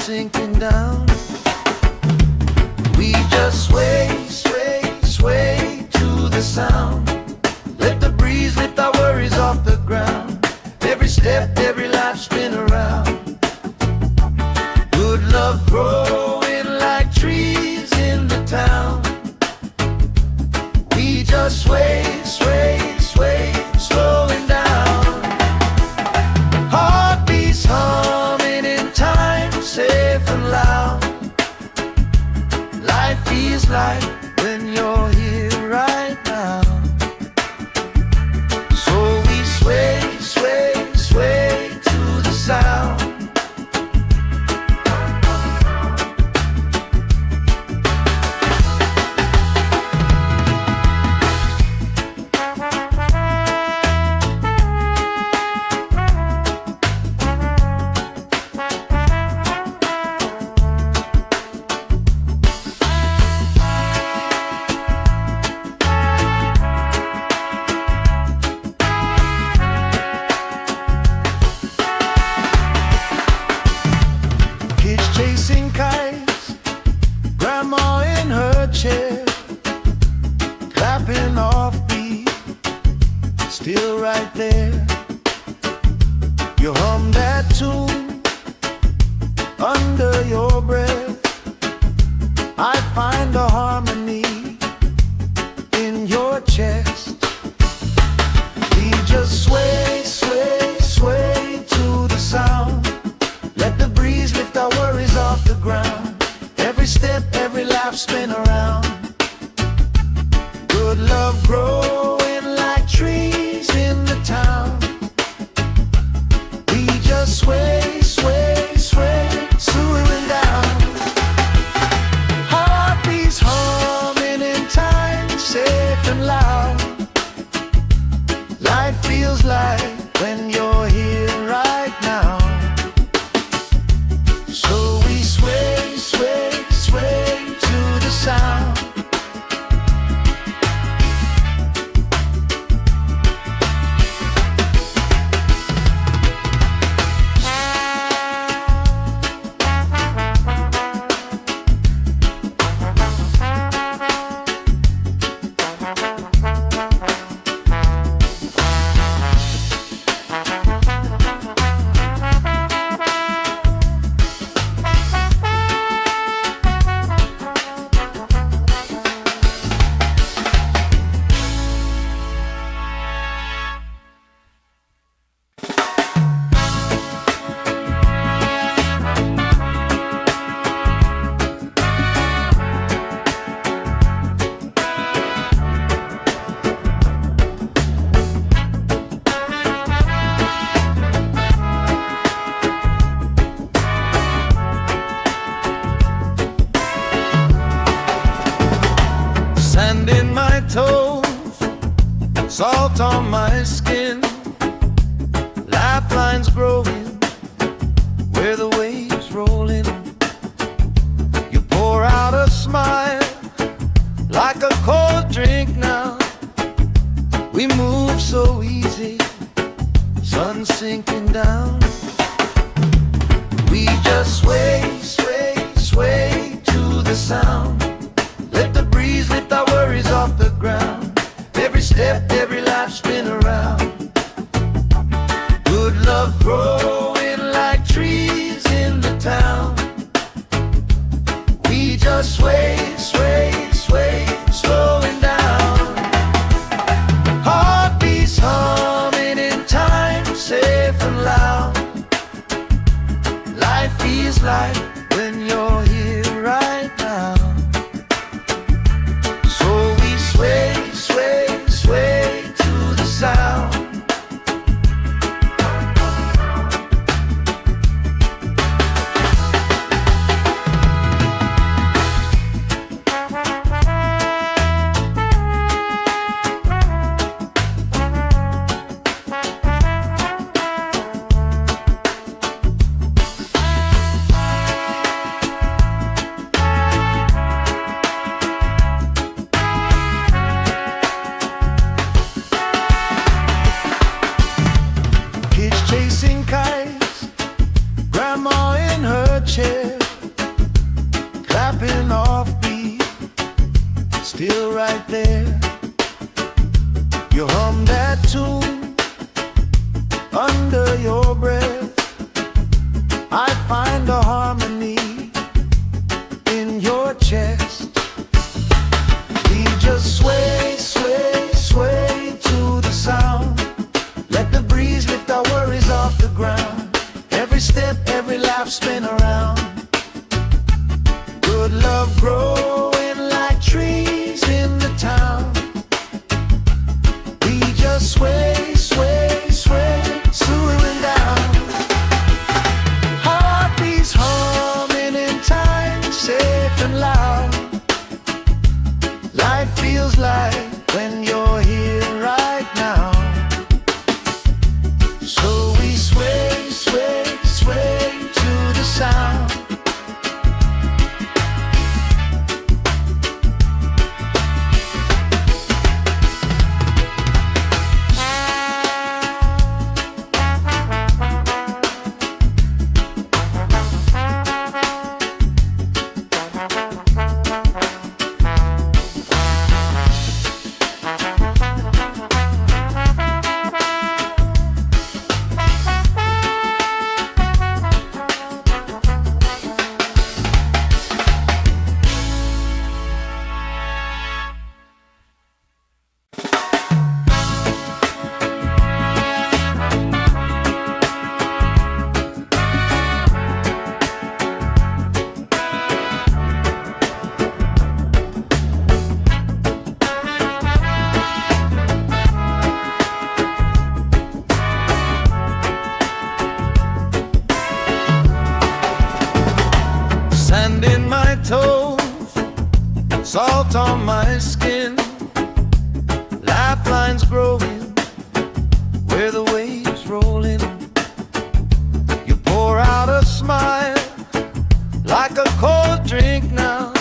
sinking down. We just sway, sway, sway to the sound. Let the breeze lift our worries off the ground. Every step, every life spin around. Good love growing like trees in the town. We just sway, sway, sway, slowing down. Heartbeats humming in time, safe and loud. Life feels like when you're here right now. So we sway, sway, sway to the sound. Chasing kites, grandma in her chair, clapping off beat, still right there. You hum that tune under your breath. I find a harmony in your chest. We just sway, sway, sway to the sound. Let the breeze lift our worries off the ground. Every step, every life spin around. Good love growing like trees in the town. We just sway, sway, sway, slowing down. Heartbeats humming in time, safe and loud. Life feels like when you're here right now. So we sway, sway, sway to the sound. Sand in my toes, salt on my skin, lifelines growing where the waves roll in. You pour out a smile like a cold drink now. We move so easy, sun sinking down. We just sway, sway, sway to the sound. Let the breeze lift our worries off the ground. Every step, every life spin around. Good love growing like trees in the town. We just sway, sway, sway, slowing down. Heartbeats humming in time, safe and loud. Life feels like when you're here right now. So we sway, sway, sway to the sound. right there. You hum that tune under your breath. I find a harmony in your chest. We just sway, sway, sway to the sound. Let the breeze lift our worries off the ground. Every step, every laugh, spin around. Good love growing like trees in the town. We just sway, sway, sway, swaying down. Heartbeats humming in time, safe and loud. Life feels like when you're here right now. So we sway, sway, sway to the sound. Sand in my toes, salt on my skin, lifelines growing where the waves rolling. You pour out a smile like a cold drink now.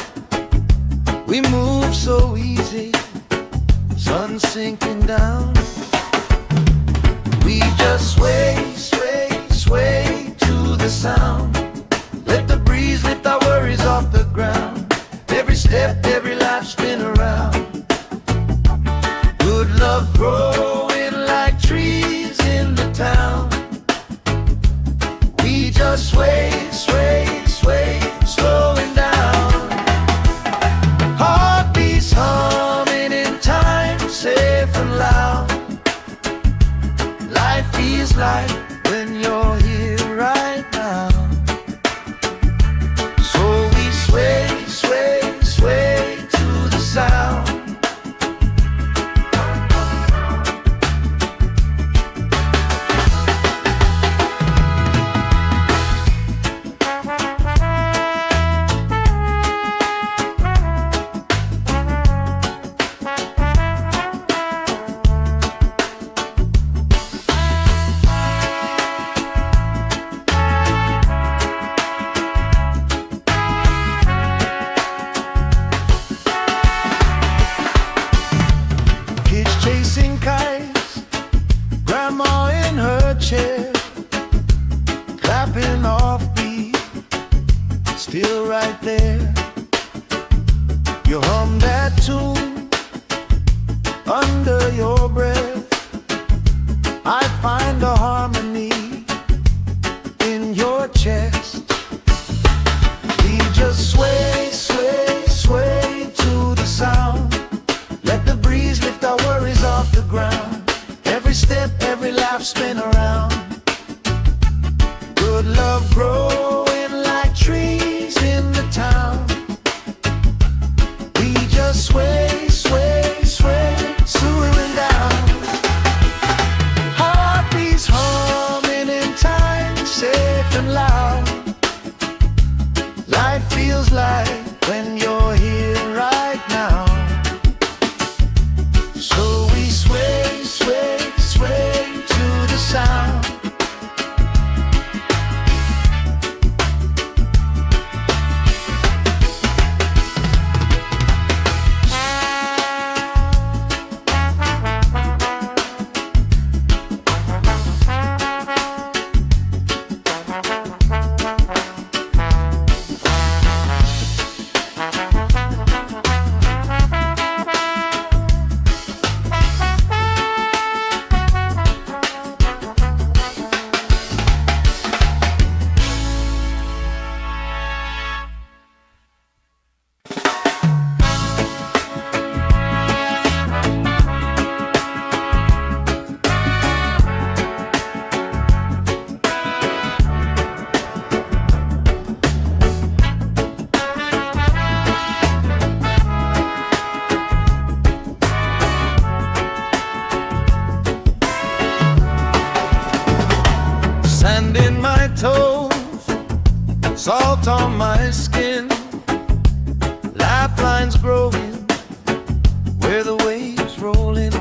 We move so easy, sun sinking down. We just sway, sway, sway to the sound. Let the breeze lift our worries off the ground. Every step, every life, spin around. Good love growing like trees in the town. We just sway, sway, sway, slowing down. Heartbeats humming in time, safe and loud. Life feels like when you're here right now. Sway, sway, sway to the sound. Chasing kites, grandma in her chair, clapping off beat, still right there. You hum that tune under your breath. I find a harmony in your chest. We just sway, sway, sway to the sound. Let the breeze lift our worries off the ground. Every step, every laugh, spin around. Good love growing like trees in the town. We just sway, sway, sway, swaying down. Heartbeats humming in time, safe and loud. Life feels like when you're here right now. So we sway, sway, sway to the sound. on my skin, lifelines growing where the waves roll in.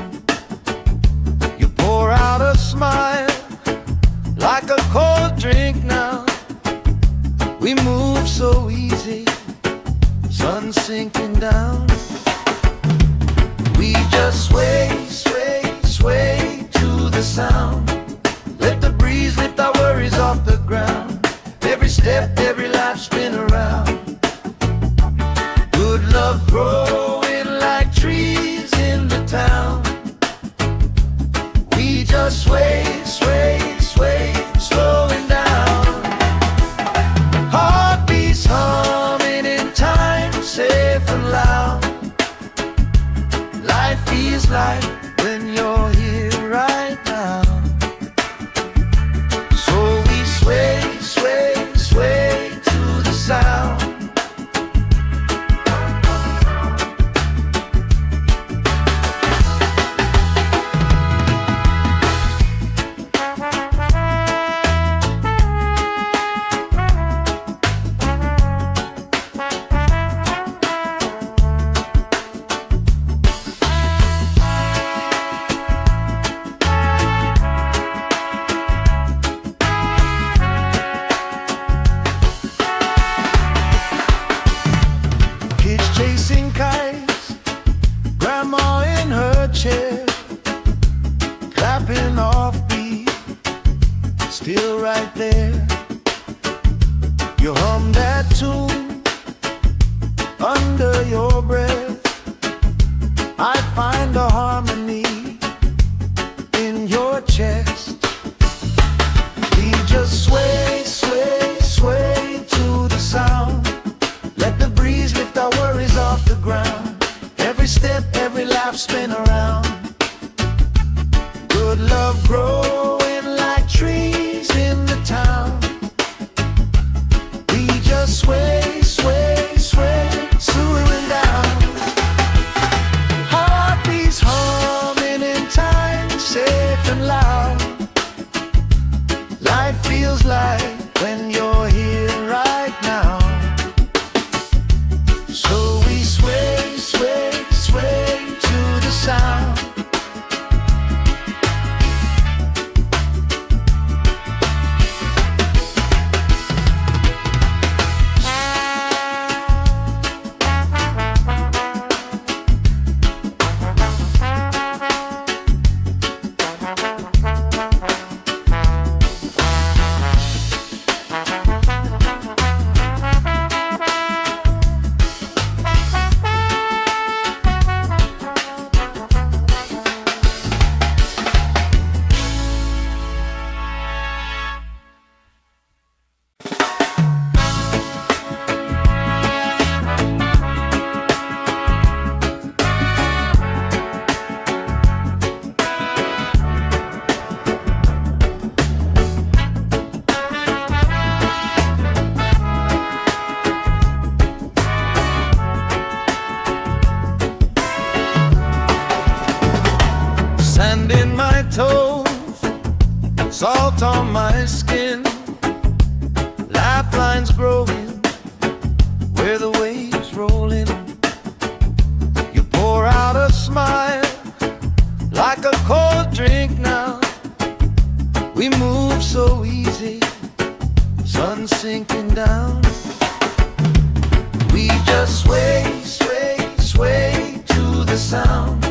You pour out a smile like a cold drink now. We move so easy, sun sinking down. We just sway, sway, sway to the sound. Let the breeze lift our worries off the ground. Every step, every life spin around. Good love growing like trees in the town. We just sway, sway, sway, slowing down. Heartbeats humming in time, safe and loud. Life feels like when you're here right now. So we sway, sway, sway to the sound. Chasing kites, grandma in her chair, clapping off beat, still right there. You hum that tune under your breath. I find a harmony in your chest. We just sway, sway, sway to the sound. Let the breeze lift our worries off the ground. Every step, every laugh spin around. Good love growing like trees in the town. We just sway, sway, sway, slowing down. Heartbeats humming in time, safe and loud. Life feels like when you're here right now. So we sway, sway, sway to the sound. Sand in my toes, salt on my skin, lifelines growing where the waves roll in. You pour out a smile like a cold drink now. We move so easy, sun sinking down. We just sway, sway, sway to the sound.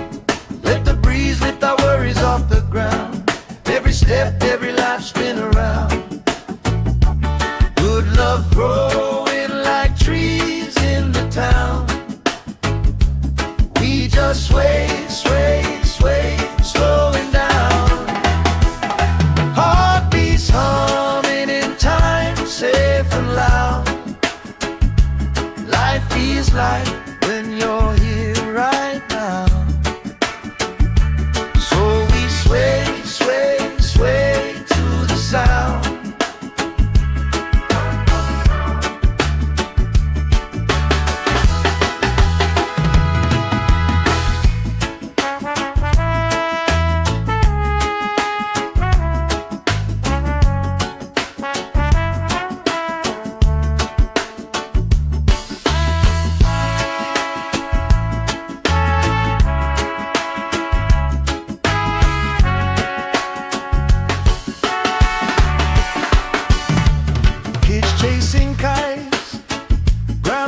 Let the breeze lift our worries off the ground. Every step, every life spin around. Good love growing like trees in the town. We just sway, sway, sway, slowing down. Heartbeats humming in time, safe and loud. Life feels like when you're here right now. So we sway, sway, sway to the sound.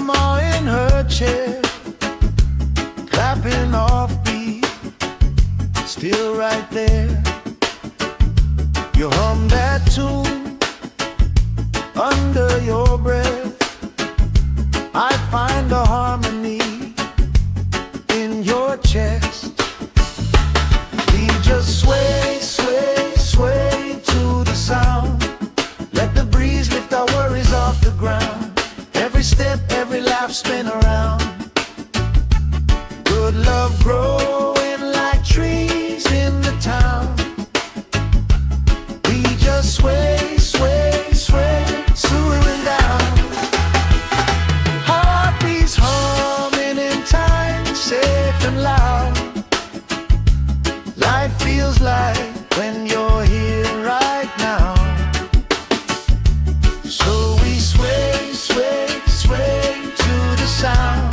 Grandma in her chair, clapping off beat, still right there. You hum that tune under your breath. I find a harmony in your chest. We just sway, sway, sway to the sound. Let the breeze lift our worries off the ground. Every step, every laugh, spin around. Good love growing like trees in the town. We just sway, sway, sway, swooing down. Heartbeats humming in time, safe and loud. Life feels like when you're here right now. So we sway, sway, sway to the sound.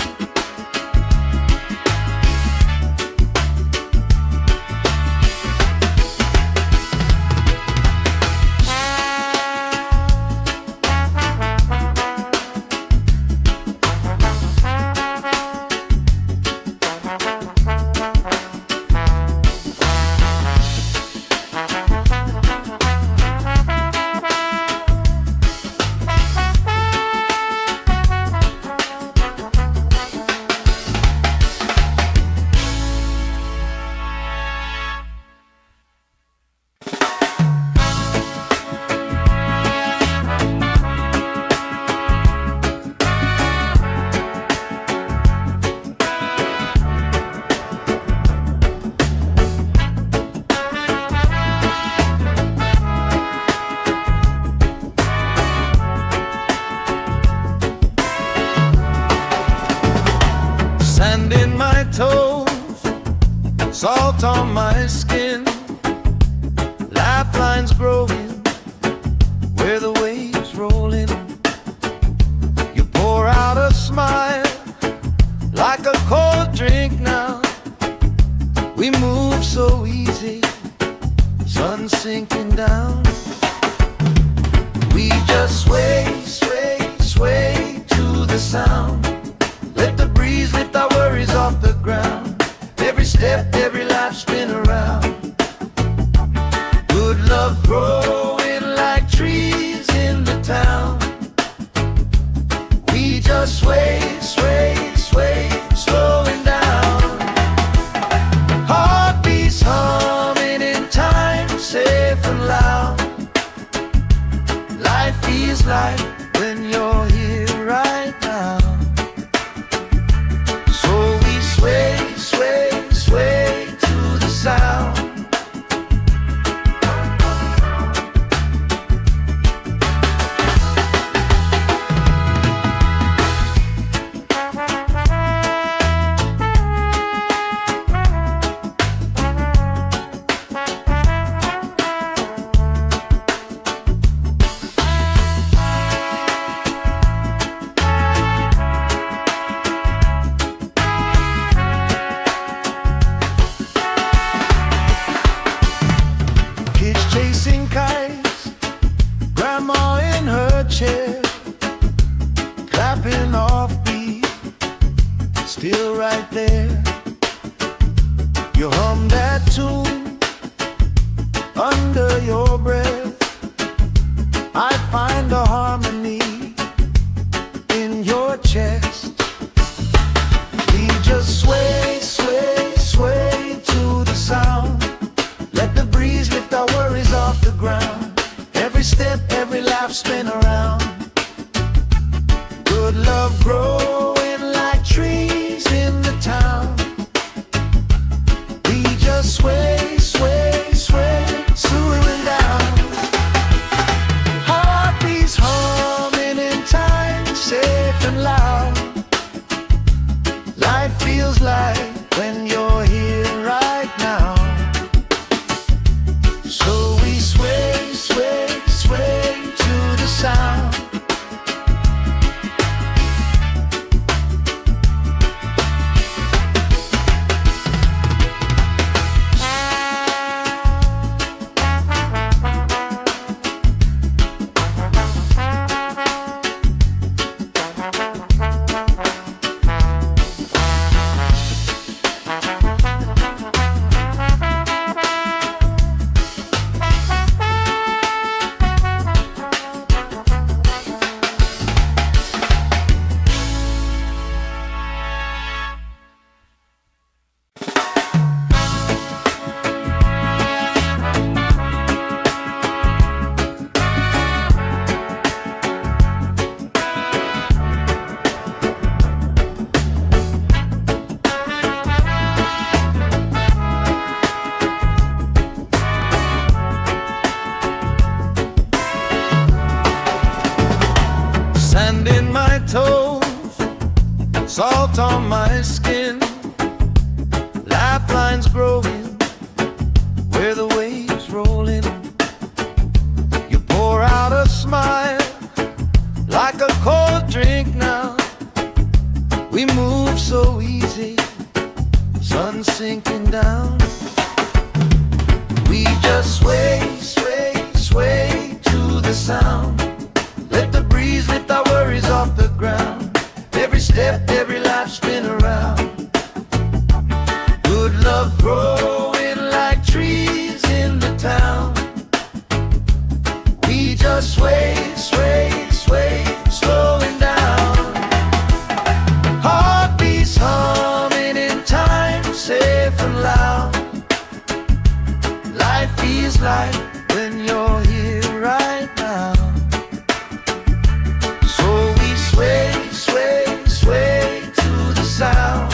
Sand in my toes, salt on my skin, lifelines growing where the waves roll in. You pour out a smile like a cold drink now. We move so easy, sun sinking down. We just sway, sway, sway to the sound. Let the breeze lift our worries off the ground. Every step, every life, spin around. Good love growing like trees in the town. We just sway, sway, sway, slowing down. Heartbeats humming in time, safe and loud. Life feels like when you're here right now. Sway, sway, sway to the sound. Chasing kites, grandma in her chair, clapping off beat, still right there. You hum that tune under your breath. I find a harmony in your chest. We just sway, sway, sway to the sound. Let the breeze lift our worries off the ground. Every step, every laugh, spin around. Good love growing like trees in the town. We just sway, sway, sway, swooing down. Heartbeats humming in time, safe and loud. Life feels like when you're here right now. So we sway, sway, sway to the sound. salt on my skin, lifelines growing where the waves roll in. You pour out a smile like a cold drink now. We move so easy, sun sinking down. We just sway, sway, sway to the sound. Let the breeze lift our worries off the ground. Every step, every life spin around. Good love growing like trees in the town. We just sway, sway, sway, slowing down. Heartbeats humming in time, safe and loud. Life feels like when you're here right now. So we sway, sway, sway to the sound.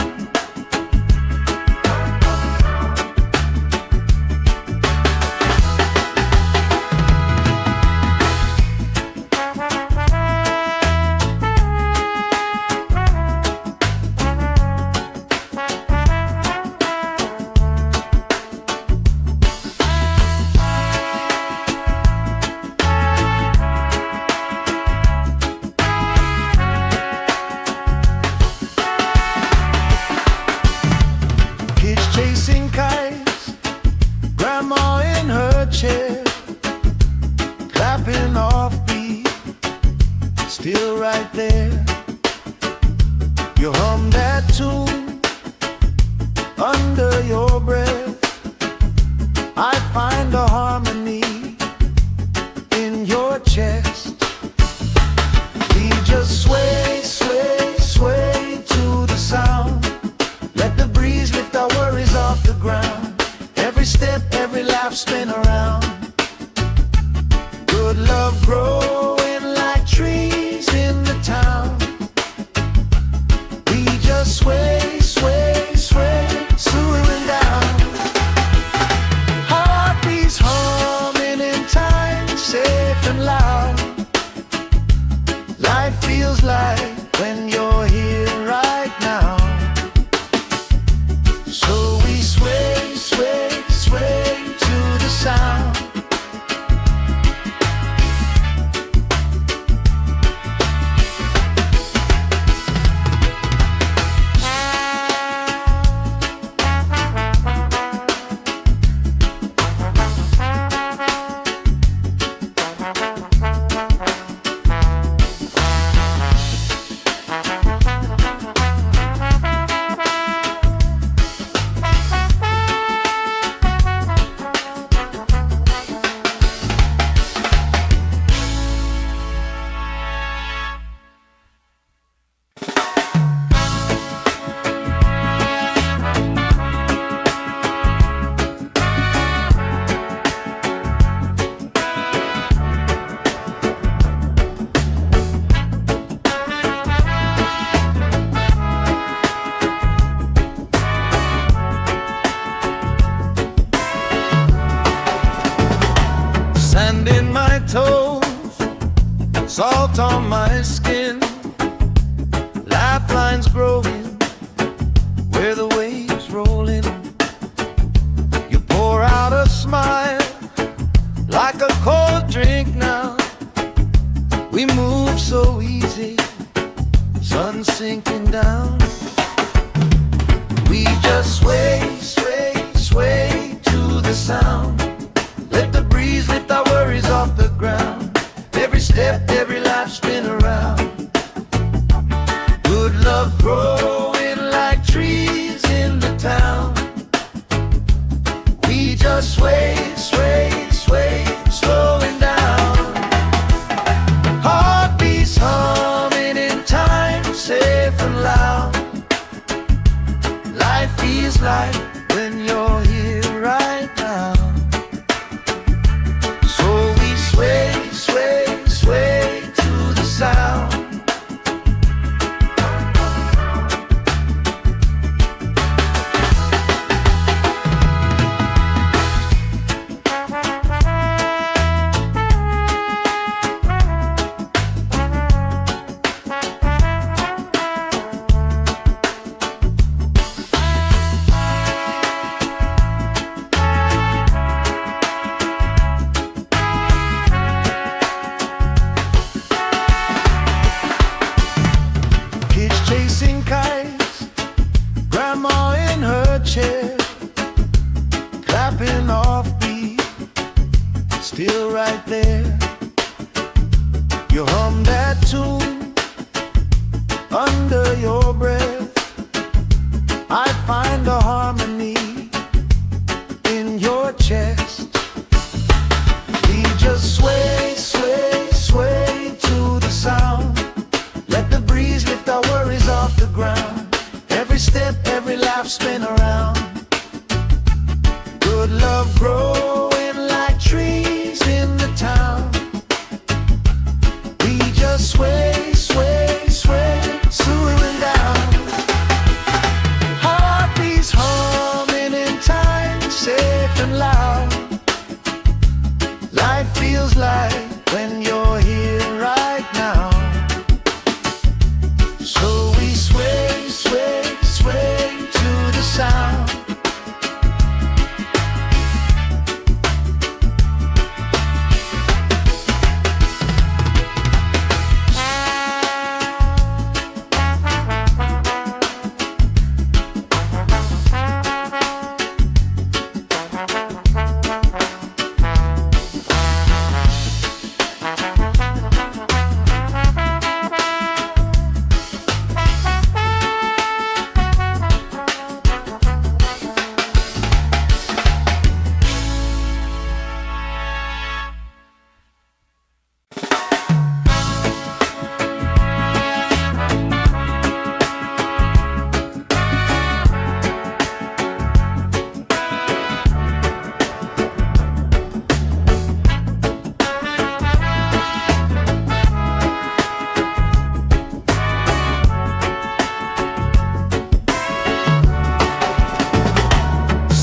Chasing kites, grandma in her chair, clapping off beat, still right there. You hum that tune under your breath. I find a harmony in your chest. We just sway, sway, sway to the sound. Let the breeze lift our worries off the ground. Every step, every laugh spin around. Good love growing like trees in the town. We just sway, sway, sway, slowing down. Heartbeats humming in time, safe and loud. Life feels like when you're here right now. So we sway, sway, sway to the sound. Sand in my toes, salt on my skin, lifelines growing where the waves roll in. You pour out a smile like a cold drink now. We move so easy, sun sinking down. We just sway, sway, sway to the sound. Let the breeze lift our worries off the ground. Every step, every life spin around. Good love growing like trees in the town. We just sway, sway, sway, slowing down. Heartbeats humming in time, safe and loud. Life feels like when you're here right now. Sway, sway, sway to the sound. chasing kites, grandma in her chair, clapping off beat, still right there. You hum that tune under your breath. I find a harmony in your chest. We just sway, sway, sway to the sound. Let the breeze lift our worries off the ground. Every step, every laugh, spin around. Good love growing like trees in the town. We just sway, sway, sway, swooing down. Heartbeats humming in time, safe and loud. Life feels like when you're here right now. So we sway, sway, sway to the sound.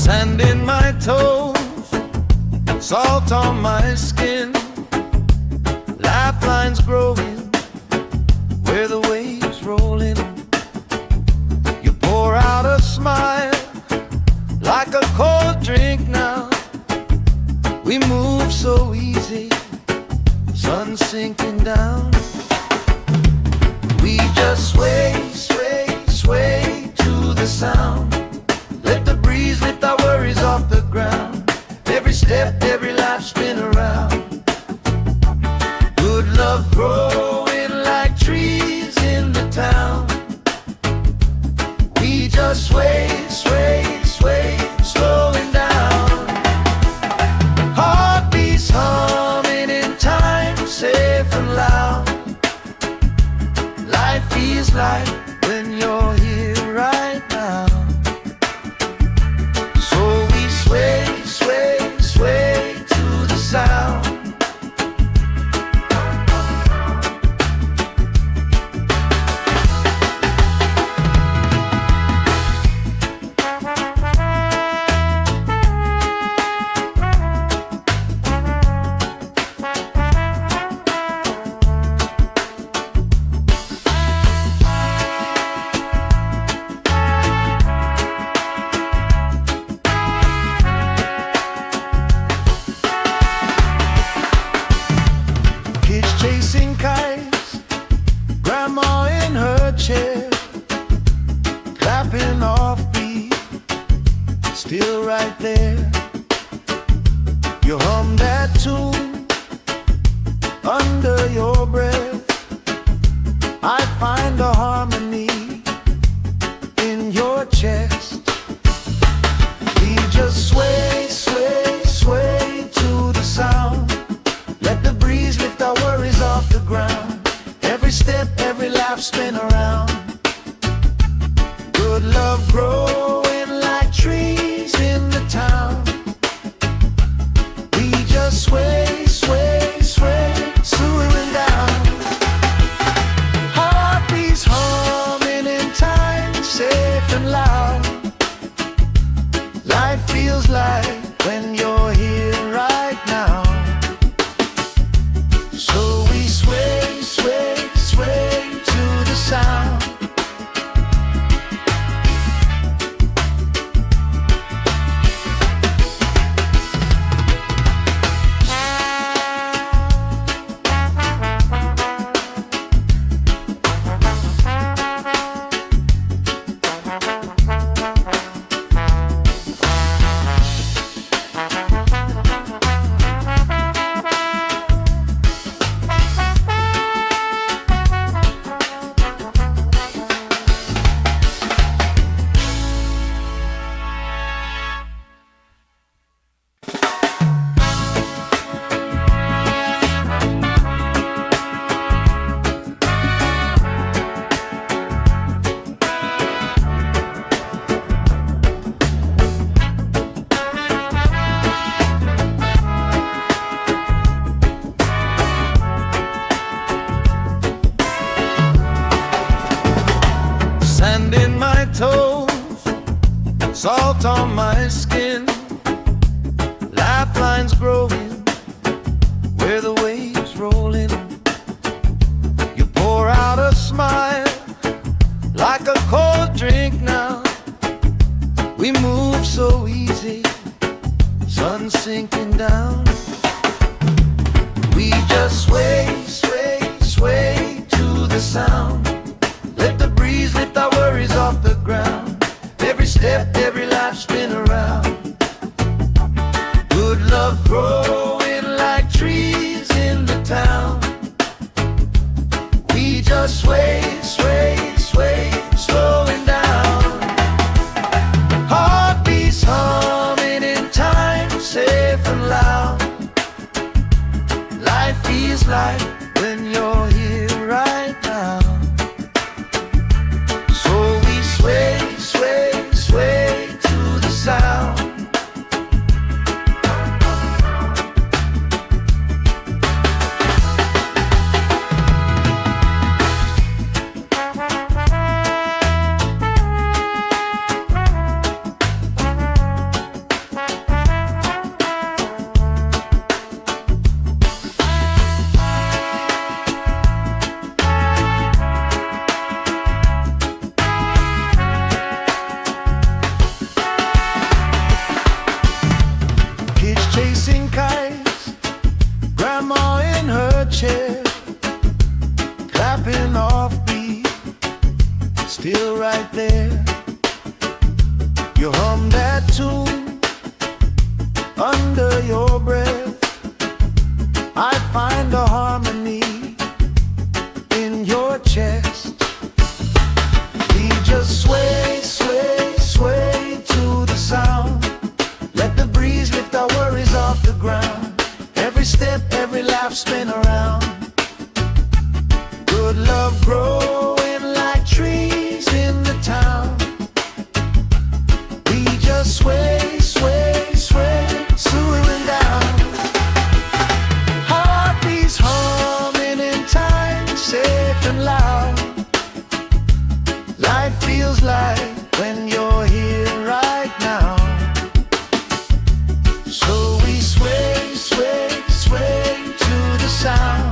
Sand in my toes, salt on my skin, lifelines growing where the waves roll in. You pour out a smile like a cold drink now. We move so easy, sun sinking down. We just sway, sway, sway to the sound. Let the breeze lift our worries off the ground. Every step, every life, spin around. Good love growing like trees in the town. We just sway, sway, sway, slowing down. Heartbeats humming in time, safe and loud. Life feels like when you're here right now. So we sway, sway, sway to the sound. Sand in my toes, salt on my skin, lifelines growing where the waves roll in. You pour out a smile like a cold drink now. We move so easy, sun sinking down. We just sway, sway, sway to the sound. Let the breeze lift our worries off the ground. Every step, every life spin around. Good love growing like trees in the town. We just sway, sway, sway, slowing down. Heartbeats humming in time, safe and loud. Life feels like when you're here right now. So we sway, sway, sway to the sound. Chasing kites, grandma in her chair, clapping off beat, still right there. You hum that tune under your breath. I find a harmony in your chest. We just sway, sway, sway to the sound. Let the breeze lift our worries off the ground. Every step, every laugh spin around. Good love growing like trees in the town. We just sway, sway, sway, slowing down. Heartbeats humming in time, safe and loud. Life feels like when you're here right now. So we sway, sway, sway to the sound.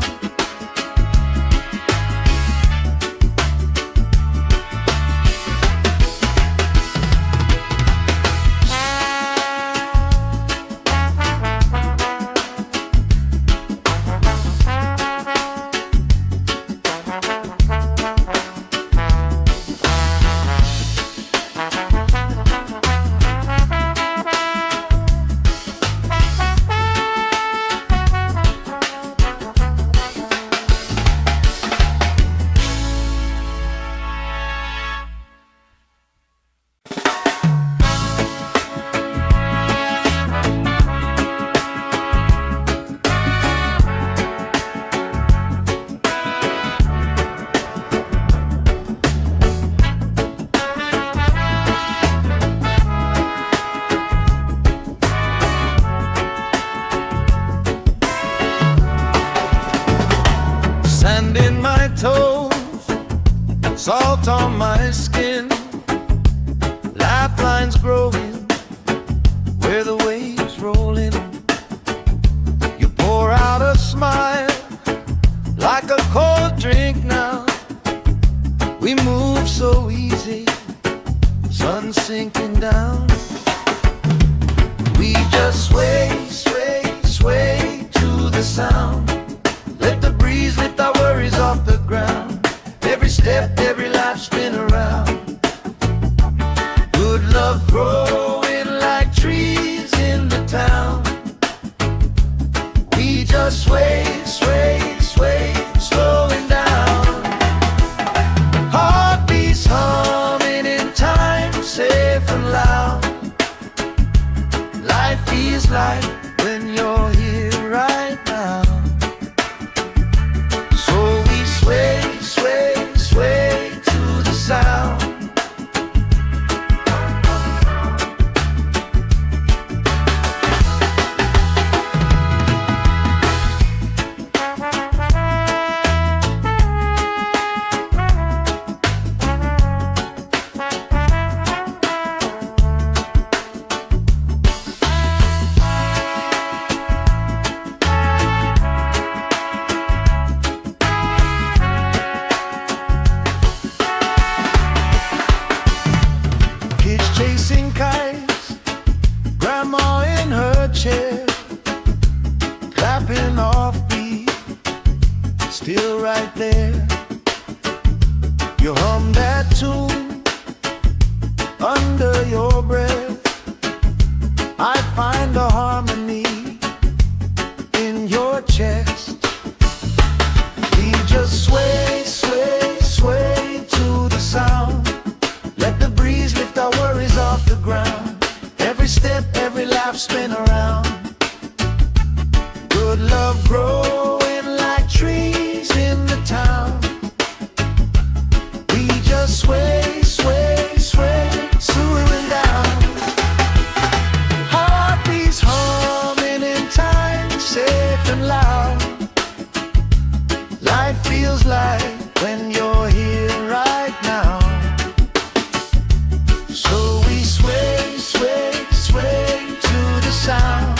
Sand in my toes, salt on my skin, lifelines growing where the waves roll in. You pour out a smile like a cold drink now. We move so easy, sun sinking down. We just sway, sway, sway to the sound. Let the breeze lift our worries off the ground. Every step, every life spin around. Good love growing like trees in the town. We just sway, sway, sway, slowing down. Heartbeats humming in time, safe and loud. Life feels like when you're here right now. So we sway, sway, sway to the sound. hum that tune under your breath. I find a harmony in your chest. We just sway, sway, sway to the sound. Let the breeze lift our worries off the ground. Every step, every laugh, spin around. Good love growing like trees in the town. We just sway, sway, sway, swooing down. Heartbeats humming in time, safe and loud. Life feels like when you're here right now. So we sway, sway, sway to the sound.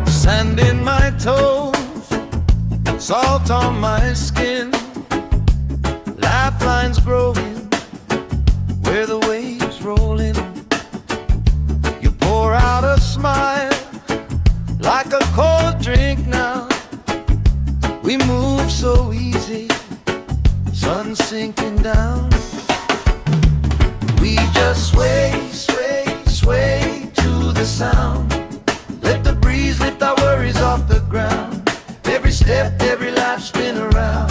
Sand in my toes, salt on my skin, lifelines growing where the waves roll in. You pour out a smile like a cold drink now. We move so easy, sun sinking down. We just sway, sway, sway to the sound. Let the breeze lift our worries off the ground. Every step, every life, spin around.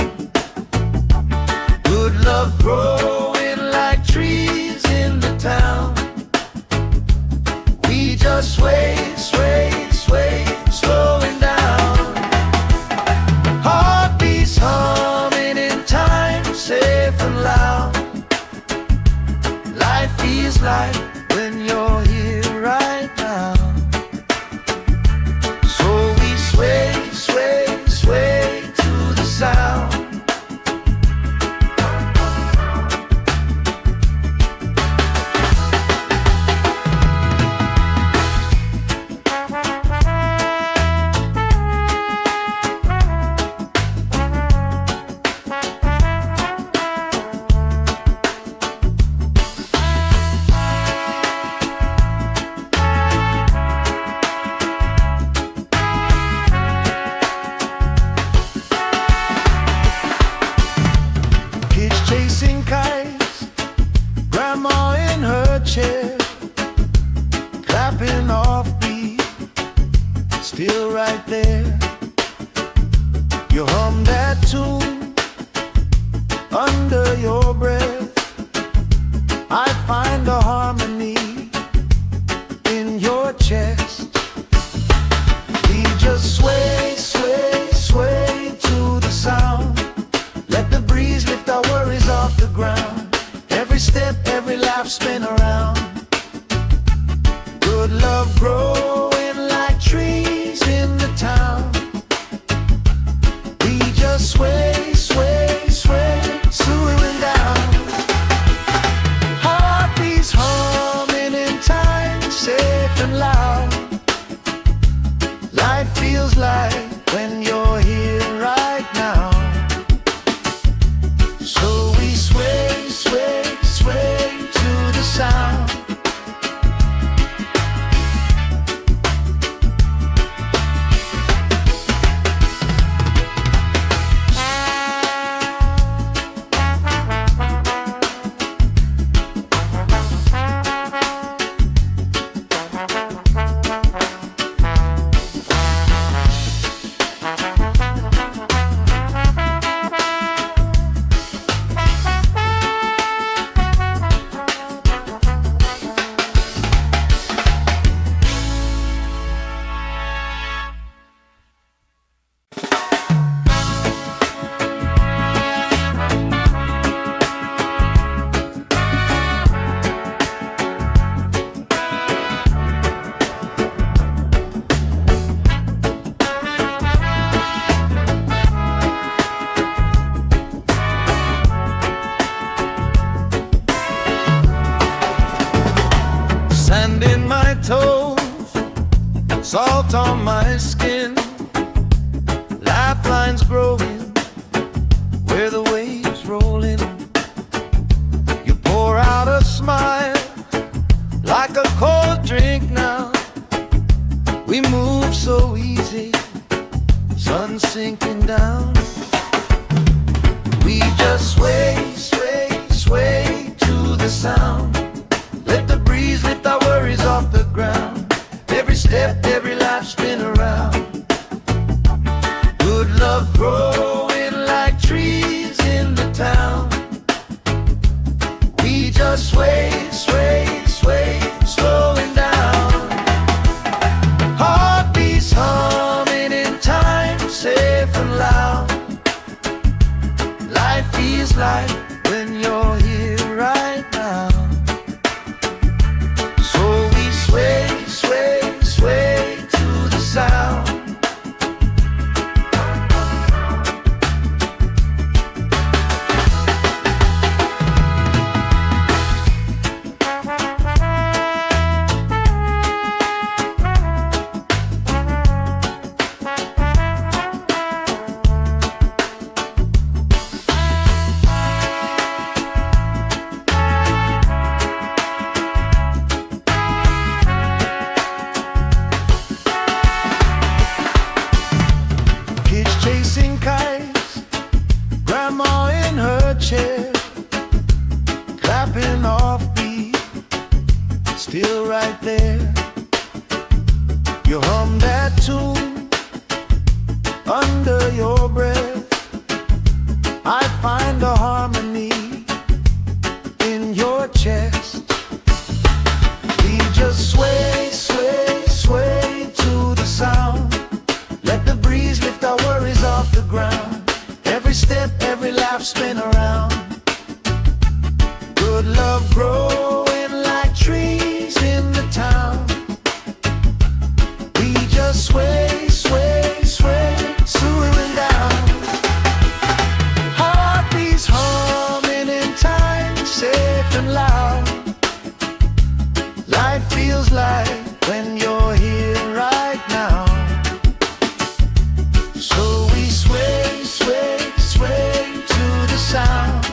Good love growing like trees in the town. We just sway, sway, sway, slowing down. Heartbeats humming in time, safe and loud. Life feels like when you're here right now. Sway, sway, sway to the sound. Chasing kites, grandma in her chair, clapping off beat, still right there. You hum that tune under your breath. I find a harmony in your chest. We just sway, sway, sway to the sound. Let the breeze lift our worries off the ground. Every step, every laugh, spin around. Good love growing like trees in the town. We just sway, sway, sway, swooing down. Heartbeats hum Sand in my toes, salt on my skin, lifelines growing where the waves rolling. You pour out a smile like a cold drink now. We move so easy, sun sinking down. We just sway, sway, sway to the sound. Let the breeze lift our worries off the ground. Every step, every life spin around. Good love growing like trees in the town. We just sway, sway, sway, slowing down. Heartbeats humming in time, safe and loud. Life feels like when you're here right now. So we sway, sway, sway to the sound. Chasing kites, grandma in her chair, clapping off beat, still right there. You hum that tune under your breath. I find a harmony in your chest. We just sway, sway, sway to the sound. Let the breeze lift our worries off the ground. Every step, every life spin around. Good love growing like trees in the town. We just sway, sway, sway, swooning down. Heartbeats humming in time, safe and loud. Life feels like when you're here right now. So we sway, sway, sway to the sound.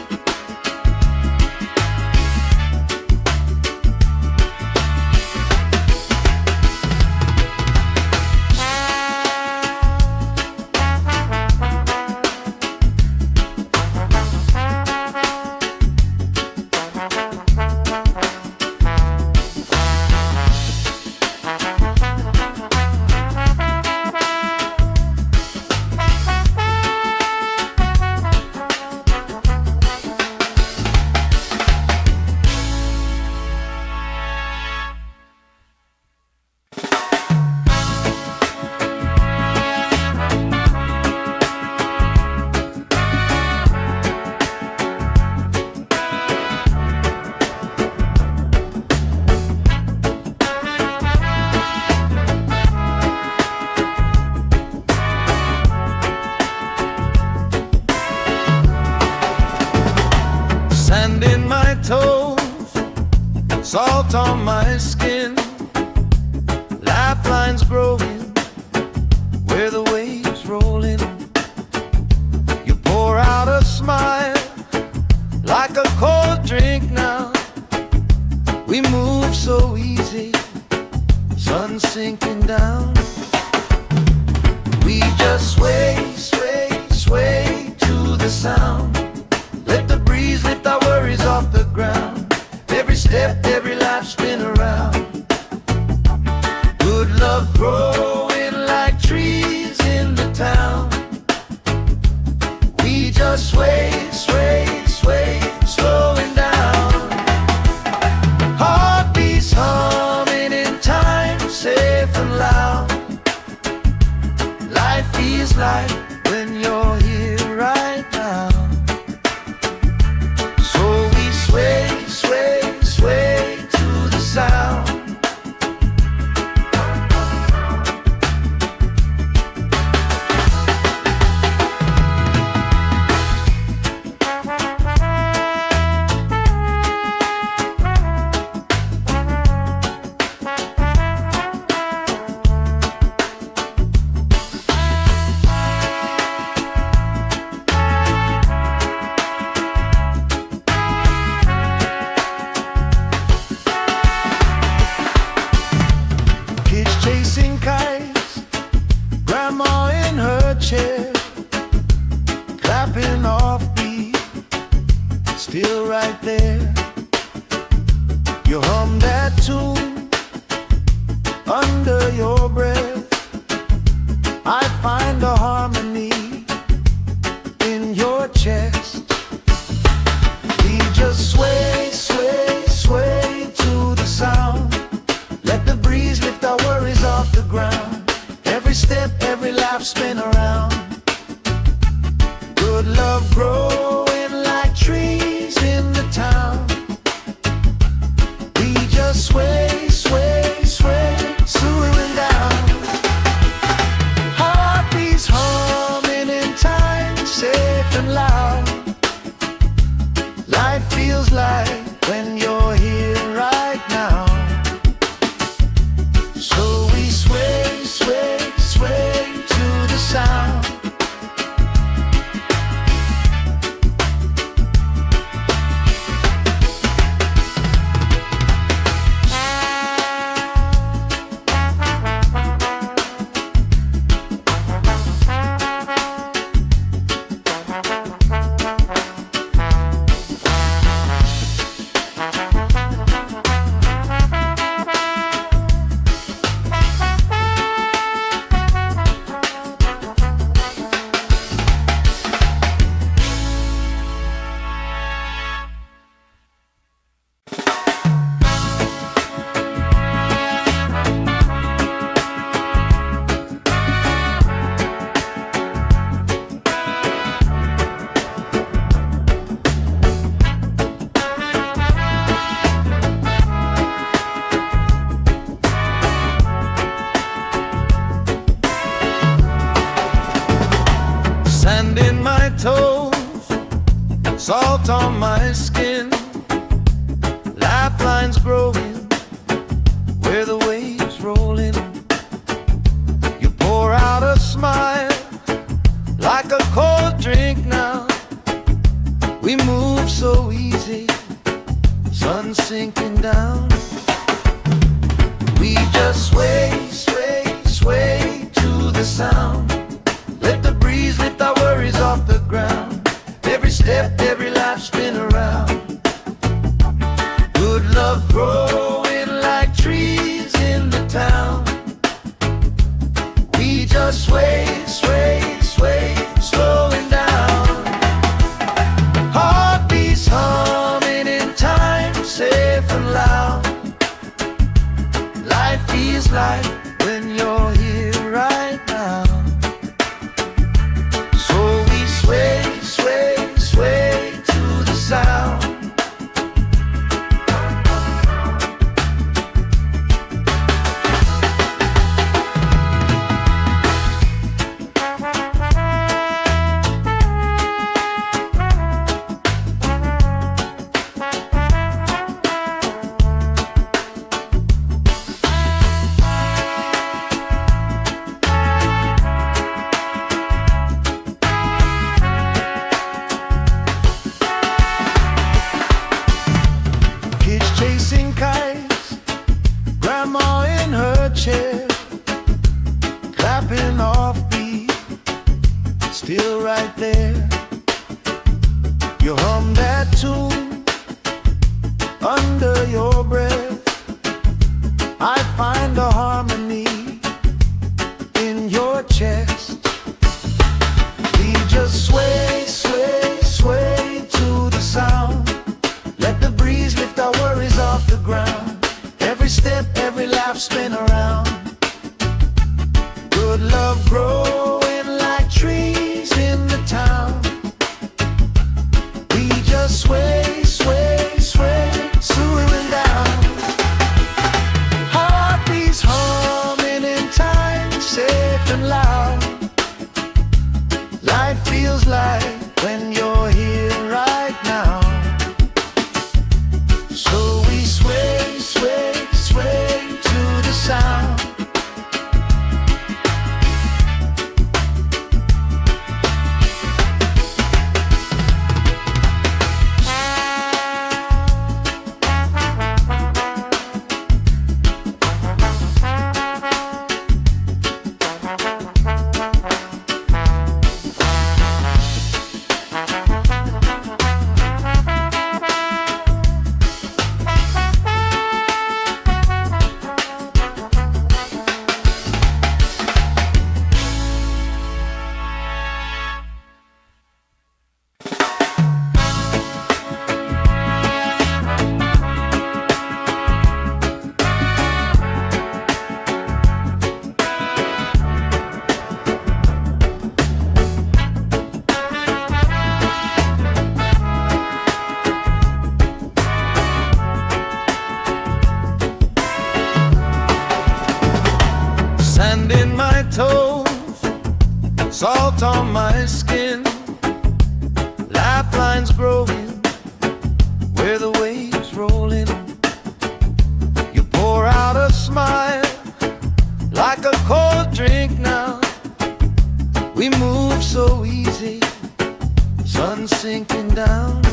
Sand in my toes, salt on my skin, lifelines growing where the waves rolling. You pour out a smile like a cold drink now. We move so easy, sun sinking down. We just sway, sway, sway to the sound. Let the breeze lift our worries off the ground. Every step, every life spin around. Good love growing like trees in the town. We just sway, sway, sway, slowing down. Heartbeats humming in time, safe and loud. Life feels like when you're here right now. So we sway, sway, sway to the sound. You hum that tune under your breath. I find a harmony in your chest. We just sway, sway, sway to the sound. Let the breeze lift our worries off the ground. Every step, every laugh, spin around. Good love growing like trees in the town. We just sway, sway, sway, swaying down. Heartbeats humming in time, safe and loud. Life feels like when you're here right now. So we sway, sway, sway to the sound. Sand in my toes, salt on my skin, lifelines growing where the waves rolling. You pour out a smile like a cold drink now. We move so easy, sun sinking down. We just sway, sway, sway to the sound. Let the breeze lift our worries off the ground. Every step, every laugh, spin around. Good love growing like trees in the town. We just sway, sway, sway, slowing down. Heartbeats humming in time, safe and loud. Life feels like when you're here right now. Sway, sway, sway to the sound. Chasing kites, grandma in her chair, clapping off beat, still right there. You hum that tune under your breath. I find a harmony in your chest. We just sway, sway, sway to the sound. Let the breeze lift our worries off the ground. Every step, every laugh, spin around. Good love growing like trees in the town. We just sway, sway, sway, swaying down. Heartbeats humming in time, safe and loud. Life feels like when you're here right now. So we sway, sway, sway to the sound. salt on my skin, lifelines growing where the waves rolling. You pour out a smile like a cold drink now. We move so easy, sun sinking down.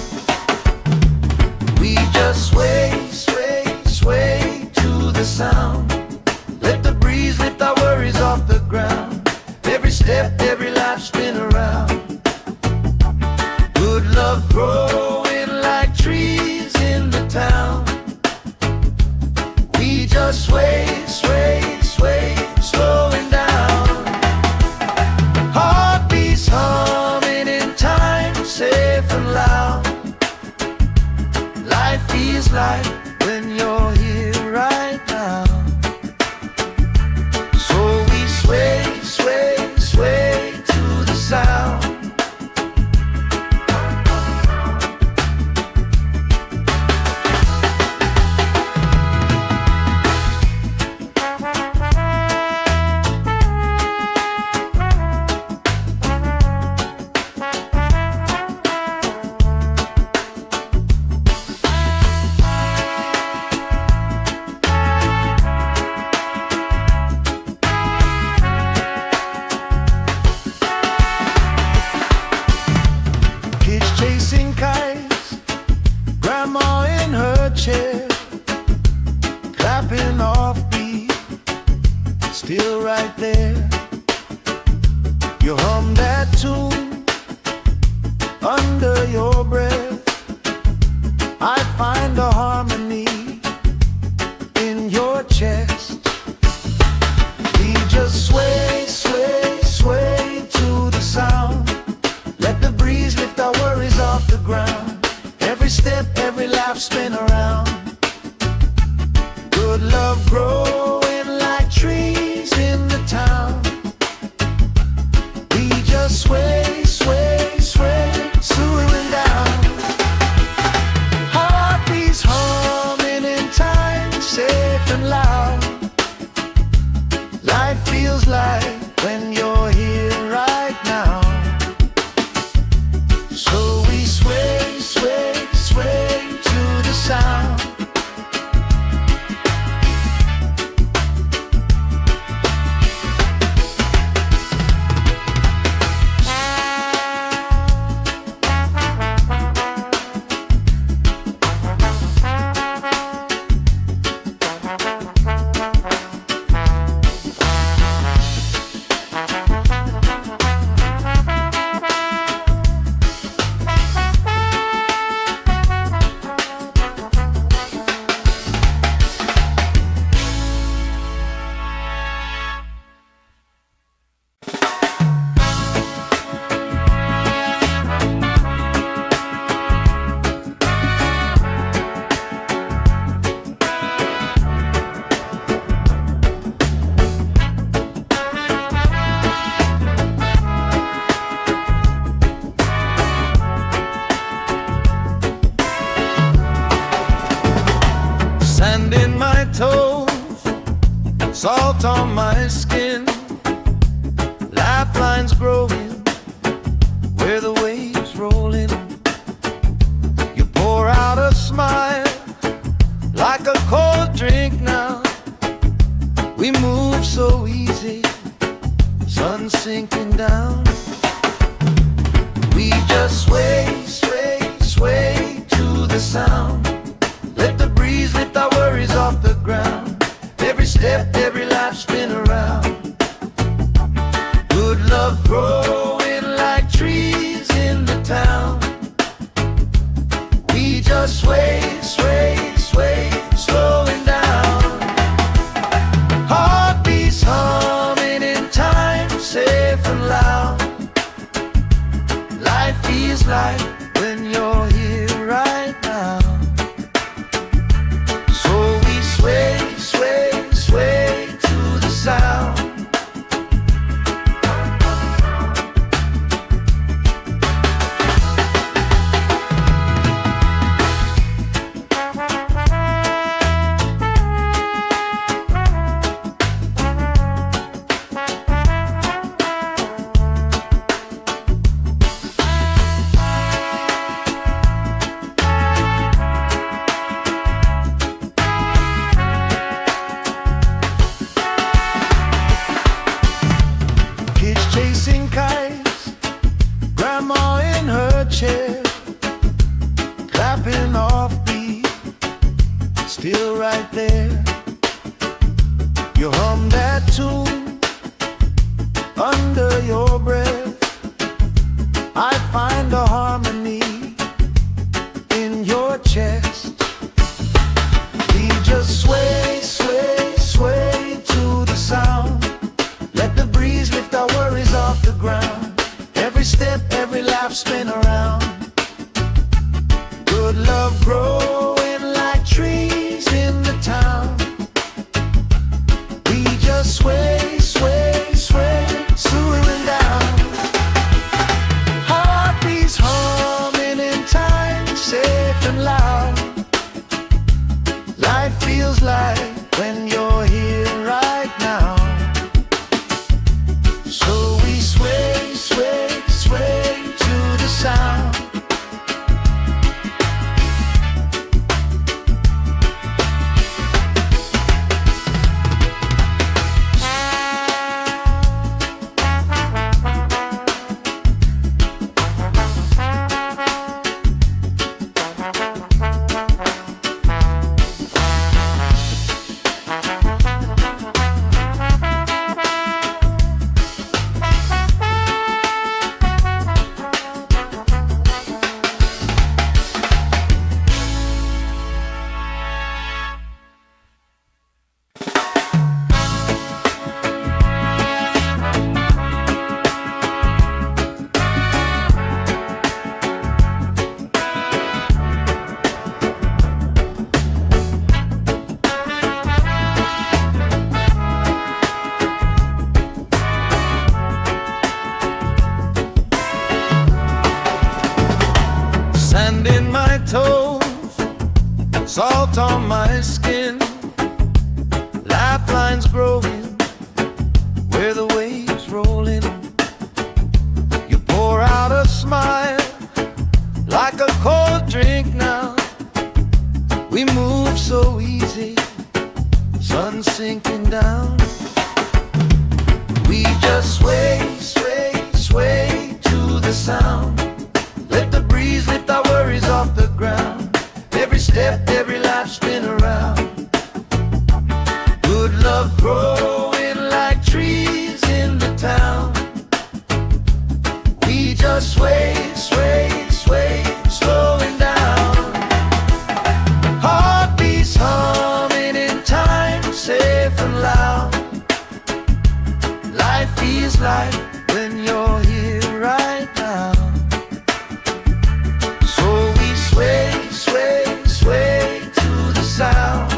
We just sway, sway, sway to the sound. Let the breeze lift our worries off the ground. Every step, every life spin around. Good love growing like trees in the town. We just sway, sway, sway, slowing down. Heartbeats humming in time, safe and loud. Life feels like when you're here right now. So we sway, sway, sway to the sound. Chasing kites, grandma in her chair, clapping off beat, still right there. You hum that tune under your breath. I find a harmony in your chest. We just sway, sway, sway to the sound. Let the breeze lift our worries off the ground. Every step, every life spin around. Good love growing like trees in the town. We just sway, sway, sway, slowing down. Heartbeats humming in time, safe and loud. Life feels like when you're here right now. So we sway, sway, sway to the sound. Sand in my toes, salt on my skin, lifelines growing where the waves rolling. You pour out a smile like a cold drink now. We move so easy, sun sinking down. We just sway, sway, sway to the sound. Let the breeze lift our worries off the ground. Every step, every life spin around. Good love growing like trees in the town. We just sway, sway, sway, slowing down. Heartbeats humming in time, safe and loud. Life feels like when you're here right now. still right there. You hum that tune under your breath. I find a harmony in your chest. We just sway, sway, sway to the sound. Let the breeze lift our worries off the ground. Every step, every lap, spin around. Good love growing like trees in the town. We just sway, sway, sway, slowing down. Heartbeats humming in time, safe and loud. Life feels like when you're here right now. So we sway, sway, sway to the sound. Sand in my toes, salt on my skin, lifelines growing where the waves rolling. You pour out a smile like a cold drink now. We move so easy, sun sinking down. We just sway, sway, sway to the sound. Let the breeze lift our worries off the ground. Every step, every life, spin around. Good love growing like trees in the town. We just sway, sway, sway, slowing down. Heartbeats humming in time, safe and loud. Life feels like when you're here right now. Sway, sway, sway to the sound.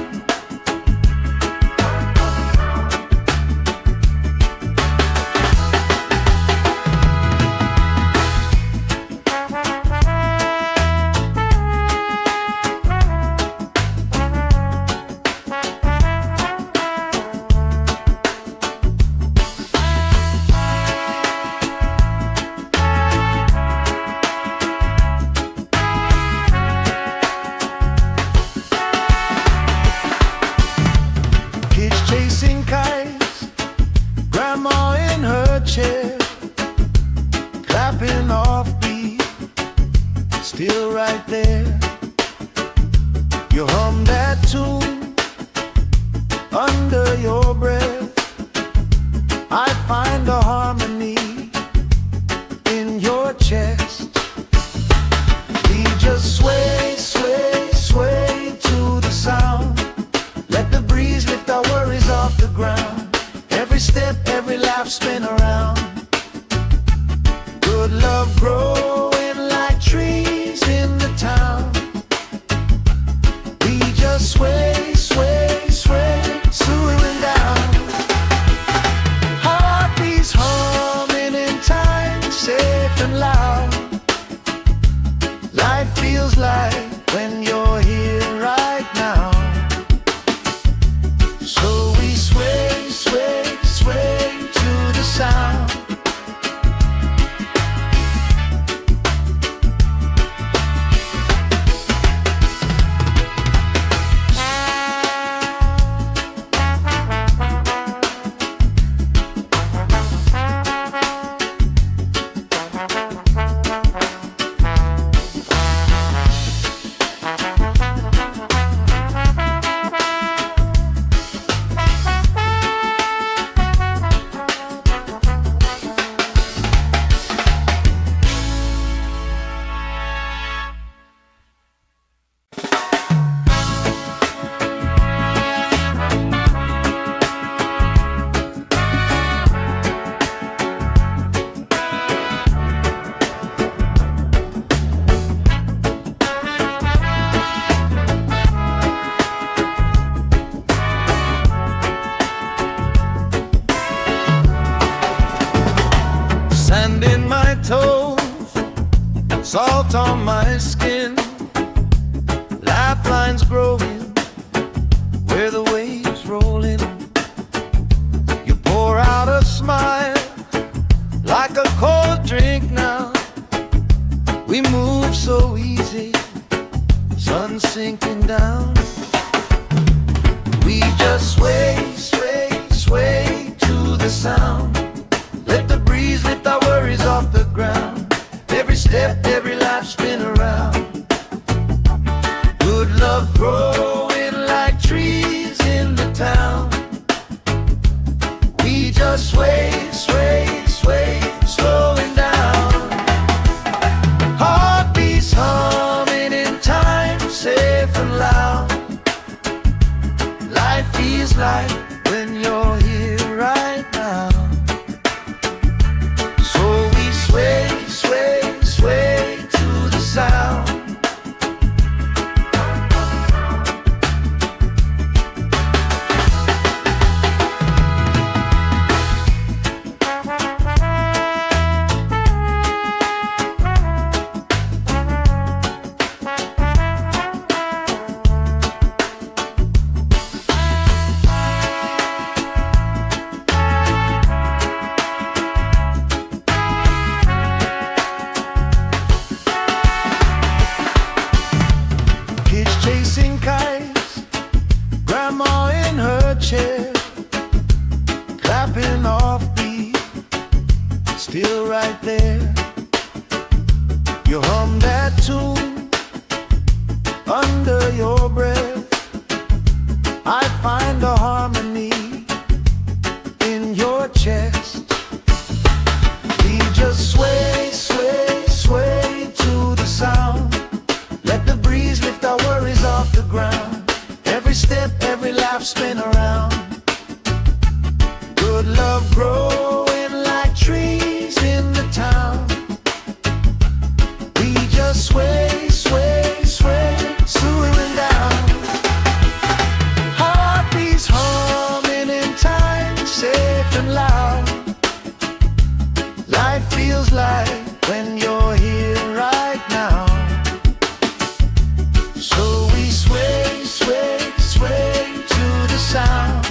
Chasing kites, grandma in her chair, clapping off beat, still right there. You hum that tune under your breath. I find a harmony in your chest. We just sway, sway, sway to the sound. Let the breeze lift our worries off the ground. Every step, every lap, spin around. Good love growing like trees in the town. We just sway, sway, sway, slowing down. Heartbeats humming in time, safe and loud. salt on my skin, lifelines growing where the waves roll in. You pour out a smile like a cold drink now. We move so easy, sun sinking down. We just sway, sway, sway to the sound. Let the breeze lift our worries off the ground. Every step, every life spin around. Good love growing like trees in the town. We just sway, sway, sway, slowing down. Heartbeats humming in time, safe and loud. Life feels like when you're here right now. So we sway, sway, sway to the sound. Chasing kites, grandma in her chair, clapping off beat, still right there. You hum that tune under your breath. I find a harmony in your chest. We just sway, sway, sway to the sound. Let the breeze lift our worries off the ground. Every step, every laugh spin around. Good love growing like trees in the town. We just sway, sway, sway, slowing down. Heartbeats humming in time, safe and loud. Life feels like when you're here right now. So we sway, sway, sway to the sound.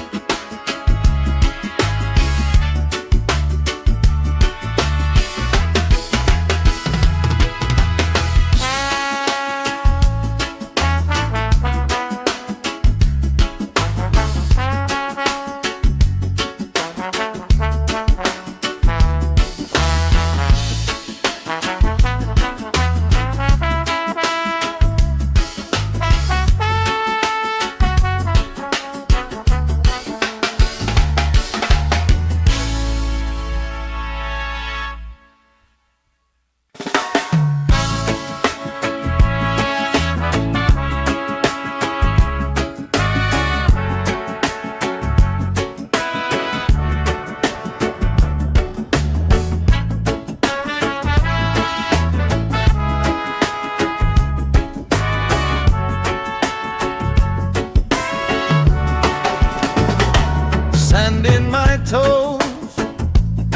Sand in my toes,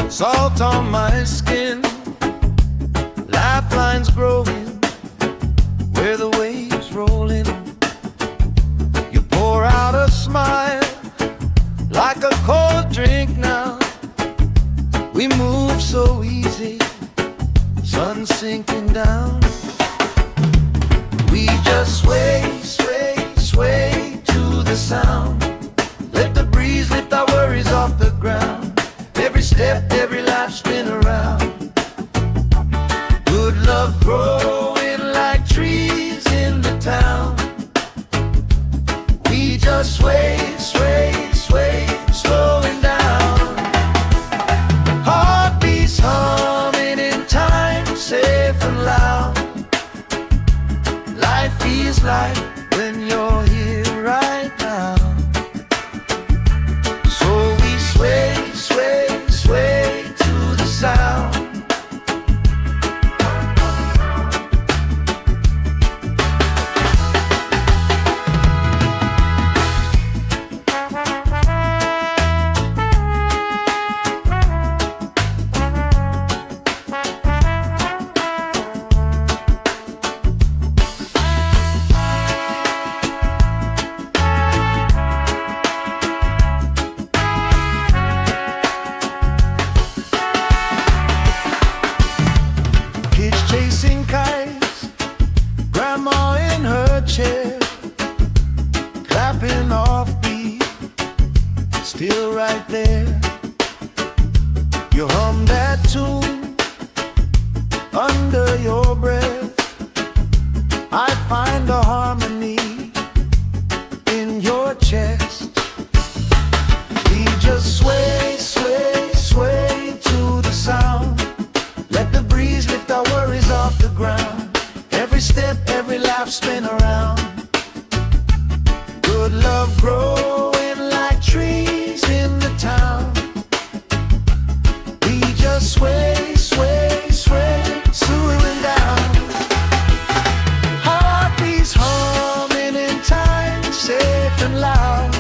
salt on my skin, lifelines growing where the waves roll in. You pour out a smile like a cold drink now. We move so easy, sun sinking down. We just sway, sway, sway to the sound. Let the breeze lift our worries off the ground. Every step, every life spin around. Good love growing like trees in the town. We just sway, sway, sway, slowing down. Heartbeats humming in time, safe and loud. Life feels like when you're here right now. So we sway, sway, sway to the sound. clapping off beat, still right there. You hum that tune under your breath. I find a harmony in your chest. We just sway, sway, sway to the sound. Let the breeze lift our worries off the ground. Every step, every laugh, spin around. Good love growing like trees in the town. We just sway, sway, sway, swooing down. Heartbeats humming in time, safe and loud.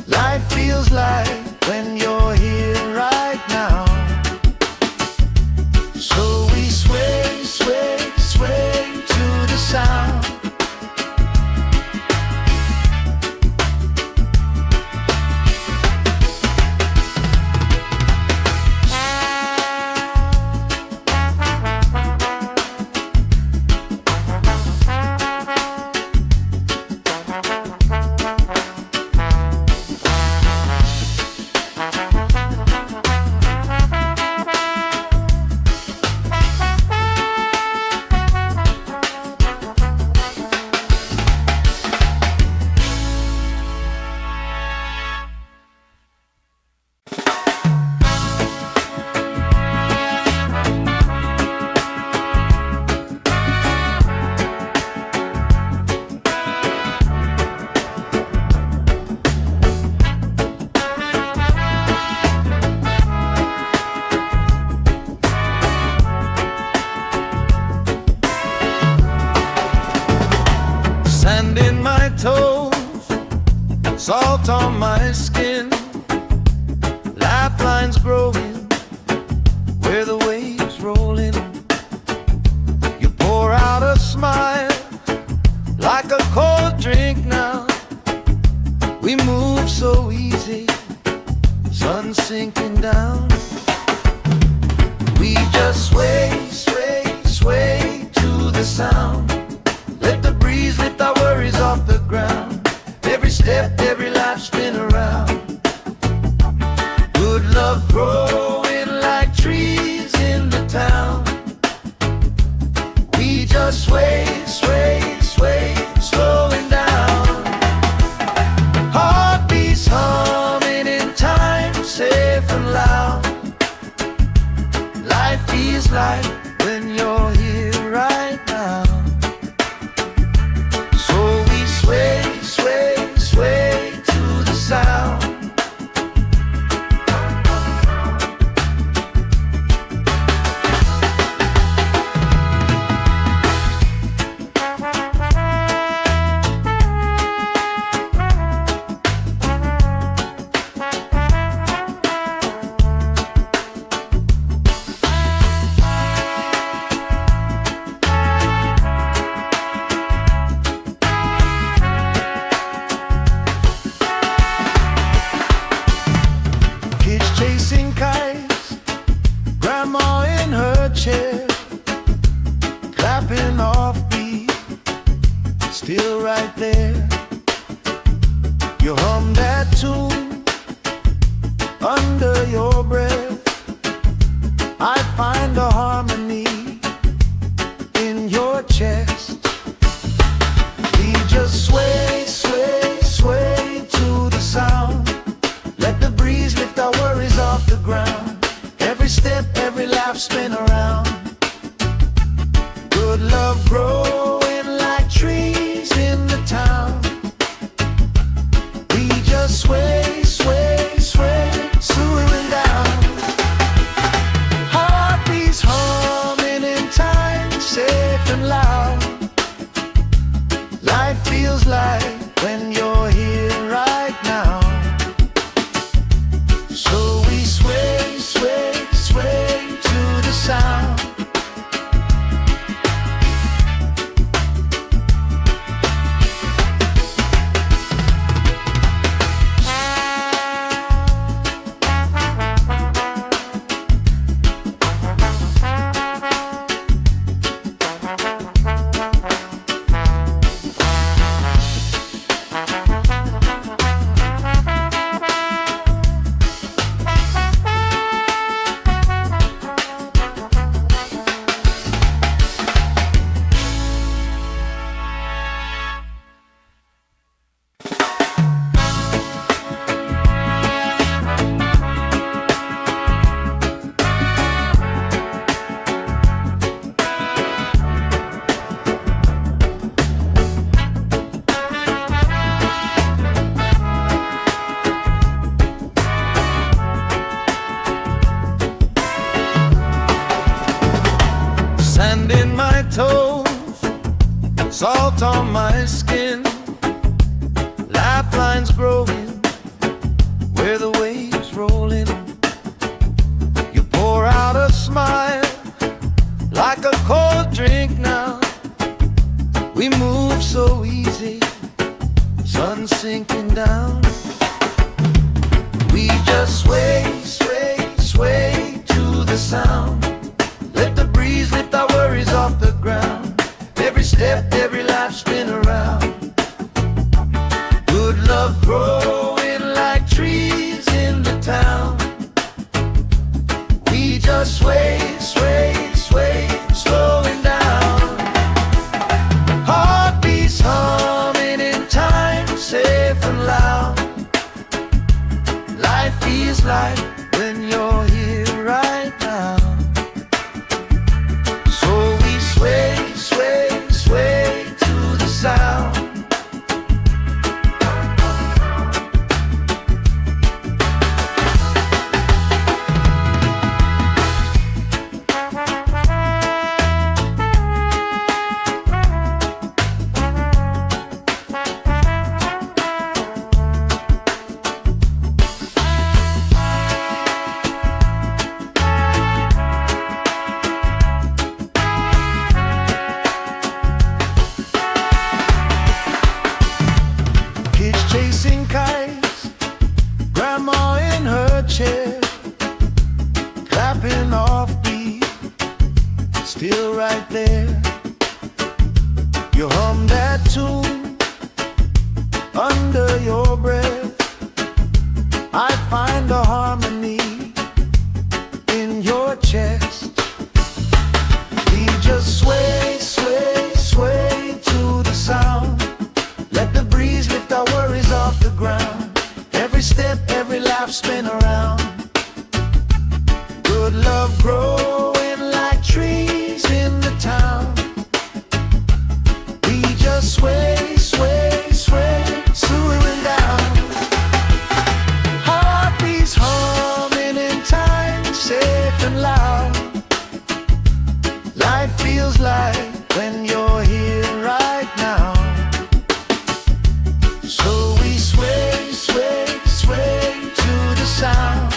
Life feels like when you're here right now. So we sway, sway, sway to the sound. Sand in my toes, salt on my skin, lifelines growing where the waves roll in. You pour out a smile like a cold drink now. We move so easy, sun sinking down. We just sway, sway, sway to the sound. Let the breeze lift our worries off the ground. Every step, every life, spin around. Good love growing like trees in the town. We just sway, sway, sway, slowing down. Heartbeats humming in time, safe and loud. Life feels like when you're here right now. Sway, sway, sway to the sound. Chasing kites, grandma in her chair, clapping off beat, still right there. You hum that tune under your breath. I find a harmony in your chest. We just sway, sway, sway to the sound. Let the breeze lift our worries off the ground. Every step, every laugh, spin around. Good love growing like trees in the town. We just sway, sway, sway, swooing down. salt on my skin, lifelines growing where the waves roll in. You pour out a smile like a cold drink now. We move so easy, sun sinking down. We just sway, sway, sway to the sound. Let the breeze lift our worries off the ground. Every step, every life spin around. Good love growing like trees in the town. We just sway, sway, sway, slowing down. Heartbeats humming in time, safe and loud. Life feels like when you're here right now. So we sway, sway, sway to the sound. Chasing kites, grandma in her chair, clapping off beat, still right there. You hum that tune under your breath. I find a harmony in your chest. We just sway, sway, sway to the sound. Let the breeze lift our worries off the ground. Every step, every life spin around. Good love growing like trees in the town. We just sway, sway, sway, slowing down. Heartbeats humming in time, safe and loud. Life feels like when you're here right now. So we sway, sway, sway to the sound.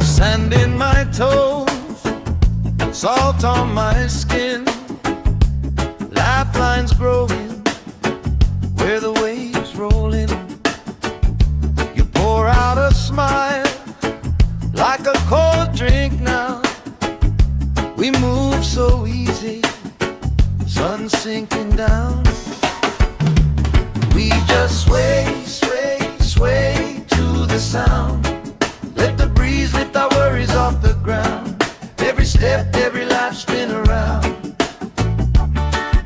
Sand in my toes, salt on my skin, lifelines growing where the waves roll in. You pour out a smile like a cold drink now. We move so easy, sun sinking down. We just sway, sway, sway to the sound. Let the breeze lift our worries off the ground. Every step, every life spin around.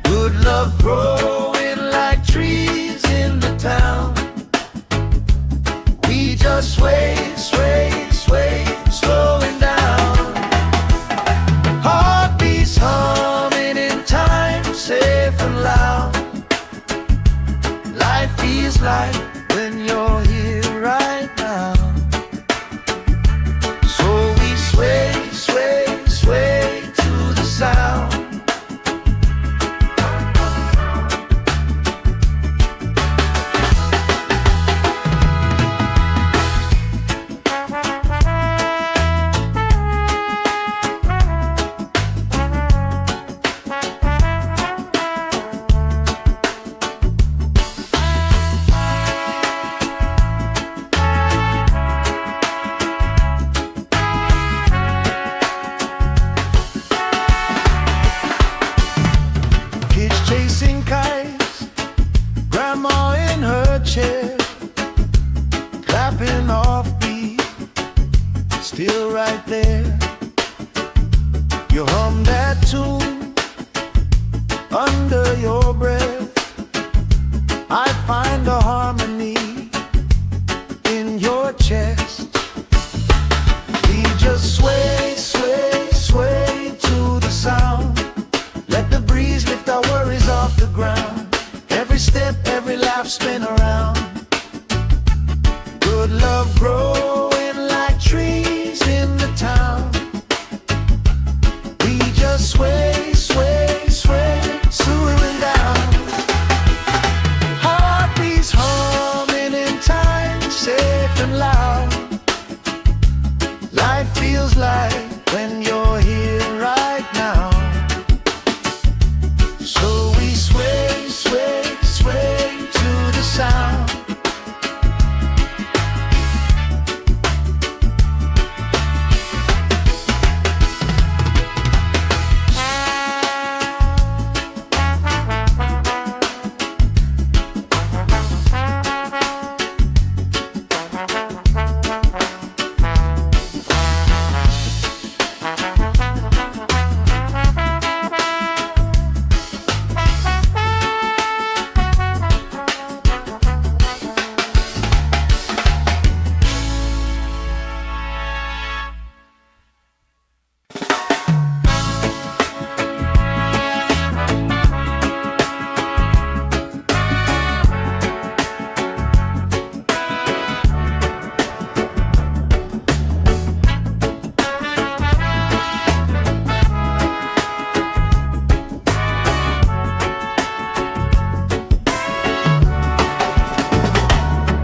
Good love growing like trees in the town. We just sway, sway, sway, slowing down. Heartbeats humming in time, safe and loud. Life feels like when you're here right now. So we sway, sway, sway to the sound. chair, clapping off beat, still right there. You hum that tune under your breath. I find a harmony in your chest. We just sway, sway, sway to the sound. Let the breeze lift our worries off the ground. Every step, every laugh, spin around. Good love growing like trees in the town. We just sway, sway, sway, swooing down. Heartbeats humming in time, safe and loud. Life feels like when you're here right now. So we sway, sway, sway to the sound.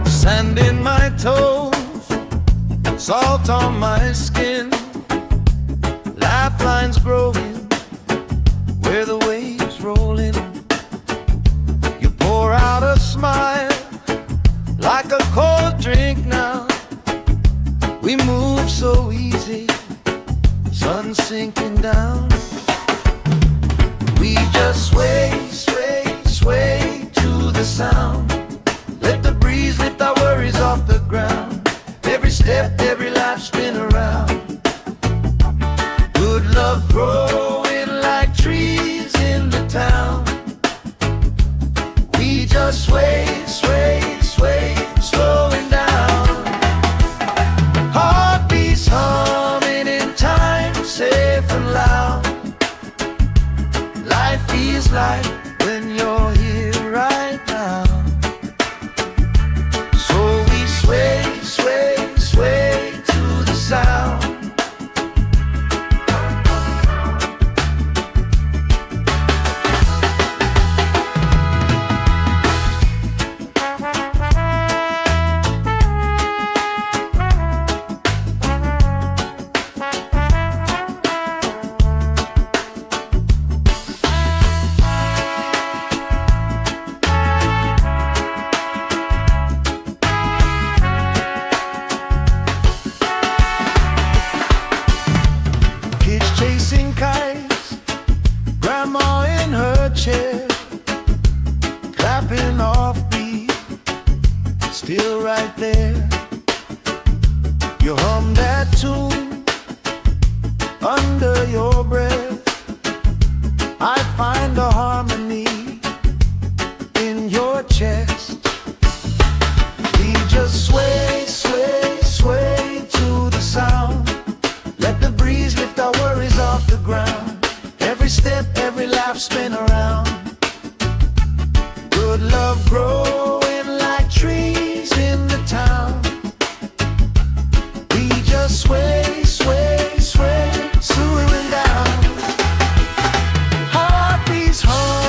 Sand in my toes, salt on my skin, lifelines growing where the waves roll in. You pour out a smile like a cold drink now. We move so easy, sun sinking down. We just sway, sway, sway to the sound. Let the breeze lift our worries off the ground. Every step, every life, spin around. Good love growing like trees in the town. We just sway, sway, sway, slowing down. Heartbeats humming in time, safe and loud. Life feels like when you're here right now. So we sway, sway, sway to the sound. Chasing kites, grandma in her chair, clapping off beat, still right there. You hum that tune under your breath. I find a harmony in your chest. We just sway, sway, sway to the sound. Let the breeze lift our worries off the ground. Every step, every laugh, spin around. Good love growing like trees in the town. We just sway, sway, sway, swooing down. Heartbeats hum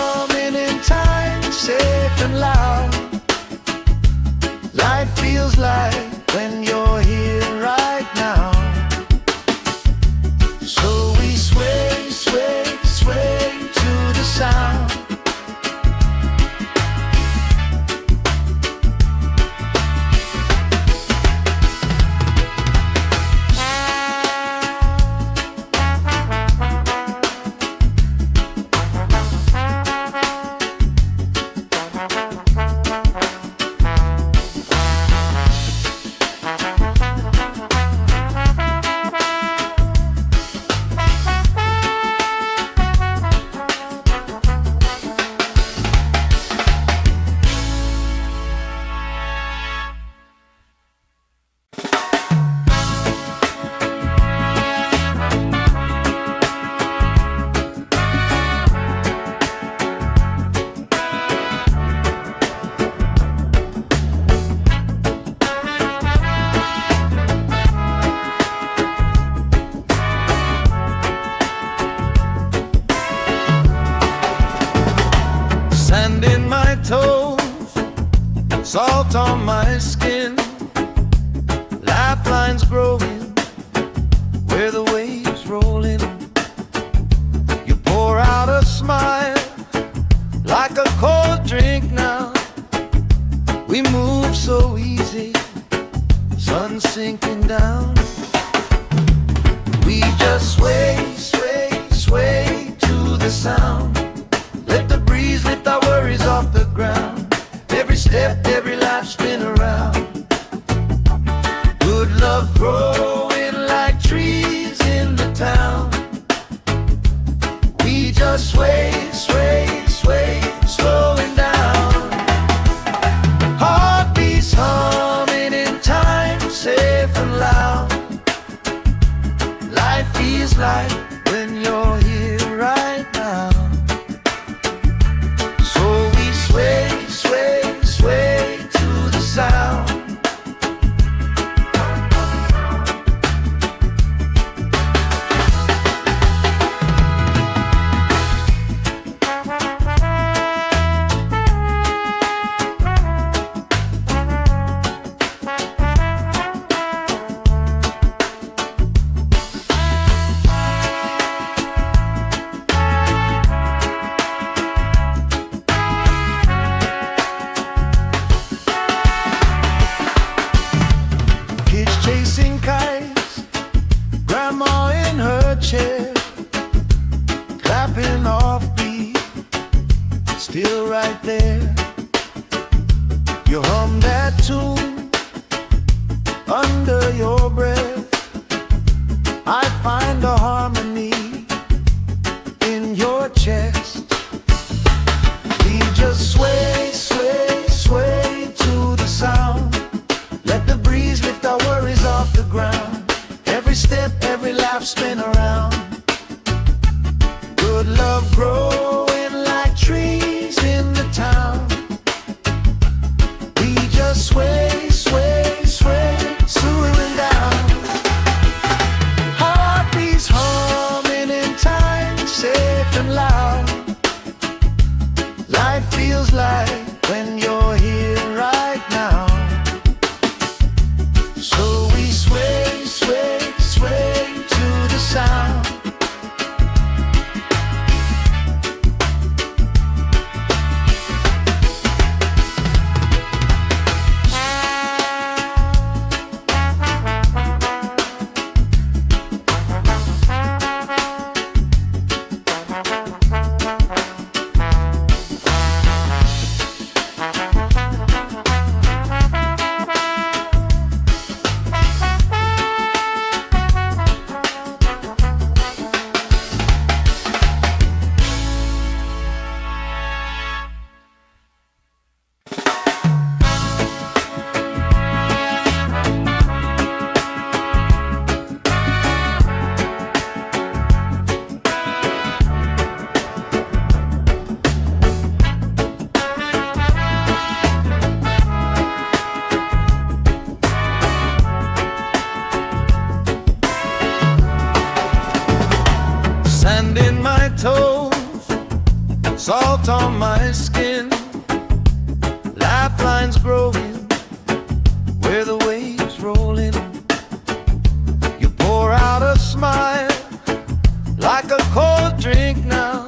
salt on my skin, lifelines growing where the waves rolling. You pour out a smile like a cold drink now. We move so easy, sun sinking down. We just sway, sway, sway to the sound. Let the breeze lift our worries off the ground. Every step, every life spin around. Good love growing like trees in the town. We just sway, sway, sway, slowing down. Heartbeats humming in time, safe and loud. Life feels like when you're here right now. So we sway, sway, sway to the sound. Chasing kites, grandma in her chair, clapping off beat, still right there. You hum that tune under your breath. I find a harmony in your chest. We just sway, sway, sway to the sound. Let the breeze lift our worries off the ground. Every step, every life spin around. Good love growing like trees in the town. We just sway, sway, sway, swooning down. Heartbeats humming in time, safe and loud. Life feels like when you're here right now. So we sway, sway, sway to the sound. Sand in my toes, salt on my skin, lifelines growing where the waves rolling. You pour out a smile like a cold drink now.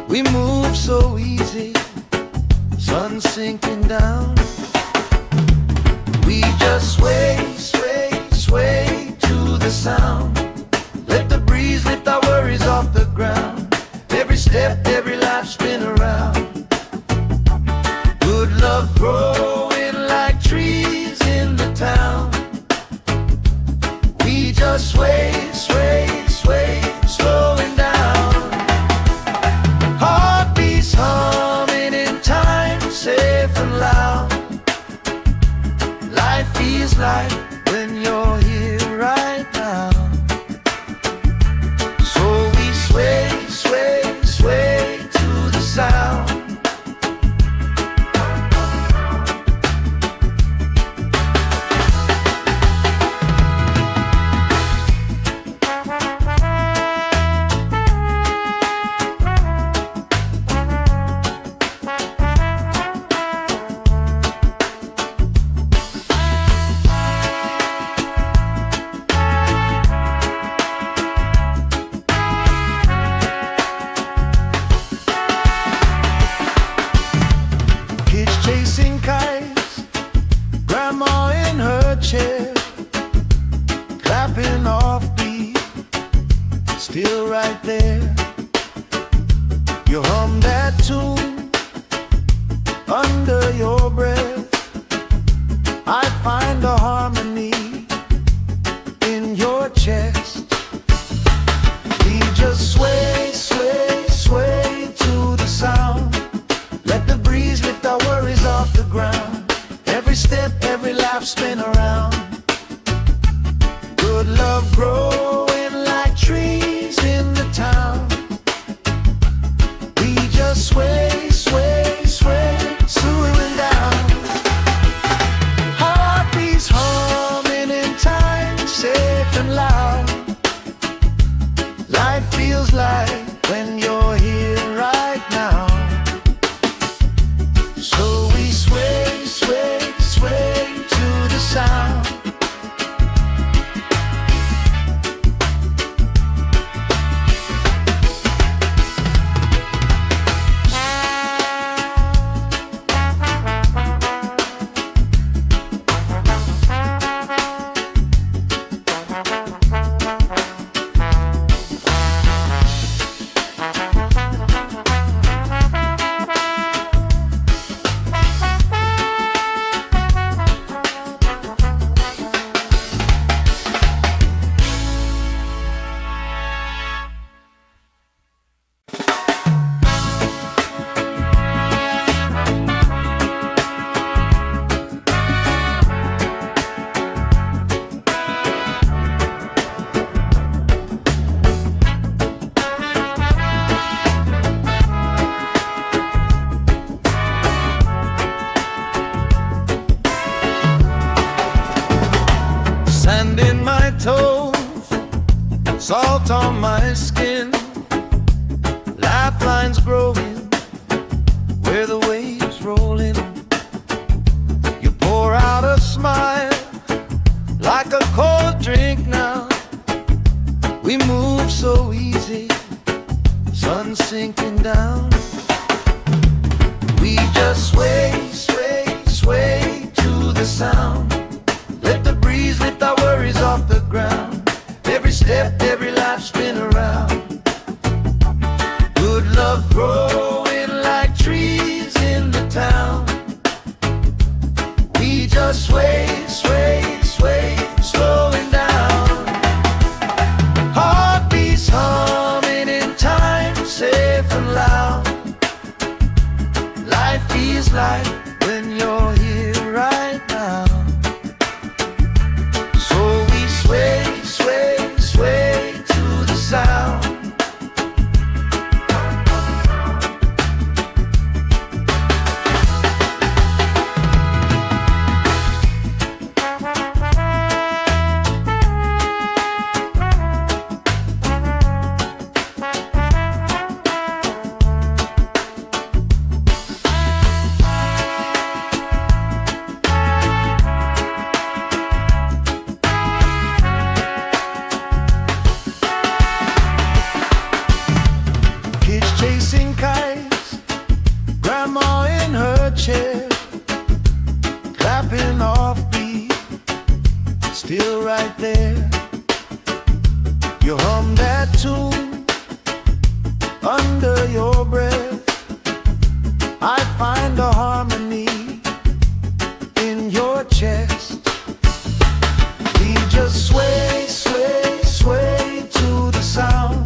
We move so easy, sun sinking down. We just sway, sway, sway to the sound. Let the breeze lift our worries off the ground. Every step, every life spin around. Good love growing like trees in the town. We just sway, sway, sway, slowing down. Heartbeats humming in time, safe and loud. Life feels like when you're here right now. So we sway, sway, sway to the sound. chasing kites, grandma in her chair, clapping off beat, still right there. You hum that tune under your breath. I find a harmony in your chest. We just sway, sway, sway to the sound. Let the breeze lift our worries off the ground. Every step, every laugh spin around. Good love growing like trees in the town. We just sway, sway, sway, swooing down. Heartbeats humming in time, safe and loud. Life feels like when you're here right now. So we sway, sway, sway to the sound. Sand in my toes, salt on my skin, lifelines growing where the waves roll in. You pour out a smile like a cold drink now. We move so easy, sun sinking down. We just sway, sway, sway to the sound. Let the breeze lift our worries off the ground. Every step, every life spin around. Good love growing like trees in the town. We just sway, sway, sway, slowing down. Heartbeats humming in time, safe and loud. Life feels like when you're here right now. Sway, sway, sway to the sound. Chasing kites, grandma in her chair, clapping off beat, still right there. You hum that tune under your breath. I find a harmony in your chest. We just sway, sway, sway to the sound.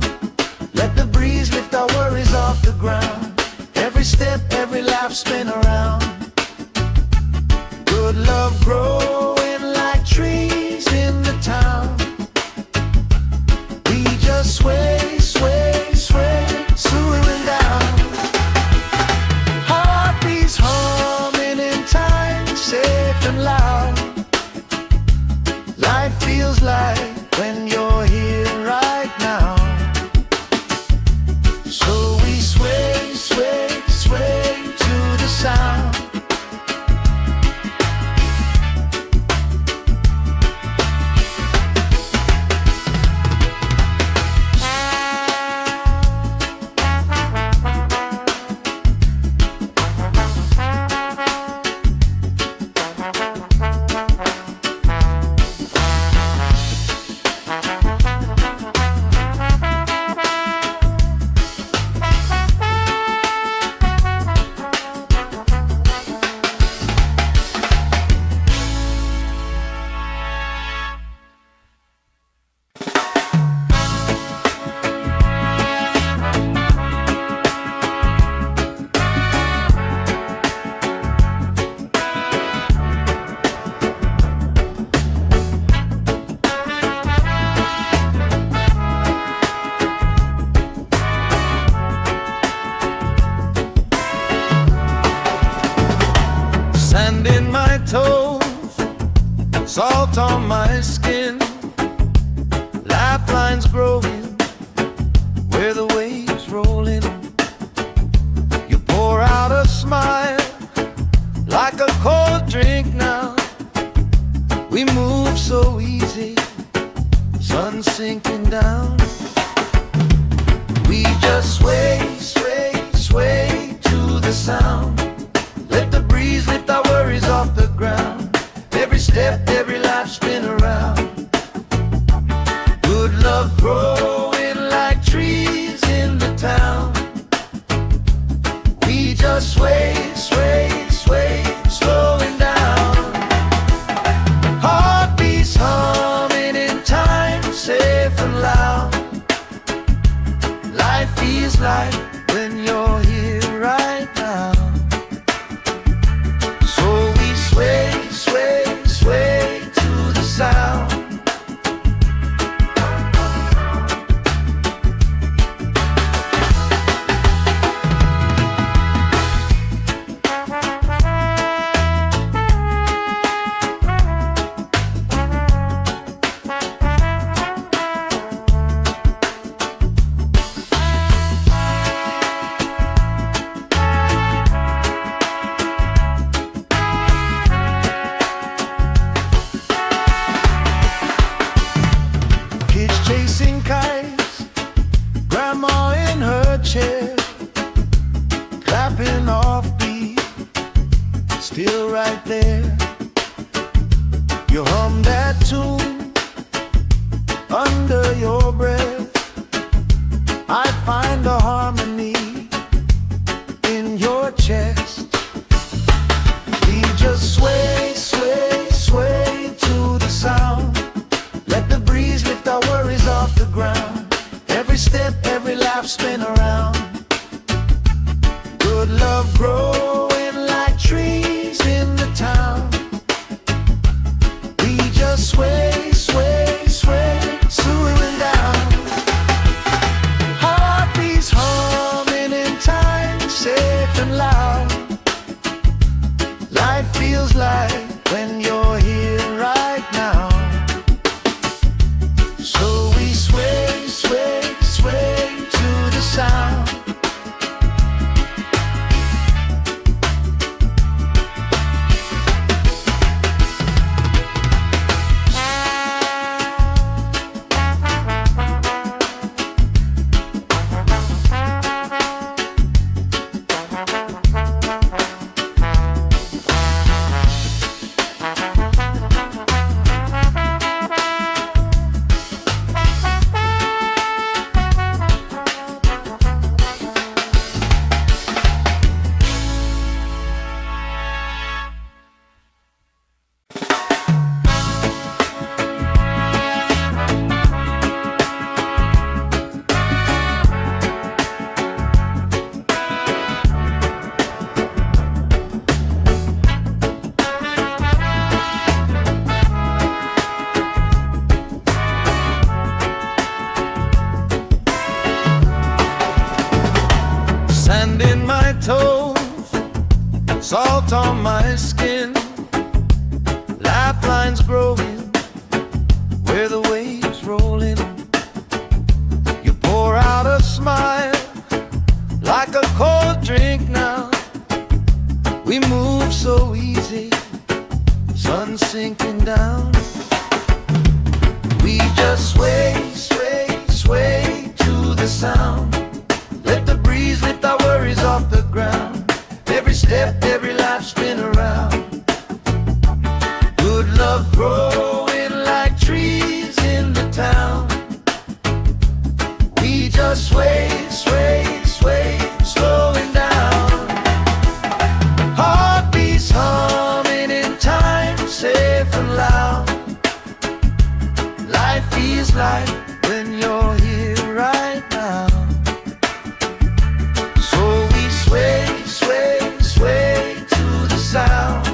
Let the breeze lift our worries off the ground. Every step, every laugh spin around. Good love growing like trees in the town. We just sway, sway, sway, swooing down. Heartbeats humming in time, safe and loud. Life feels like when you're here right now. So we sway, sway, sway to the sound. salt on my skin, lifelines growing where the waves rolling. You pour out a smile like a cold drink now. We move so easy, sun sinking down. We just sway, sway, sway to the sound. Let the breeze lift our worries off the ground. Every step, every life spin around. Good love growing like trees in the town. We just sway, sway, sway, slowing down. Heartbeats humming in time, safe and loud. Life feels like when you're here right now. So we sway, sway, sway to the sound. Chasing kites, grandma in her chair, clapping off beat, still right there. You hum that tune under your breath. I find the harmony in your chest. We just sway, sway, sway to the sound. Let the breeze lift our worries off the ground. Every step, every life spin around. Good love growing like trees in the town. We just sway, sway, sway, slowing down. Heartbeats humming in time, safe and loud. Life feels like when you're here right now. So we sway, sway, sway to the sound. Sand in my toes, salt on my skin, lifelines growing where the waves rolling. You pour out a smile like a cold drink now. We move so easy, sun sinking down. We just sway, sway, sway to the sound. Let the breeze lift our worries off the ground. Every step, every life spin around. Good love growing like trees in the town. We just sway, sway, sway, slowing down. Heartbeats humming in time, safe and loud. Life feels like when you're here right now. Sway, sway, sway to the sound.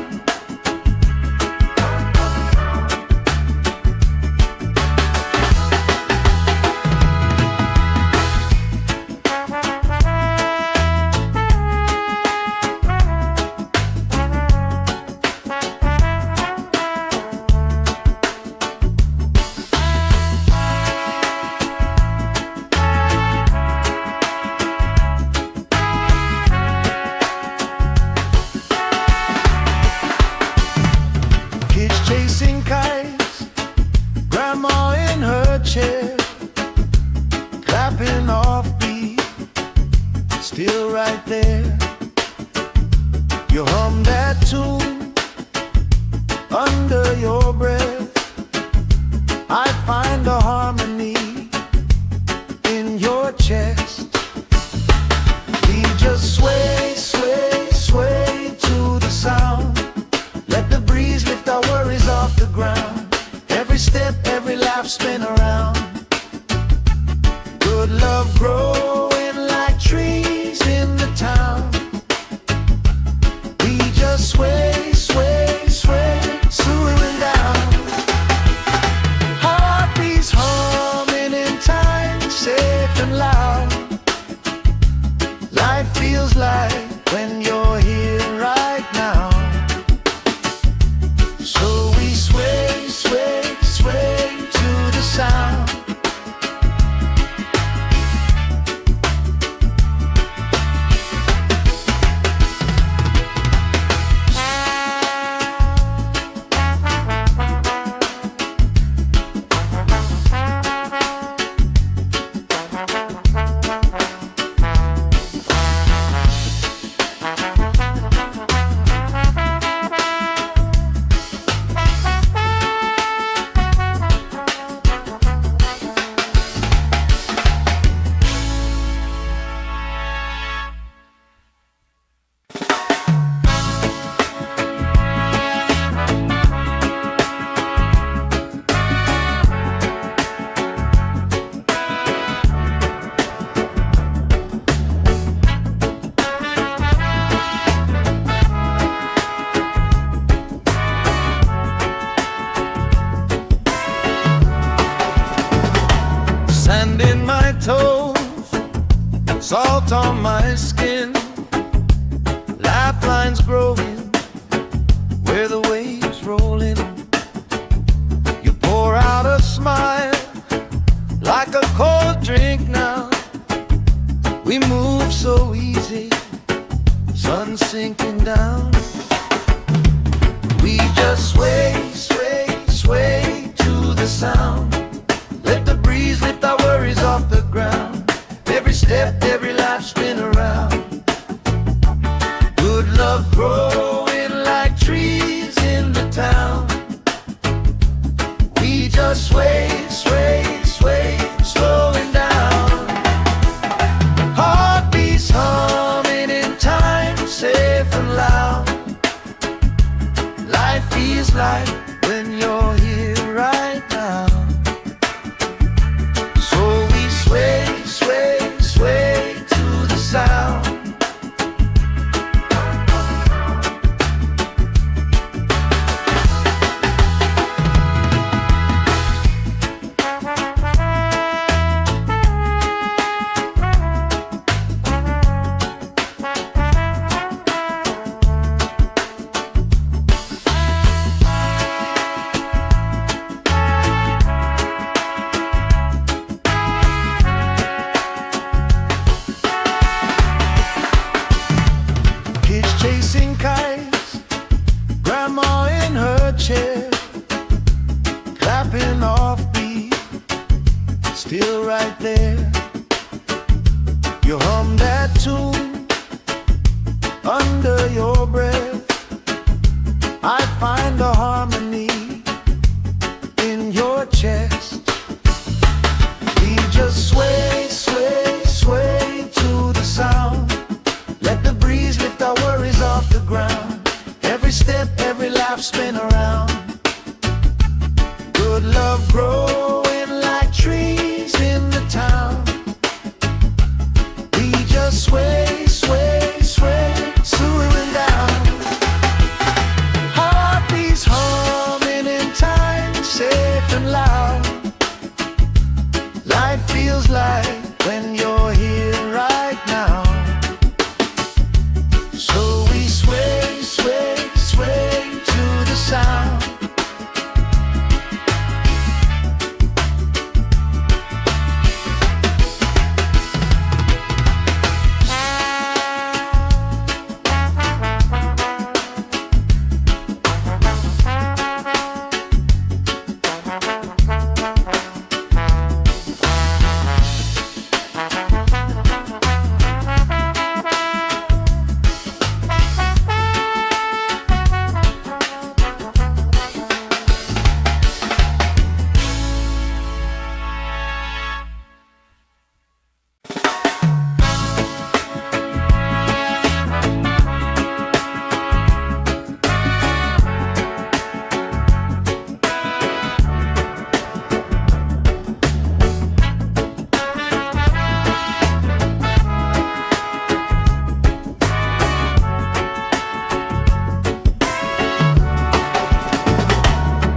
salt on my skin, lifelines growing where the waves rolling. You pour out a smile like a cold drink now. We move so easy, sun sinking down. We just sway, sway, sway to the sound. Let the breeze lift our worries off the ground. Every step, every life spin around. Good love growing like trees in the town. We just sway, sway, sway, slowing down. Heartbeats humming in time, safe and loud. Life feels like when you're here right now. So we sway, sway, sway to the sound. Chasing kites, grandma in her chair, clapping off beat, still right there. You hum that tune under your breath. I find a harmony in your chest. We just sway, sway, sway to the sound. Let the breeze lift our worries off the ground. Every step, every life spin around. Good love growing like trees in the town. We just sway, sway, sway, swooning down. Heartbeats humming in time, safe and loud. Life feels like when you're here right now. So we sway, sway, sway to the sound.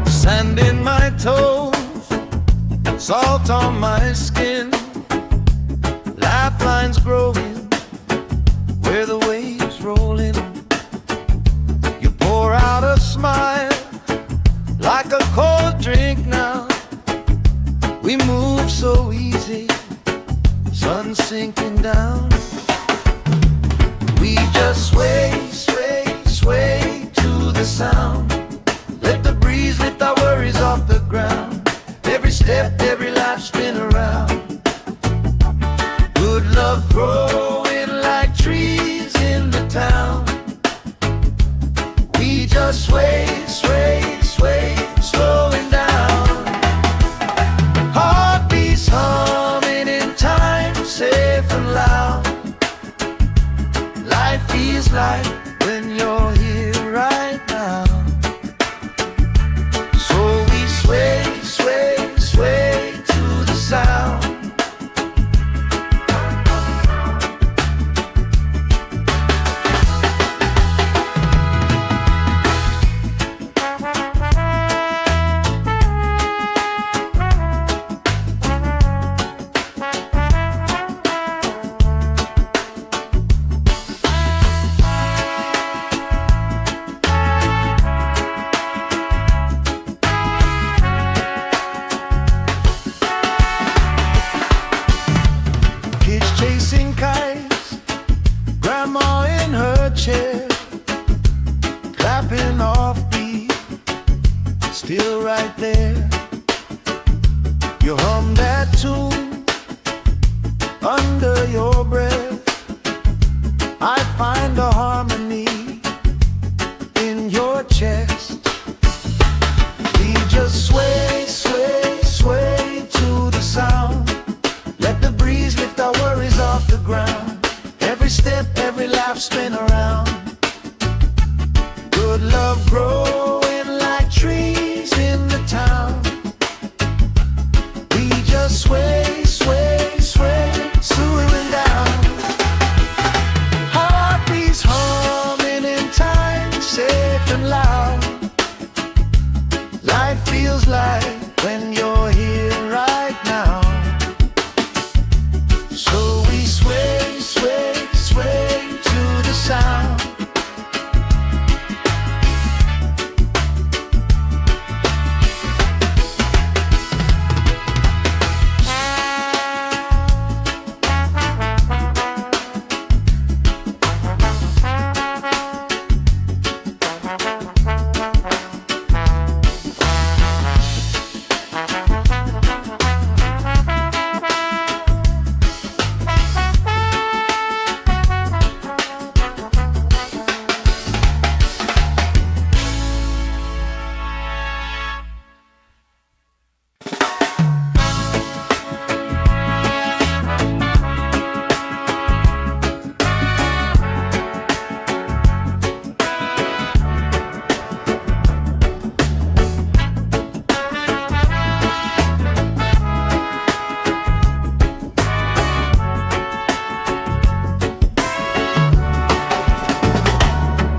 Sand in my toes, salt on my skin, lifelines growing where the waves rolling. You pour out a smile like a cold drink now. We move so easy, sun sinking down. We just sway, sway, sway to the sound. Let the breeze lift our worries off the ground. Every step, every life spin around. Good love growing like trees in the town. We just sway, sway, sway, slowing down. Heartbeats humming in time, safe and loud. Life feels like when you're here right now. So we sway, sway, sway to the sound. still right there. You hum that tune under your breath. I find a harmony in your chest. We just sway, sway, sway to the sound. Let the breeze lift our worries off the ground. Every step, every laugh, spin around. Good love growing like trees in the town. We just sway, sway, sway, swaying down. Heartbeats humming in time, safe and loud. Life feels like when you're here right now. So we sway, sway, sway to the sound.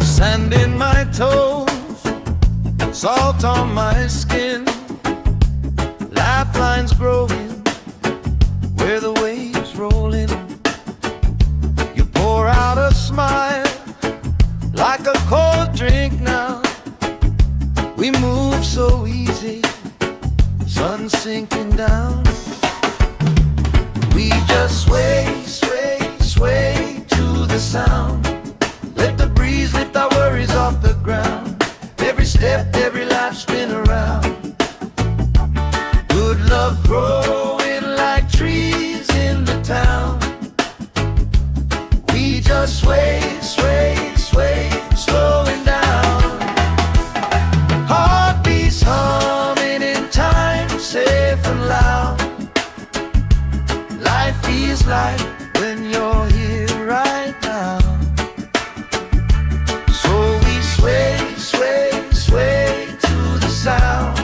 Sand in my toes, salt on my skin, lifelines growing where the waves roll in. You pour out a smile like a cold drink now. We move so easy, sun sinking down. We just sway, sway, sway to the sound. Let the breeze lift our worries off the ground. Every step, every life, spin around. Good love growing like trees in the town. We just sway, sway, sway, slowing down. Heartbeats humming in time, safe and loud. Life feels like when you're here right now. Sway, sway, sway to the sound.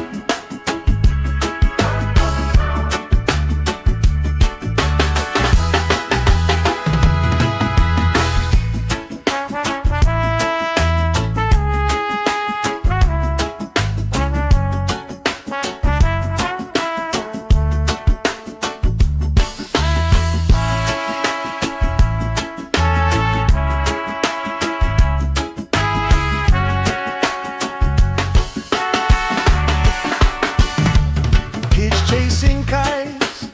Chasing kites,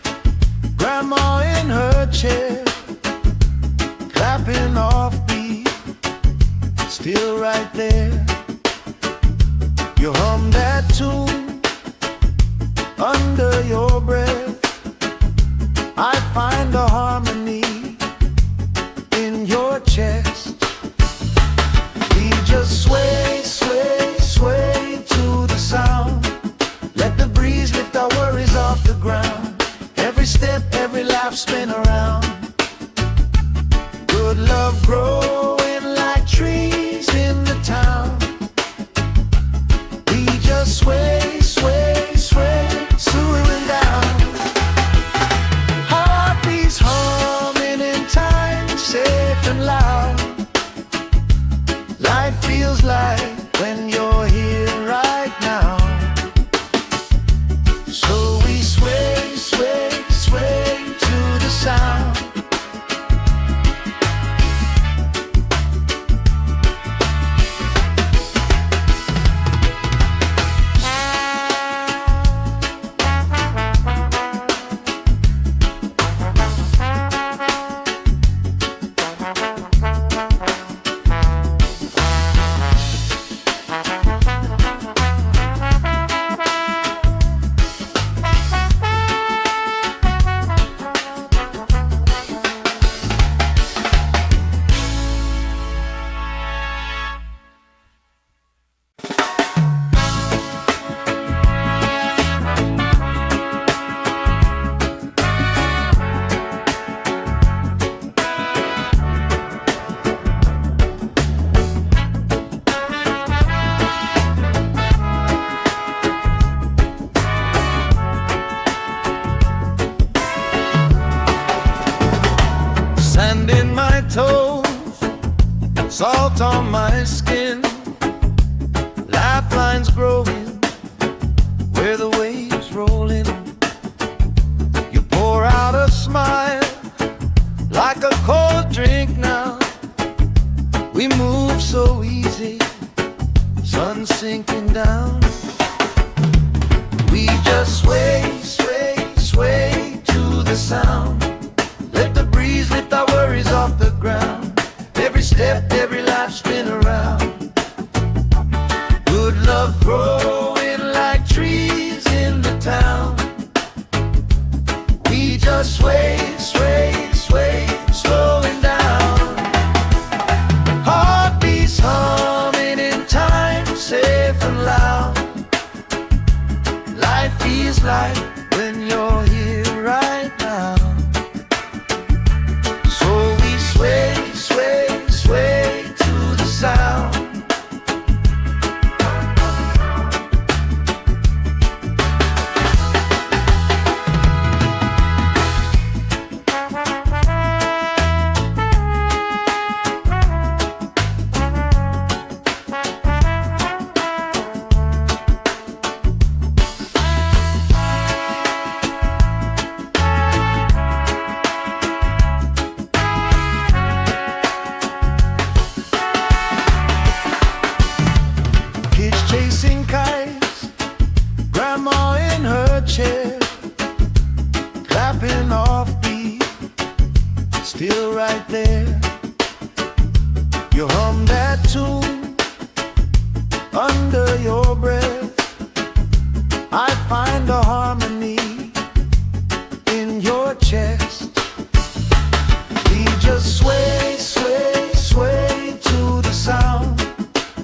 grandma in her chair, clapping off beat, still right there. You hum that tune under your breath. I find a harmony in your chest. We just sway, sway, sway to the sound. Let the breeze lift our worries off the ground. Every step, every laugh, spin around. Good love growing like trees in the town. We just sway, sway, sway, swaying down. Heartbeats humming in time, safe and loud. Life feels like when you're here right now. So we sway, sway, sway to the sound. salt on my skin, lifelines growing where the waves rolling. You pour out a smile like a cold drink now. We move so easy, sun sinking down. We just sway, sway, sway to the sound. Let the breeze lift our worries off the ground. Every step, every life spin around. Good love growing like trees in the town. We just sway, sway, sway, slowing down. Heartbeats humming in time, safe and loud. Life feels like when you're here right now. So we sway, sway, sway to the sound. Chasing kites, grandma in her chair, clapping off beat, still right there. You hum that tune under your breath. I find a harmony in your chest. We just sway, sway, sway to the sound.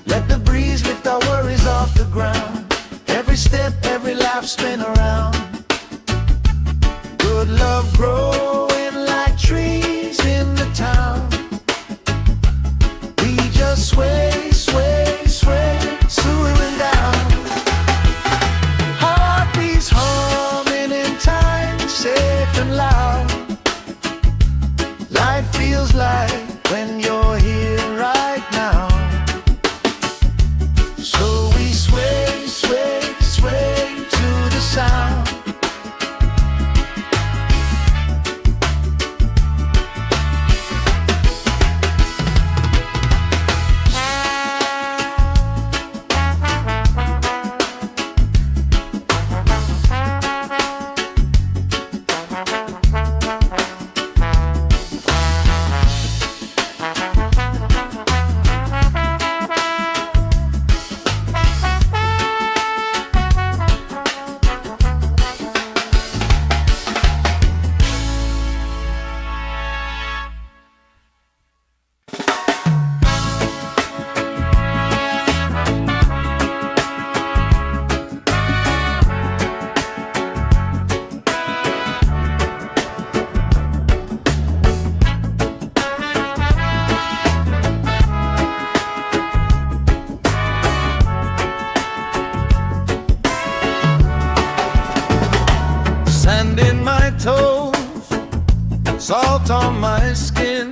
Let the breeze lift our worries off the ground. Every step, every life spin around. Good love growing like trees in the town. We just sway, sway, sway, slowing down. Heartbeats humming in time, safe and loud. Life feels like when you're here right now. So we sway, sway, sway to the sound. Sand in my toes, salt on my skin,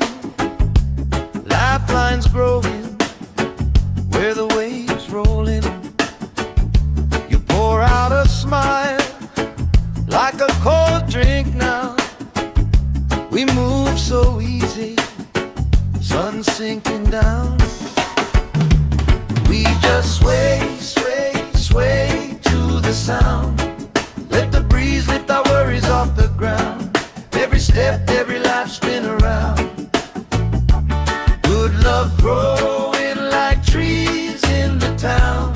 lifelines growing where the waves rolling. You pour out a smile like a cold drink now. We move so easy, sun sinking down. We just sway, sway, sway to the sound. Let the breeze lift our worries off the ground. Every step, every life spin around. Good love growing like trees in the town.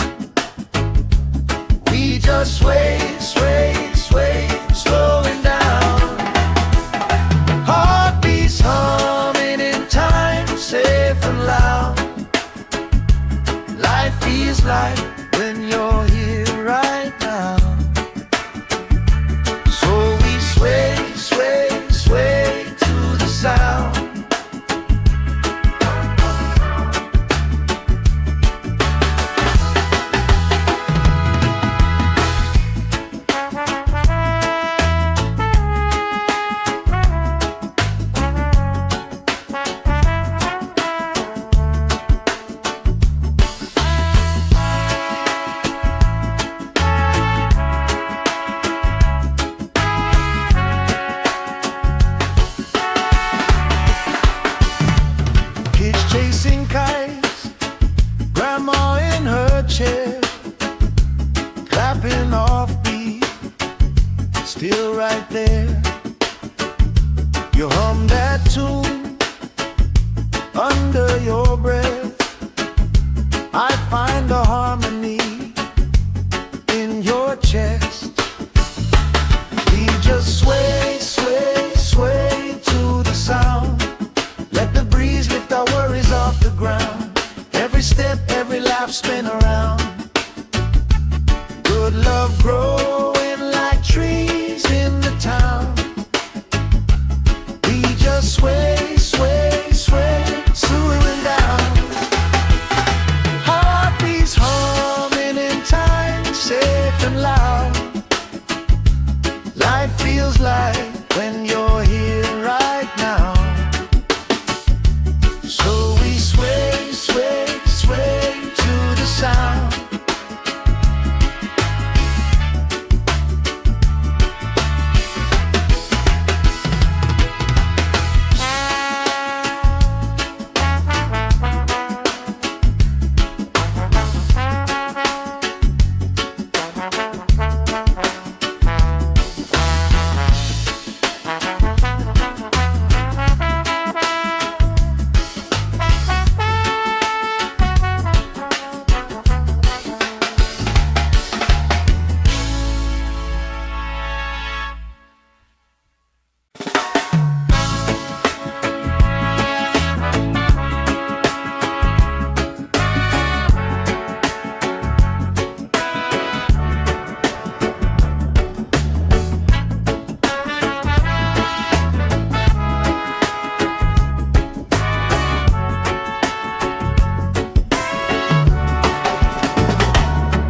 We just sway, sway, sway, slowing down. Heartbeats humming in time, safe and loud. Life feels like when you're here right now. So we sway, sway, sway to the sound. clapping off beat, still right there. You hum that tune under your breath. I find the harmony in your chest. We just sway, sway, sway to the sound. Let the breeze lift our worries off the ground. Every step, every laugh, spin around. Good love growing like trees in the town. We just sway, sway, sway, slowing down. Heartbeats humming in time, safe and loud. Life feels like when you're here right now. So we sway, sway, sway to the sound.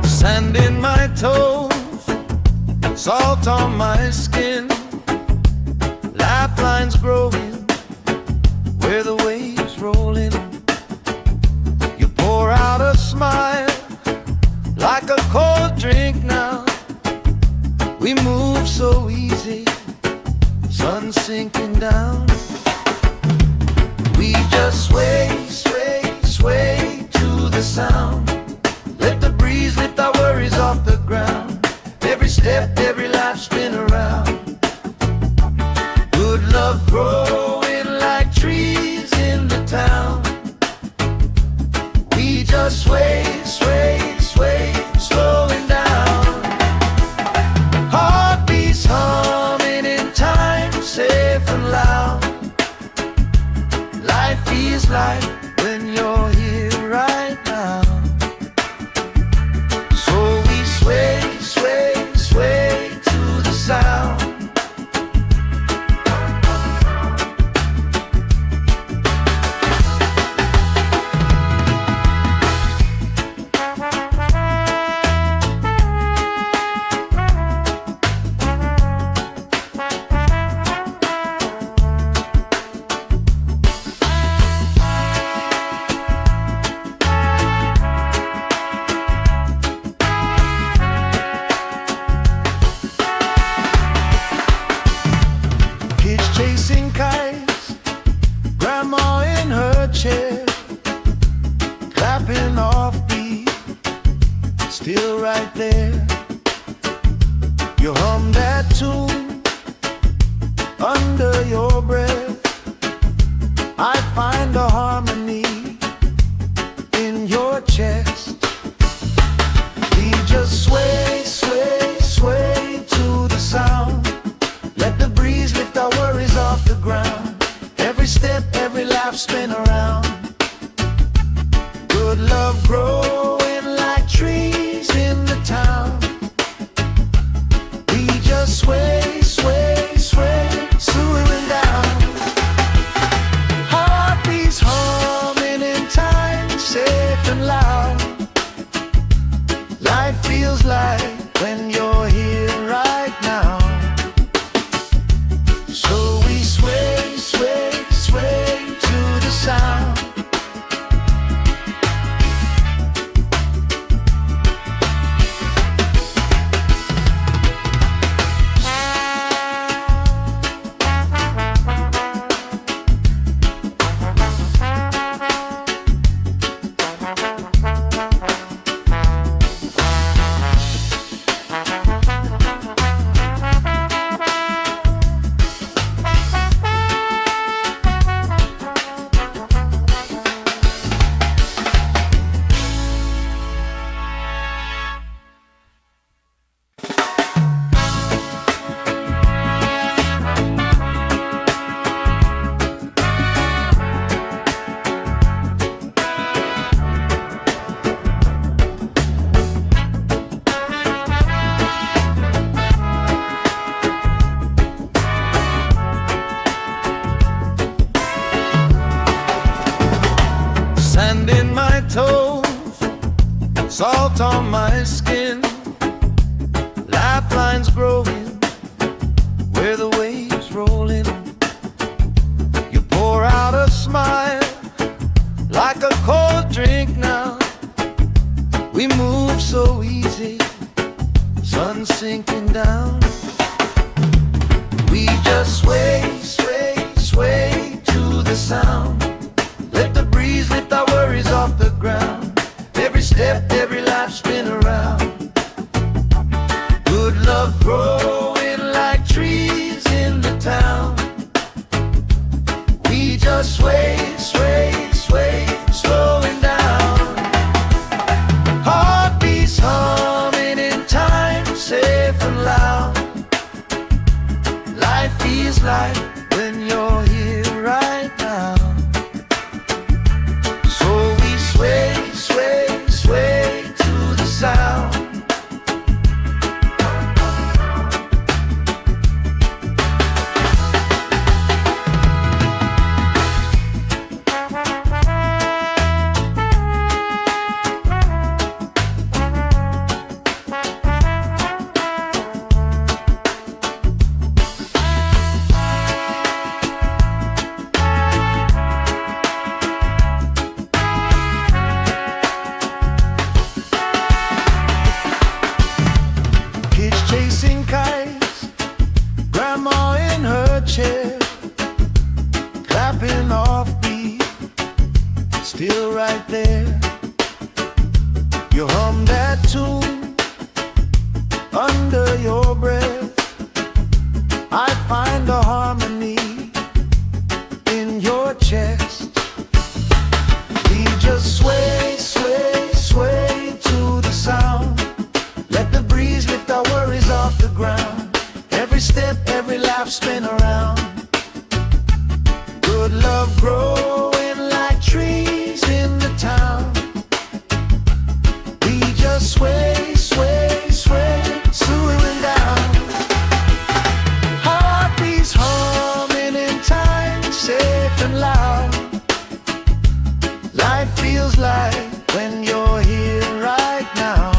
Sand in my toes, salt on my skin, lifelines growing where the waves roll in. You pour out a smile like a cold drink now. We move so easy, sun sinking down. We just sway, sway, sway to the sound. Let the breeze lift our worries off the ground. Every step, every laugh, spin around. Good love growing like trees in the town. We just sway, sway, sway, slowing down. Heartbeats humming in time, safe and loud. Life feels like when you're here right now. Sway, sway, sway to the sound. Chasing kites, grandma in her chair, clapping off beat, still right there. You hum that tune under your breath. I find the harmony in your chest. We just sway, sway, sway to the sound. Let the breeze lift our worries off the ground. Every step, every laugh, spin around. Good love growing like trees in the town. We just sway, sway, sway, slowing down. Heartbeats humming in time, safe and loud. Life feels like salt on my skin, lifelines growing where the waves rolling. You pour out a smile like a cold drink now. We move so easy, sun sinking down. We just sway, sway, sway to the sound. Let the breeze lift our worries off the ground. Every step, every life spin around. Good love growing like trees in the town. We just sway, sway, sway, slowing down. Heartbeats humming in time, safe and loud. Life feels like when you're here right now. So we sway, sway, sway to the sound. Chasing kites, grandma in her chair, clapping off beat, still right there. You hum that tune under your breath. I find a harmony in your chest. We just sway, sway, sway to the sound. Let the breeze lift our worries off the ground. Every step, every laugh spin around. Good love growing like trees in the town. We just sway, sway, sway, slowing down. Heartbeats humming in time, safe and loud. Life feels like when you're here right now.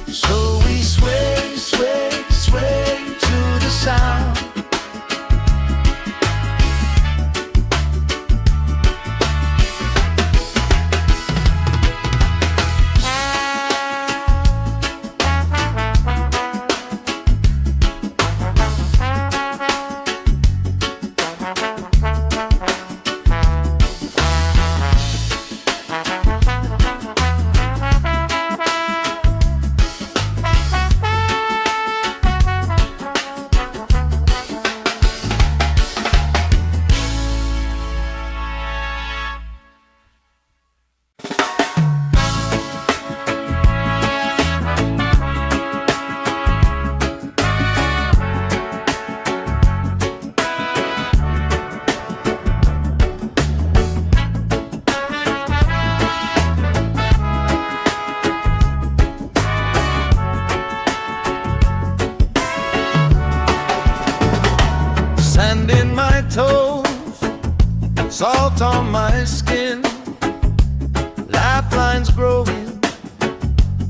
So we sway, sway, sway to the sound. Sand in my toes, salt on my skin, lifelines growing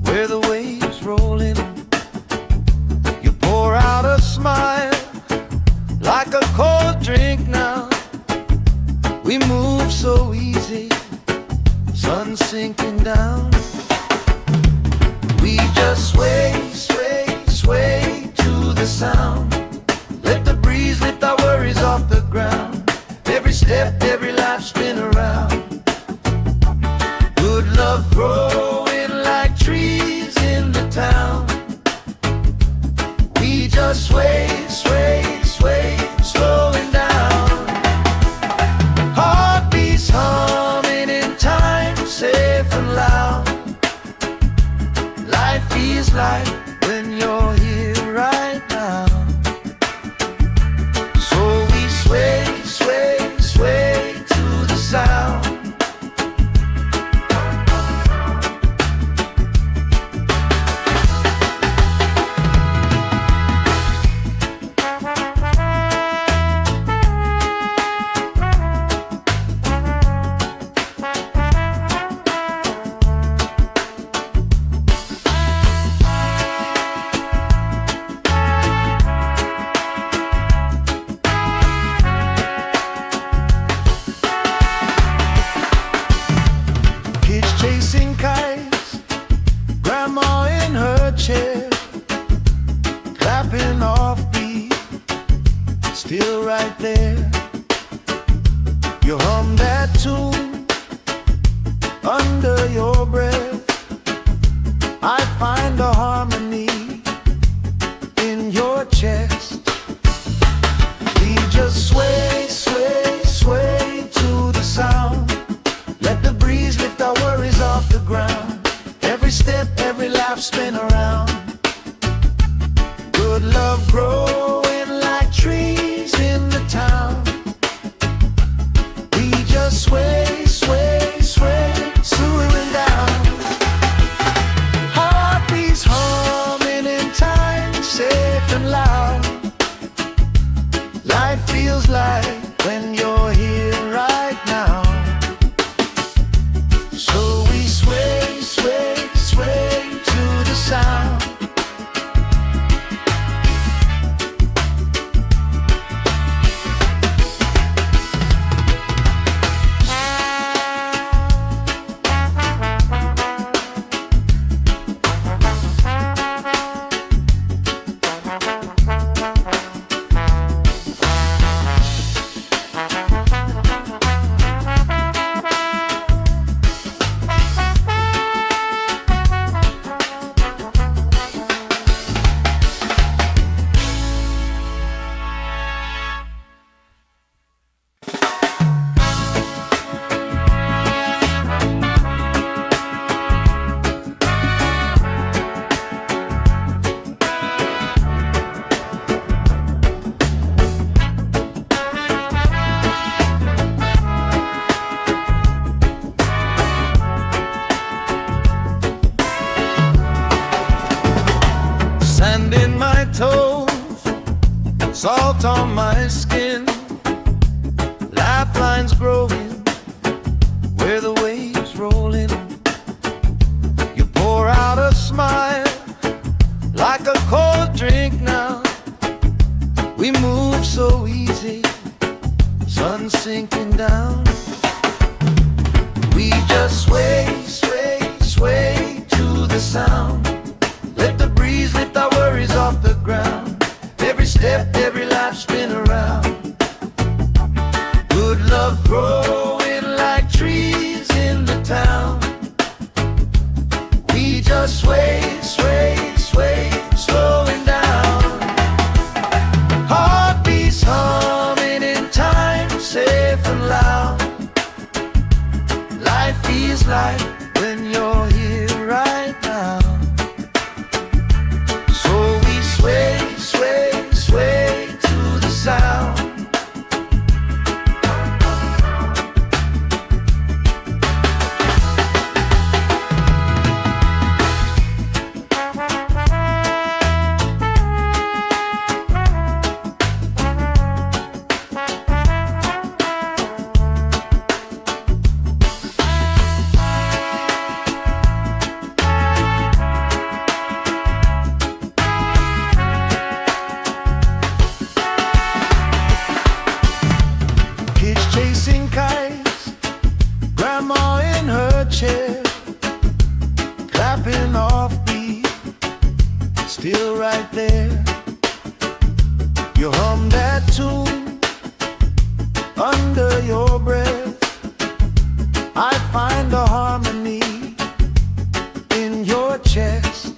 where the waves rolling. You pour out a smile like a cold drink now. We move so easy, sun sinking down. We just sway, sway, sway to the sound. Let the breeze lift our worries off the ground. Every step, every life spin around. Good love growing like trees in the town. We just sway, sway, sway, slowing down. Heartbeats humming in time, safe and loud. Life feels like when you're here right now. So we sway, sway, sway to the sound. chair, clapping off beat, still right there. You hum that tune under your breath. I find a harmony in your chest. We just sway, sway, sway to the sound. Let the breeze lift our worries off the ground. Every step, every laugh, spin around. Good love growing like trees in the town. We just sway, sway, sway, swooing down. Heartbeats humming in time, safe and loud. Life feels like when you're here right now. So we sway, sway, sway to the sound. Sand in my toes, salt on my skin, lifelines growing where the waves rolling. You pour out a smile like a cold drink now. We move so easy, sun sinking down. We just sway, sway, sway to the sound. Let the breeze lift our worries off the ground. Every step, every life, spin around. Good love growing like trees in the town. We just sway, sway, sway, slowing down. Heartbeats humming in time, safe and loud. Life feels like when you're here right now. Sway, sway, sway to the sound. Chasing kites, grandma in her chair, clapping off beat, still right there. You hum that tune under your breath. I find a harmony in your chest.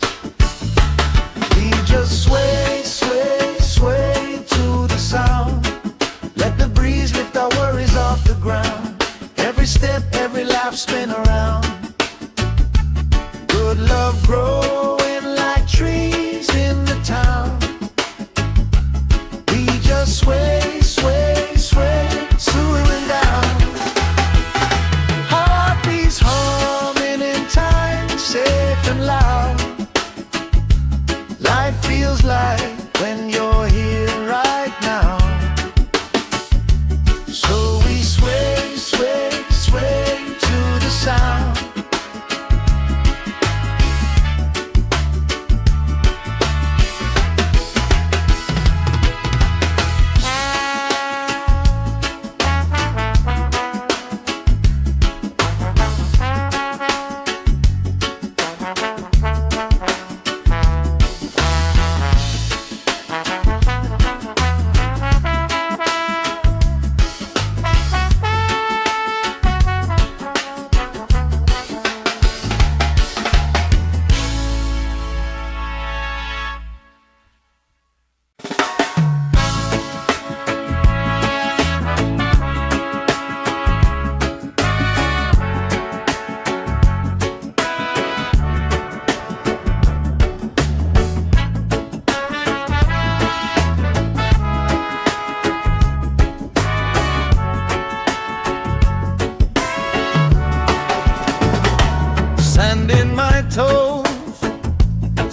We just sway, sway, sway to the sound. Let the breeze lift our worries off the ground. Every step, every laugh, spin around. Good love growing like trees in the town. We just sway, sway, sway, swooing down. Heartbeats humming in time, safe and loud. Life feels like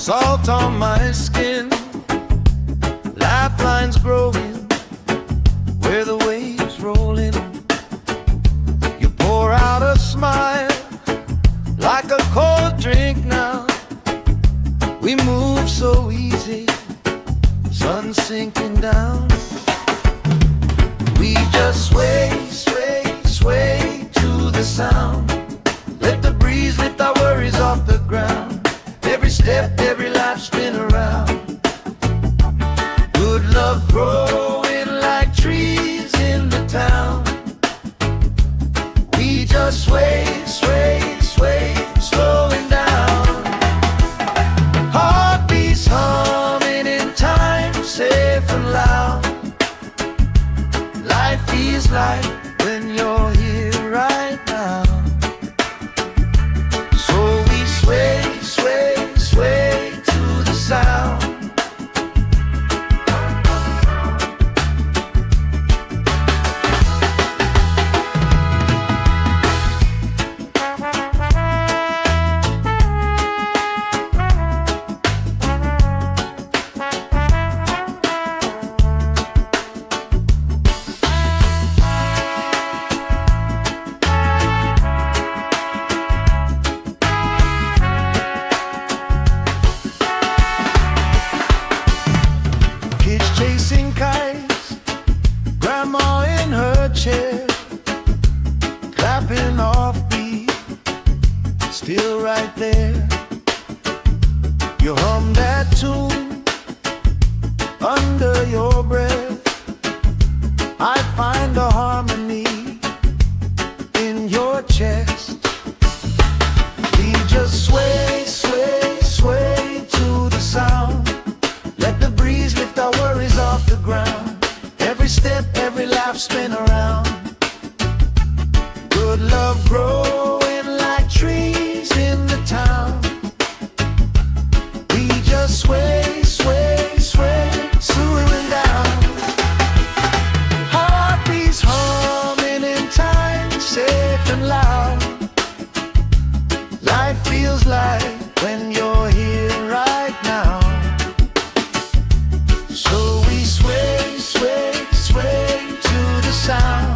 salt on my skin, lifelines growing where the waves roll in. You pour out a smile like a cold drink now. We move so easy, sun sinking down. We just sway, sway, sway to the sound. Let the breeze lift our worries off the ground. Every step, every life spin around. Good love growing like trees in the town. We just sway, sway, sway, slowing down. Heartbeats humming in time, safe and loud. Life feels like when you're here right now. So we sway, sway, sway to the sound. Chasing kites, grandma in her chair, clapping off beat, still right there. You hum that tune under your breath. I find a harmony in your chest. We just sway, sway, sway to the sound. Let the breeze lift our worries off the ground. Every step, every life spin around. Good love growing like trees in the town. We just sway, sway, sway, slowing down. Heartbeats humming in time, safe and loud. Life feels like when you're here right now. So we sway, sway, sway to the sound.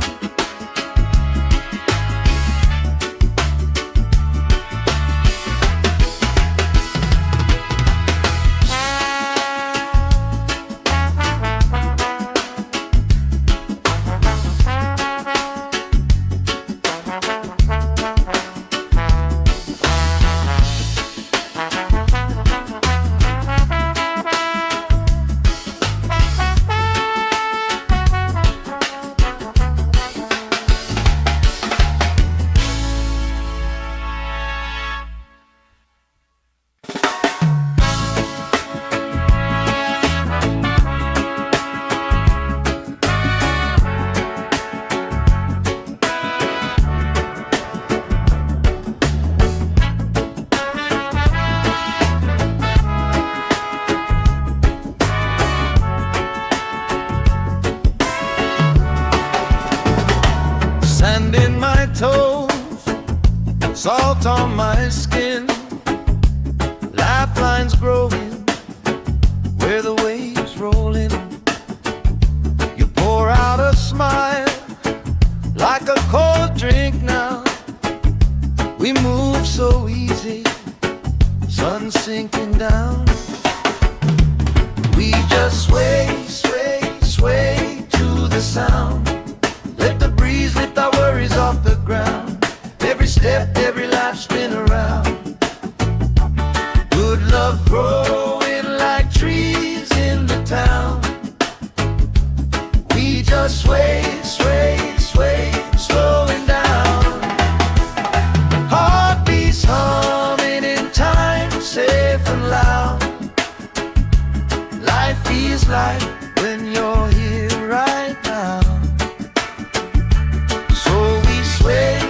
Sand in my toes, salt on my skin, lifelines growing where the waves roll in. You pour out a smile like a cold drink now. We move so easy, sun sinking down. We just sway, sway, sway to the sound. Let the breeze lift our worries off the ground. Every step, every life spin around. Good love growing like trees in the town. We just sway, sway, sway, slowing down. Heartbeats humming in time, safe and loud. Life feels like when you're here right now. So we sway,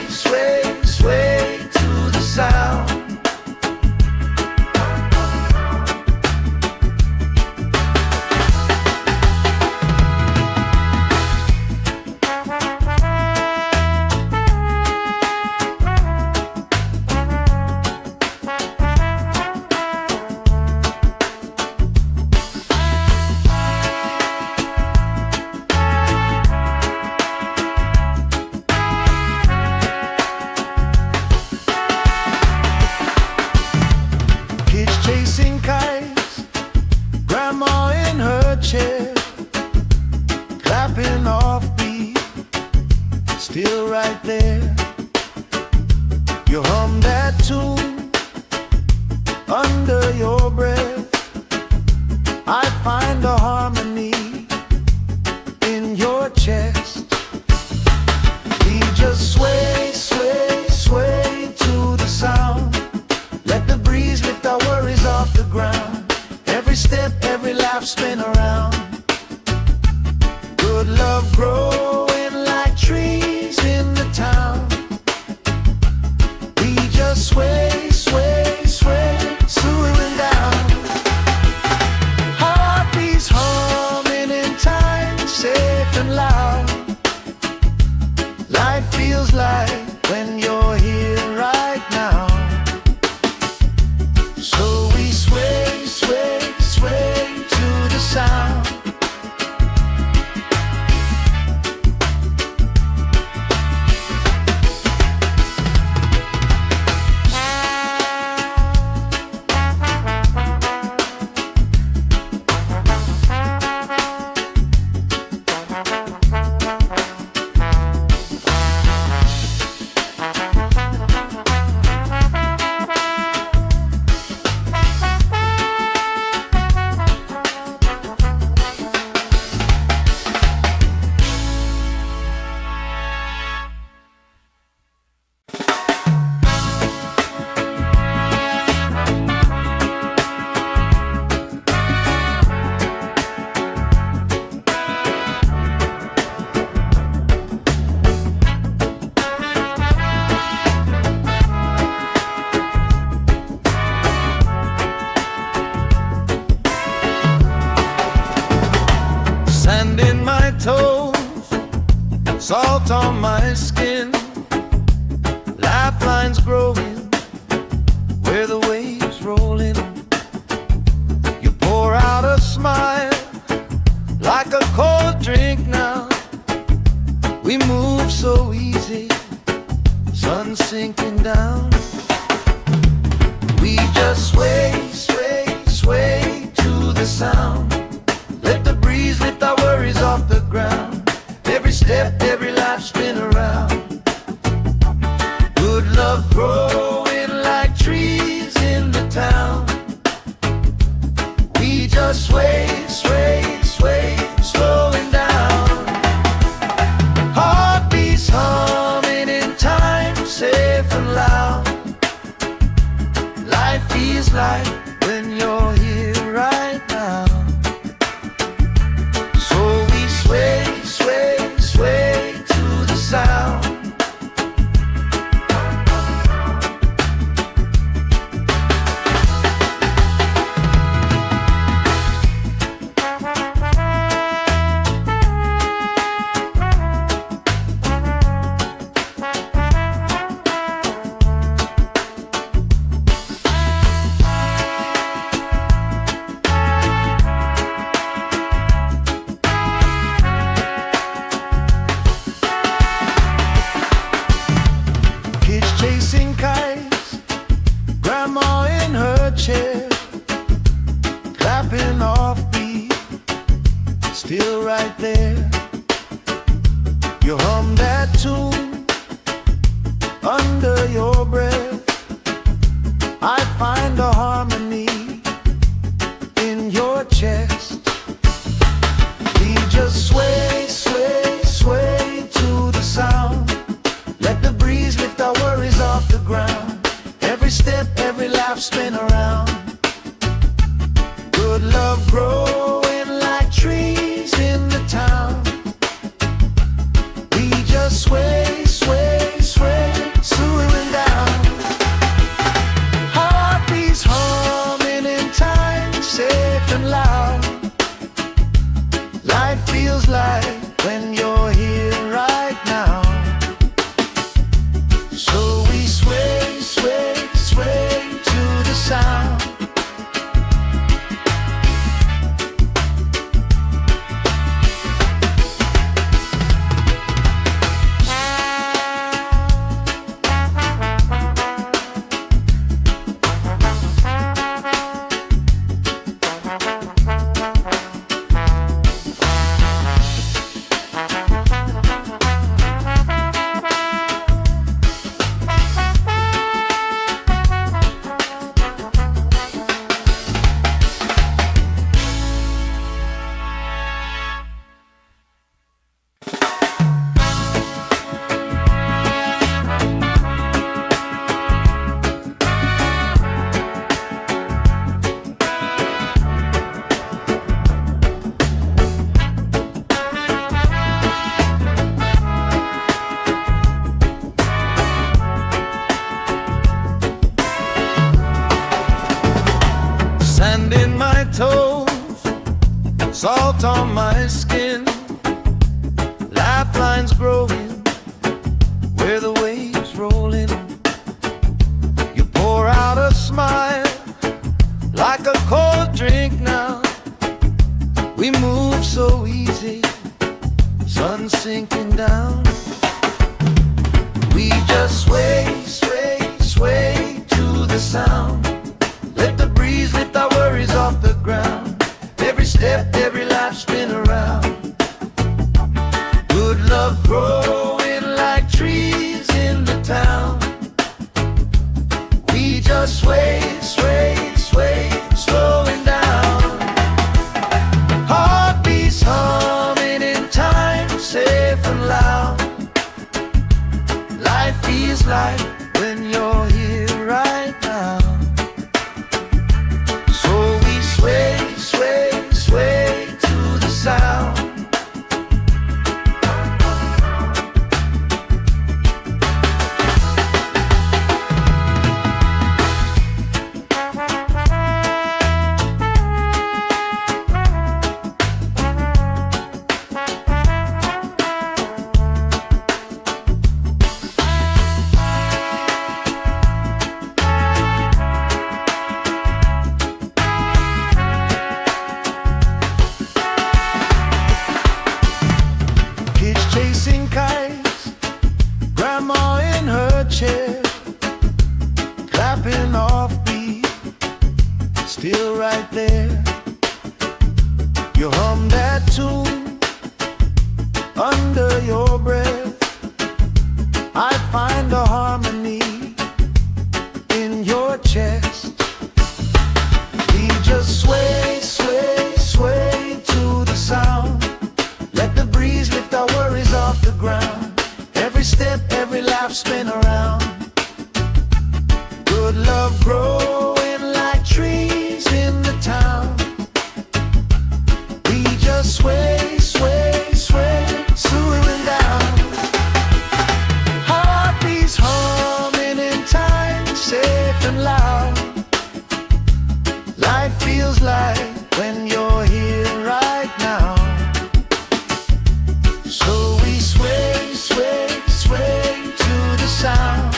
toes, salt on my skin, lifelines growing where the waves roll in. You pour out a smile like a cold drink now. We move so easy, sun sinking down. We just sway, sway, sway to the sound. Let the breeze lift our worries off the ground. Every step, every life spin around. Good love growing like trees in the town. We just sway, sway, sway, slowing down. Heartbeats humming in time, safe and loud. Life feels like when you're here right now. So we sway, sway, sway to the sound. Chasing kites, grandma in her chair, clapping off beat, still right there. You hum that tune under your breath. I find a harmony in your chest. We just sway, sway, sway to the sound. Let the breeze lift our worries off the ground. Every step, every laugh spin around. Good love growing like trees in the town. We just sway, sway, sway, slowing down. Heartbeats humming in time, safe and loud. Life feels like when you're here right now. So we sway, sway, sway to the sound. Sand in my toes, salt on my skin, lifelines growing where the waves roll in. You pour out a smile like a cold drink now. We move so easy, sun sinking down. We just sway, sway, sway to the sound. Let the breeze lift our worries off the ground. Every step, every life spin around. Good love growing like trees in the town. We just sway, sway, sway, slowing down. Heartbeats humming in time, safe and loud. Life feels like when you're here right now. still right there. You hum that tune under your breath. I find a harmony in your chest. We just sway, sway, sway to the sound. Let the breeze lift our worries off the ground. Every step, every lap, spin around. Good love growing like trees in the town. We just sway, sway, sway, swooing down. Heartbeats humming in time, safe and loud. Life feels like when you're here right now. So we sway, sway, sway to the sound.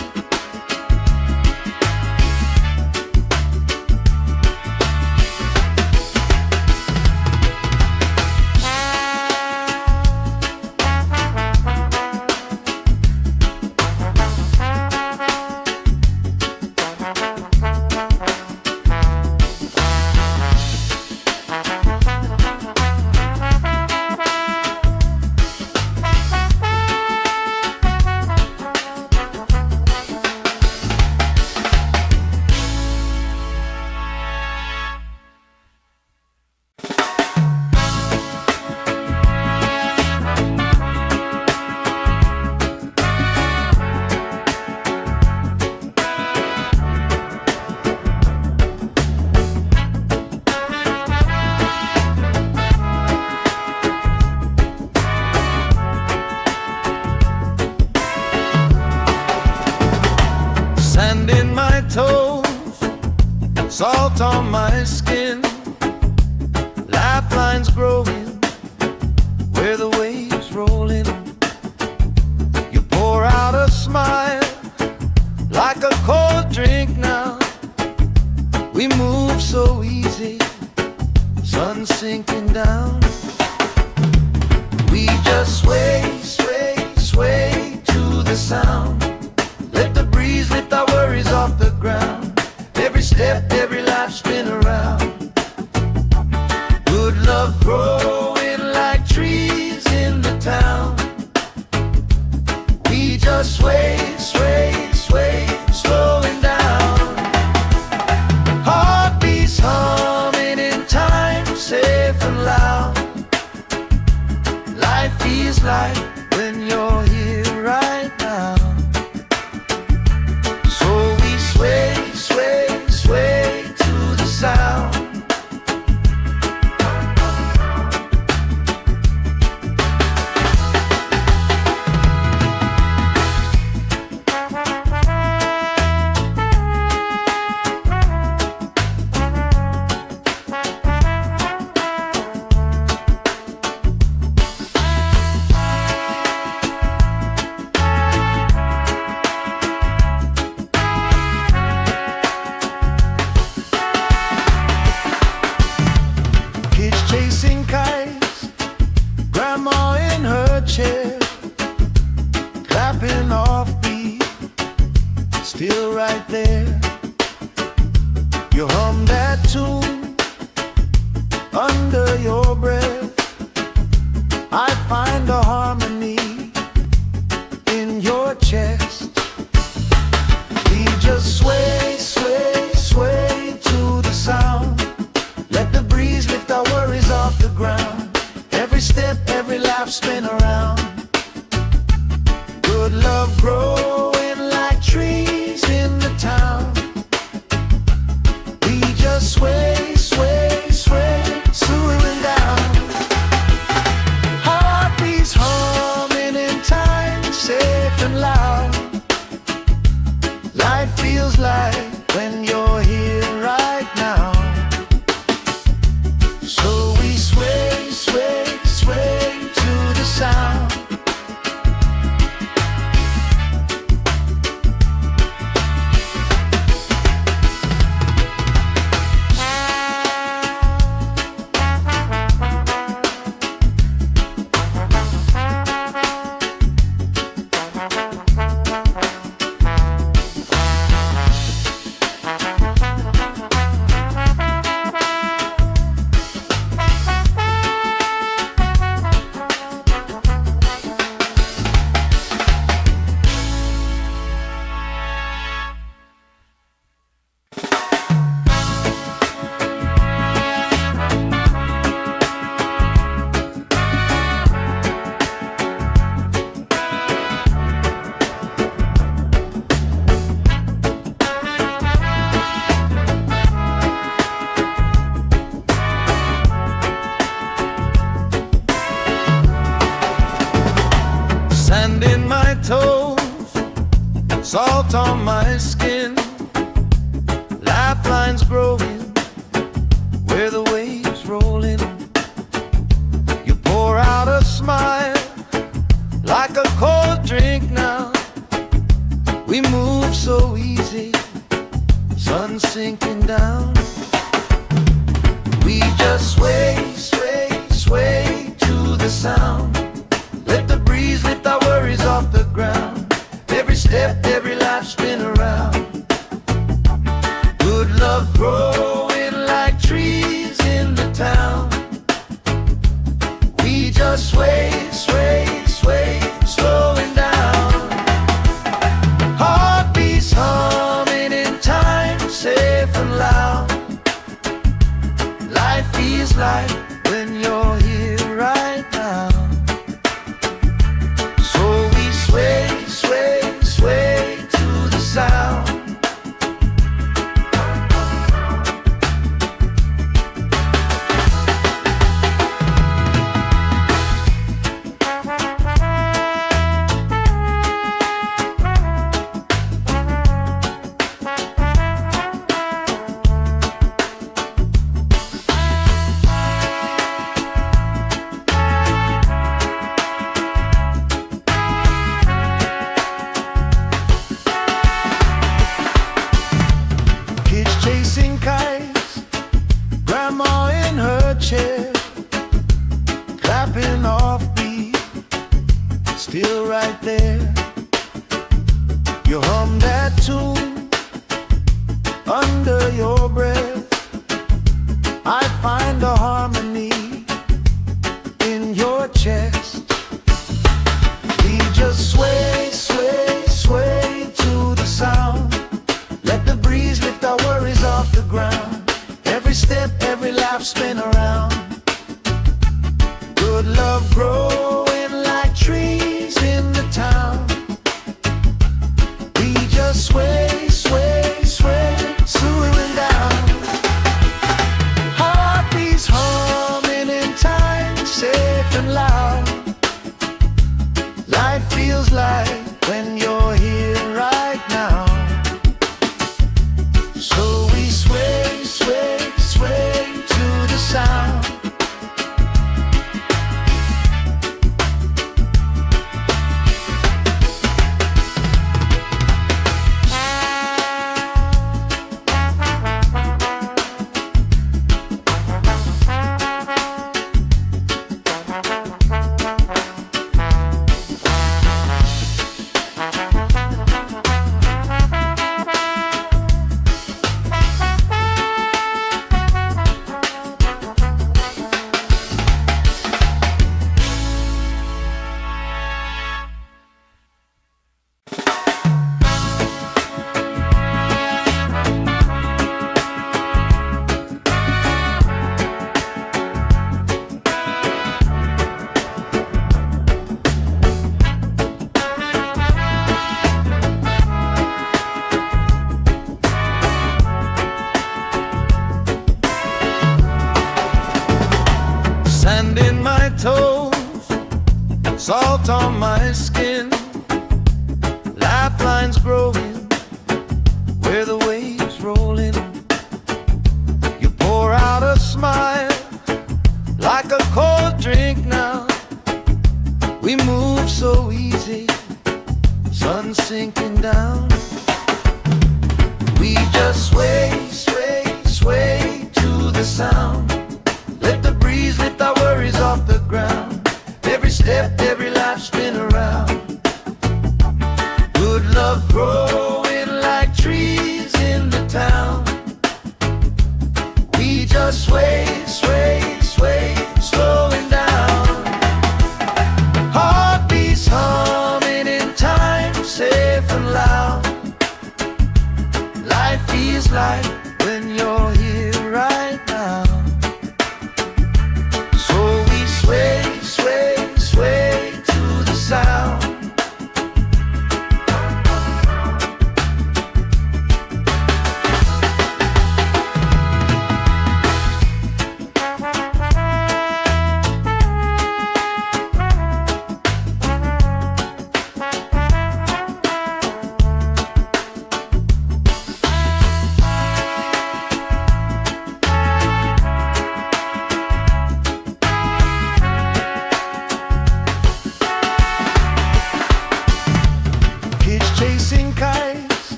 Sand in my toes, salt on my skin, lifelines growing where the waves roll in. You pour out a smile like a cold drink now. We move so easy, sun sinking down. We just sway, sway, sway to the sound. Let the breeze lift our worries off the ground. Every step, every life, spin around. Good love growing like trees in the town. We just sway, sway, sway, slowing down. Heartbeats humming in time, safe and loud. Life feels like when you're here right now. Sway, sway, sway to the sound. Chasing kites, grandma in her chair, clapping off beat, still right there. You hum that tune under your breath. I find a harmony in your chest. We just sway, sway, sway to the sound. Let the breeze lift our worries off the ground. Every step, every lap, spin around. Good love growing like trees in the town. We just sway, sway, sway, swooing down. toes, salt on my skin, lifelines growing where the waves roll in. You pour out a smile like a cold drink now. We move so easy, sun sinking down. We just sway, sway, sway to the sound. Let the breeze lift our worries off the ground. Every step, every life spin around. Good love growing like trees in the town. We just sway, sway, sway, slowing down. Heartbeats humming in time, safe and loud. Life feels like when you're here right now. So we sway, sway, sway to the sound. Chasing kites, grandma in her chair, clapping off beat, still right there. You hum that tune under your breath. I find a harmony in your chest. We just sway, sway, sway to the sound. Let the breeze lift our worries off the ground. Every step, every life spin around. Good love growing like trees in the town. We just sway, sway, sway, slowing down. Heartbeats humming in time, safe and loud. Life feels like when you're here right now. So we sway, sway, sway to the sound. Sand in my toes, salt on my skin, lifelines growing where the waves roll in. You pour out a smile like a cold drink now. We move so easy, sun sinking down. We just sway, sway, sway to the sound. Let the breeze lift our worries off the ground. Every step, every life spin around. Good love growing like trees in the town. We just sway, sway, sway, slowing down. Heartbeats humming in time, safe and loud. Life feels like when you're here right now. So we sway, sway, sway to the sound.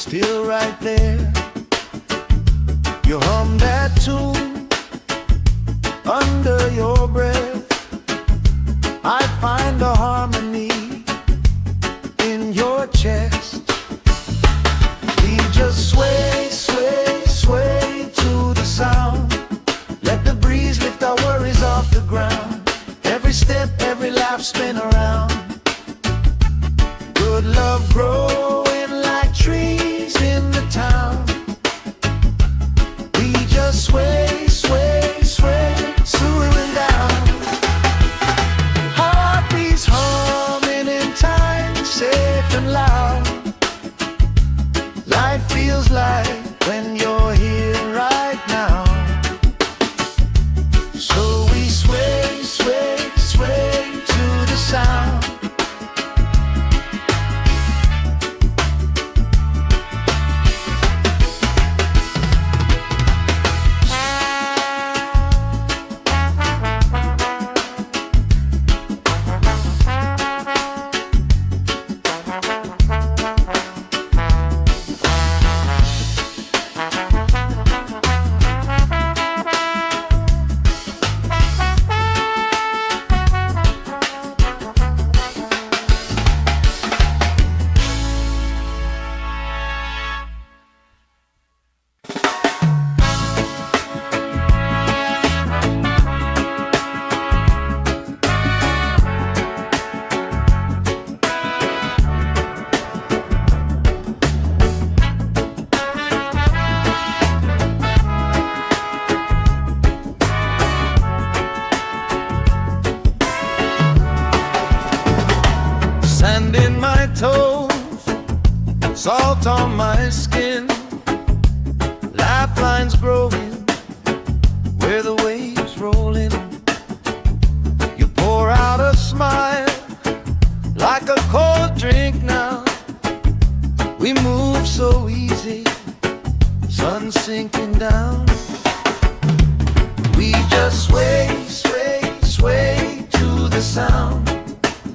still right there. You hum that tune under your breath. I find a harmony in your chest. We just sway, sway, sway to the sound. Let the breeze lift our worries off the ground. Every step, every laugh, spin around. Good love growing like trees in the town. We just sway, sway, sway, swooing down. Heartbeats humming in time, safe and loud. Life feels like when you're here right now. So we sway, sway, sway to the sound. Sand in my toes, salt on my skin, lifelines growing where the waves roll in. You pour out a smile like a cold drink now. We move so easy, sun sinking down. We just sway, sway, sway to the sound.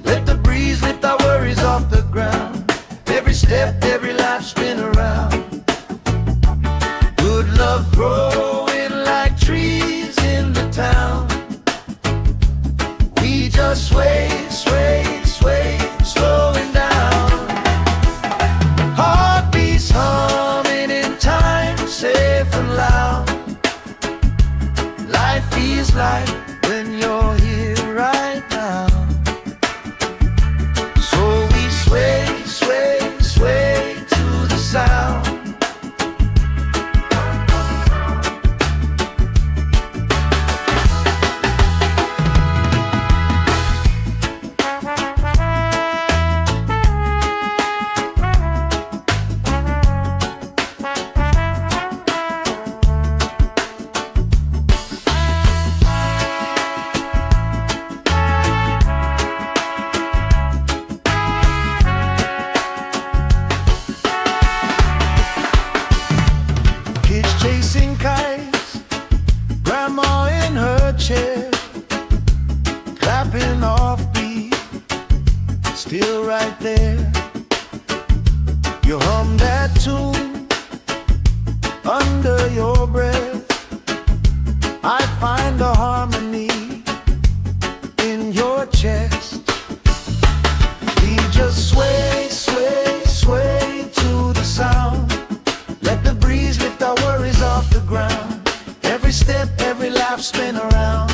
Let the breeze lift our worries off the ground. Every step, every life, spin around. Good love growing like trees in the town. We just sway, sway, sway, slowing down. Heartbeats humming in time, safe and loud. Life feels like when you're here right now. So we sway, sway, sway to the sound. Chasing kites, grandma in her chair, clapping off beat, still right there. You hum that tune under your breath. I find a harmony in your chest. We just sway, sway, sway to the sound. Let the breeze lift our worries off the ground. Every step, every laugh, spin around.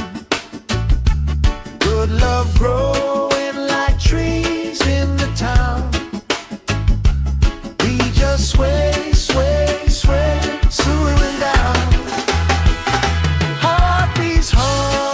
Good love growing like trees in the town. We just sway, sway, sway, swooing down. Heartbeats hum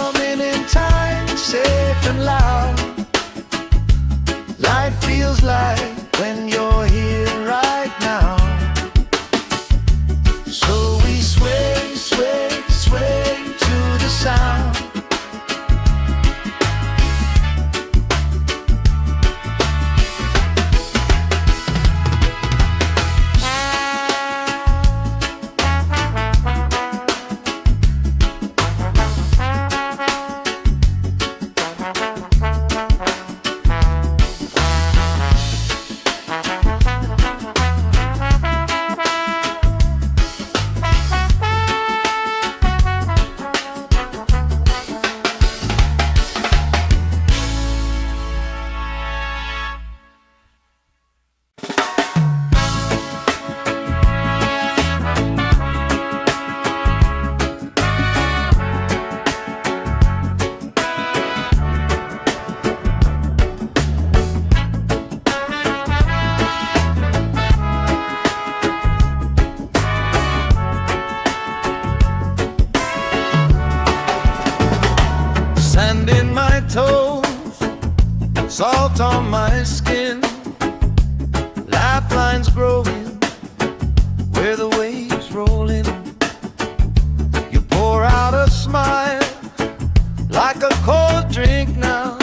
salt on my skin, lifelines growing where the waves rolling. You pour out a smile like a cold drink now.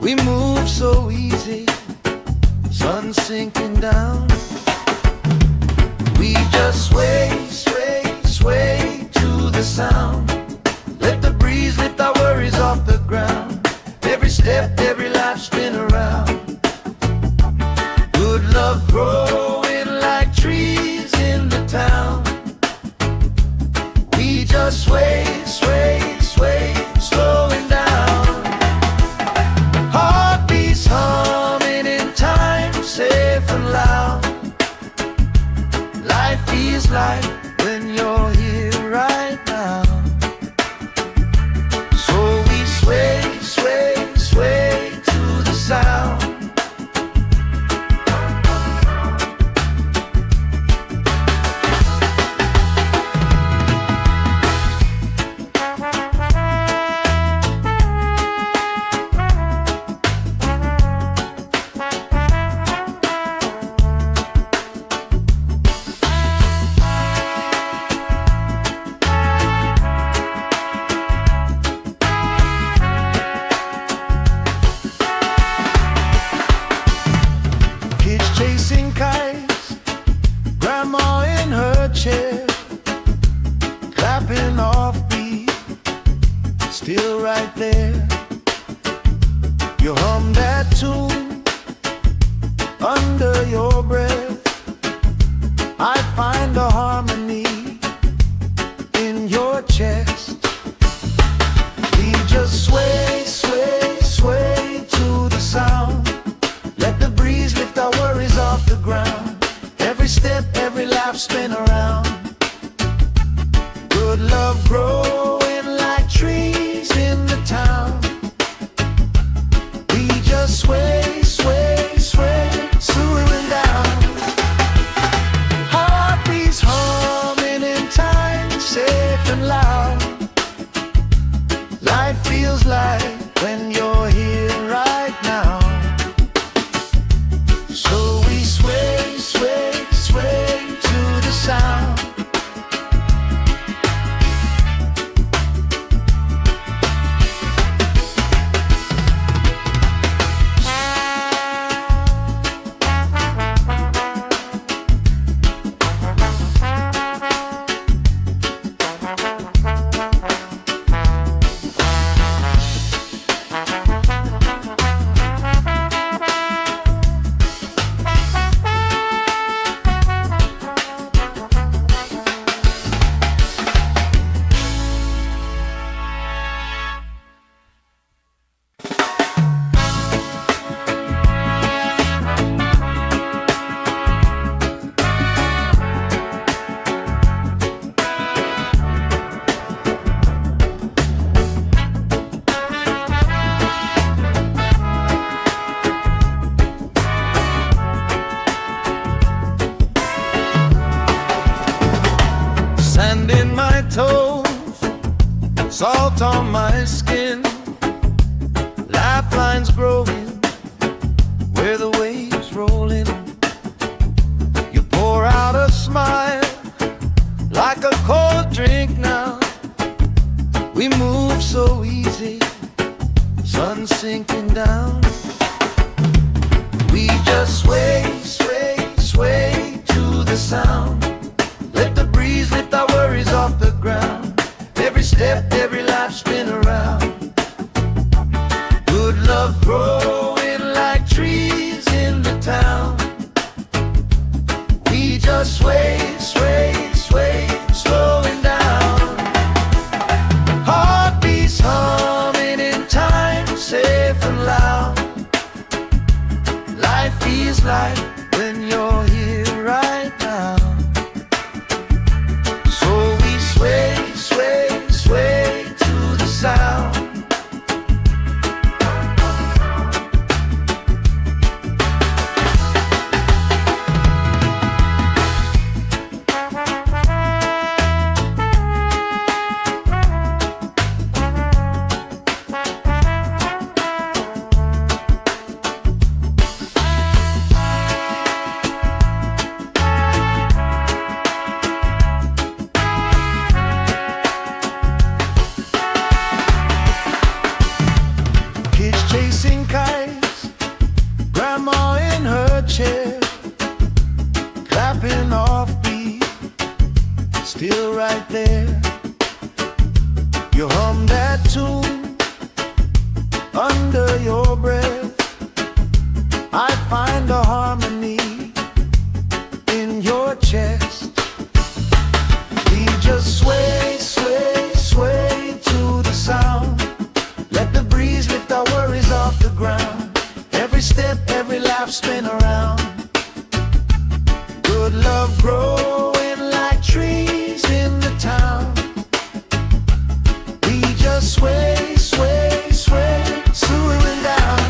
We move so easy, sun sinking down. We just sway, sway, sway to the sound. Let the breeze lift our worries off the ground. Every step, every life spin around. Good love growing like trees in the town. We just sway, sway, sway, slowing down. Heartbeats humming in time, safe and loud. Life feels like when you're here right now. So we sway, sway, sway to the sound. Chasing kites, grandma in her chair, clapping off beat, still right there. You hum that tune under your breath. I find a harmony in your chest. We just sway, sway, sway to the sound. Let the breeze lift our worries off the ground. Every step, every life spin around. Good love growing like trees in the town. We just sway, sway, sway, slowing down. Heartbeats humming in time, safe and loud. Life feels like when you're here right now. So we sway, sway, sway to the sound. Sand in my toes, salt on my skin, lifelines growing where the waves rolling. You pour out a smile like a cold drink now. We move so easy, sun sinking down. We just sway, sway, sway to the sound. Let the breeze lift our worries off the ground. Every step, every life spin around. Good love growing like trees in the town. We just sway, sway, sway, slowing down. Heartbeats humming in time, safe and loud. Life feels like when you're here right now. So we sway, sway, sway to the sound. right there. You hum that tune under your breath. I find a harmony in your chest. We just sway, sway, sway to the sound. Let the breeze lift our worries off the ground. Every step, every laugh spin around. Good love growing like trees in the town. We just sway, sway, sway, slowing down.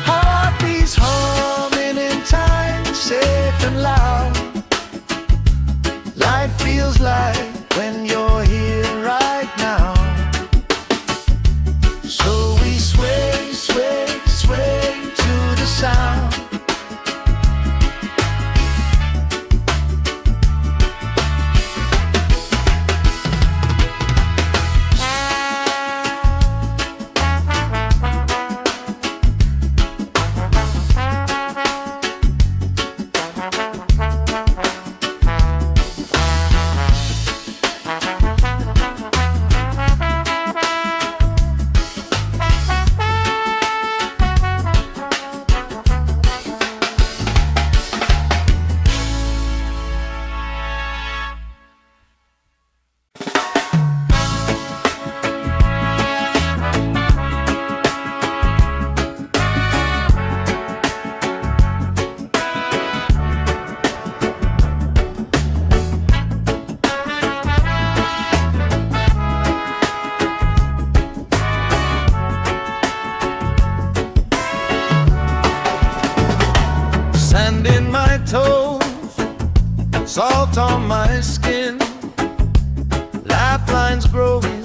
Heartbeats humming in time, safe and loud. Life feels like when you're here right now. So we sway, sway, sway to the sound. Sand in my toes, salt on my skin, lifelines growing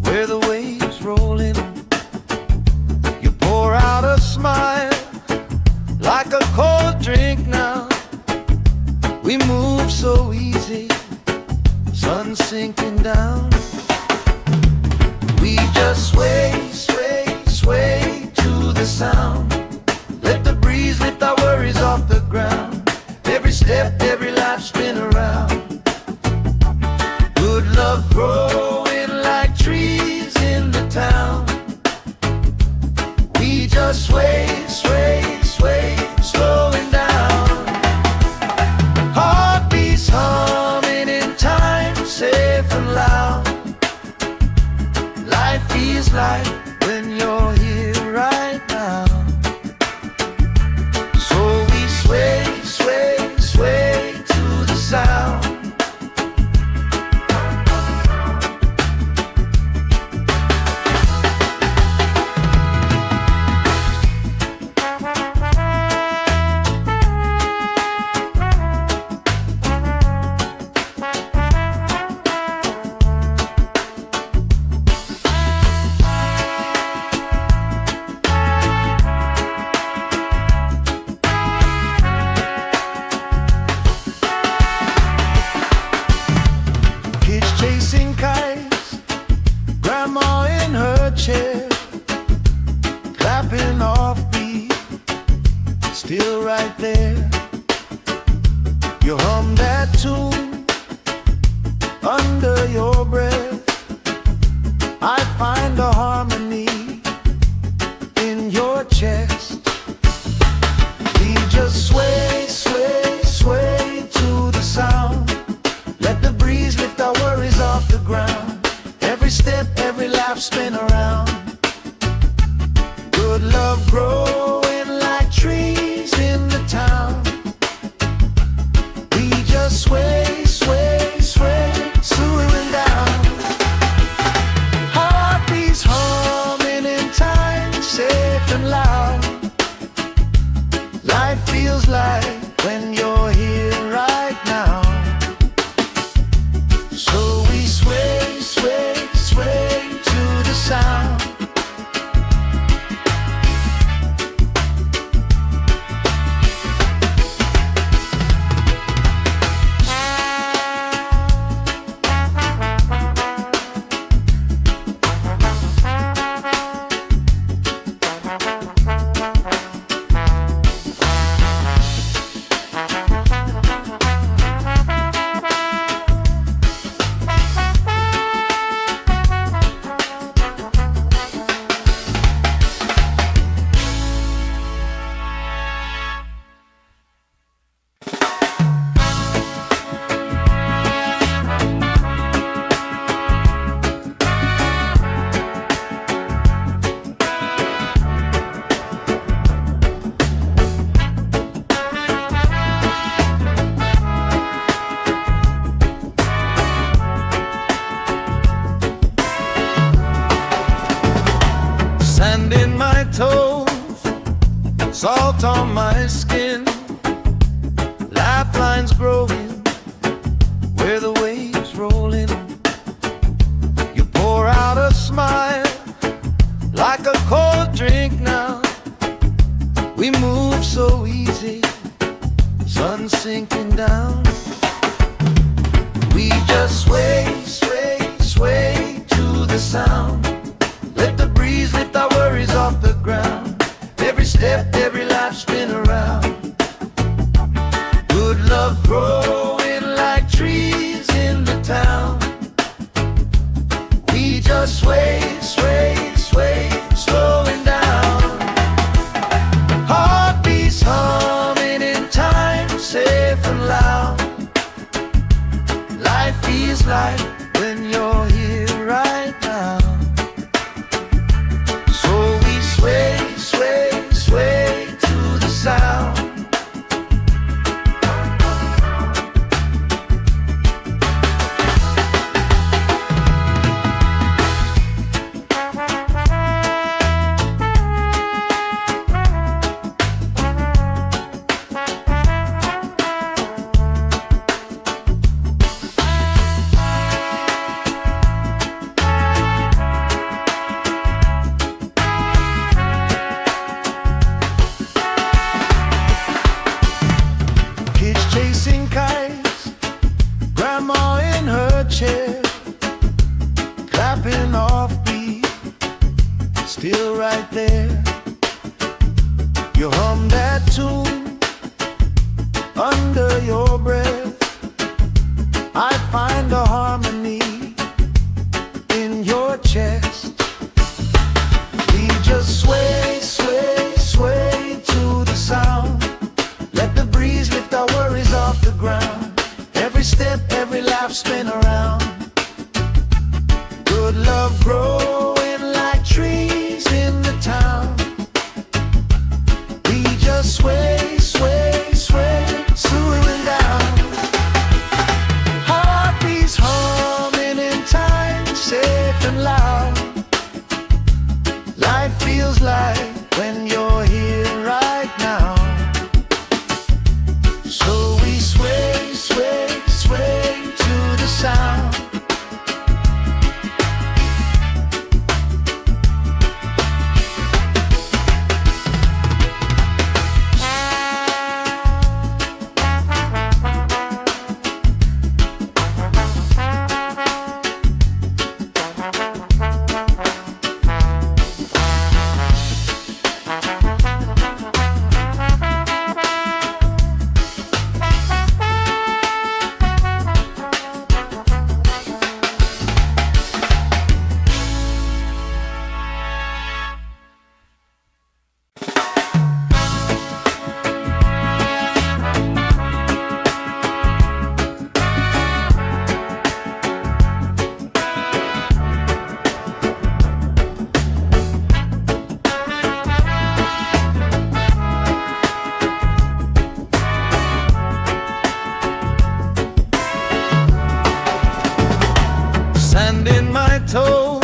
where the waves roll in. You pour out a smile like a cold drink now. We move so easy, sun sinking down. We just sway, sway, sway to the sound. Let the breeze lift our worries off the ground. Every step, every life spin around. Good love growing like trees in the town. We just sway, sway, sway, slowing down. Heartbeats humming in time, safe and loud. Life feels like when you're here right now. Sway, sway, sway to the sound. Chasing kites, grandma in her chair, clapping off beat, still right there. You hum that tune under your breath. I find a harmony in your chest. We just sway, sway, sway to the sound. Let the breeze lift our worries off the ground. Every step, every laugh spin around. Good love growing like trees in the town. We just sway, sway, sway, slowing down. Heartbeats humming in time, safe and loud. Life feels like when you're here right now. So we sway, sway, sway to the sound. sun sinking down. We just sway, sway, sway to the sound. Let the breeze lift our worries off the ground. Every step, every life spin around. Good love growing like trees in the town. We just sway, sway, sway, slowing down. Heartbeats humming in time, safe and loud. Life feels like when you're here right now. So we sway, sway, sway to the sound. Chasing kites, grandma in her chair, clapping off beat, still right there. You hum that tune under your breath. I find a harmony in your chest. We just sway, sway, sway to the sound. Let the breeze lift our worries off the ground. Every step, every life spin around. Good love growing like trees in the town. We just sway, sway, sway, slowing down. Heartbeats humming in time, safe and loud. Life feels like when you're here right now. So we sway, sway, sway to the sound. Sand in my toes,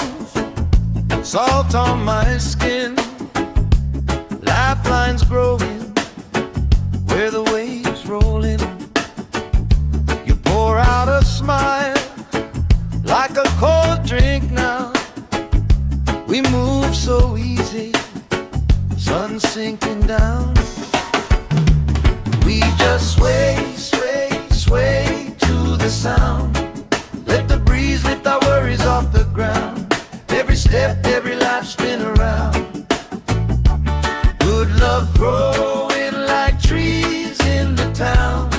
salt on my skin, lifelines growing where the waves roll in. You pour out a smile like a cold drink now. We move so easy, sun sinking down. We just sway, sway, sway to the sound. Let the breeze lift our worries off the ground. Every step, every life spin around. Good love growing like trees in the town.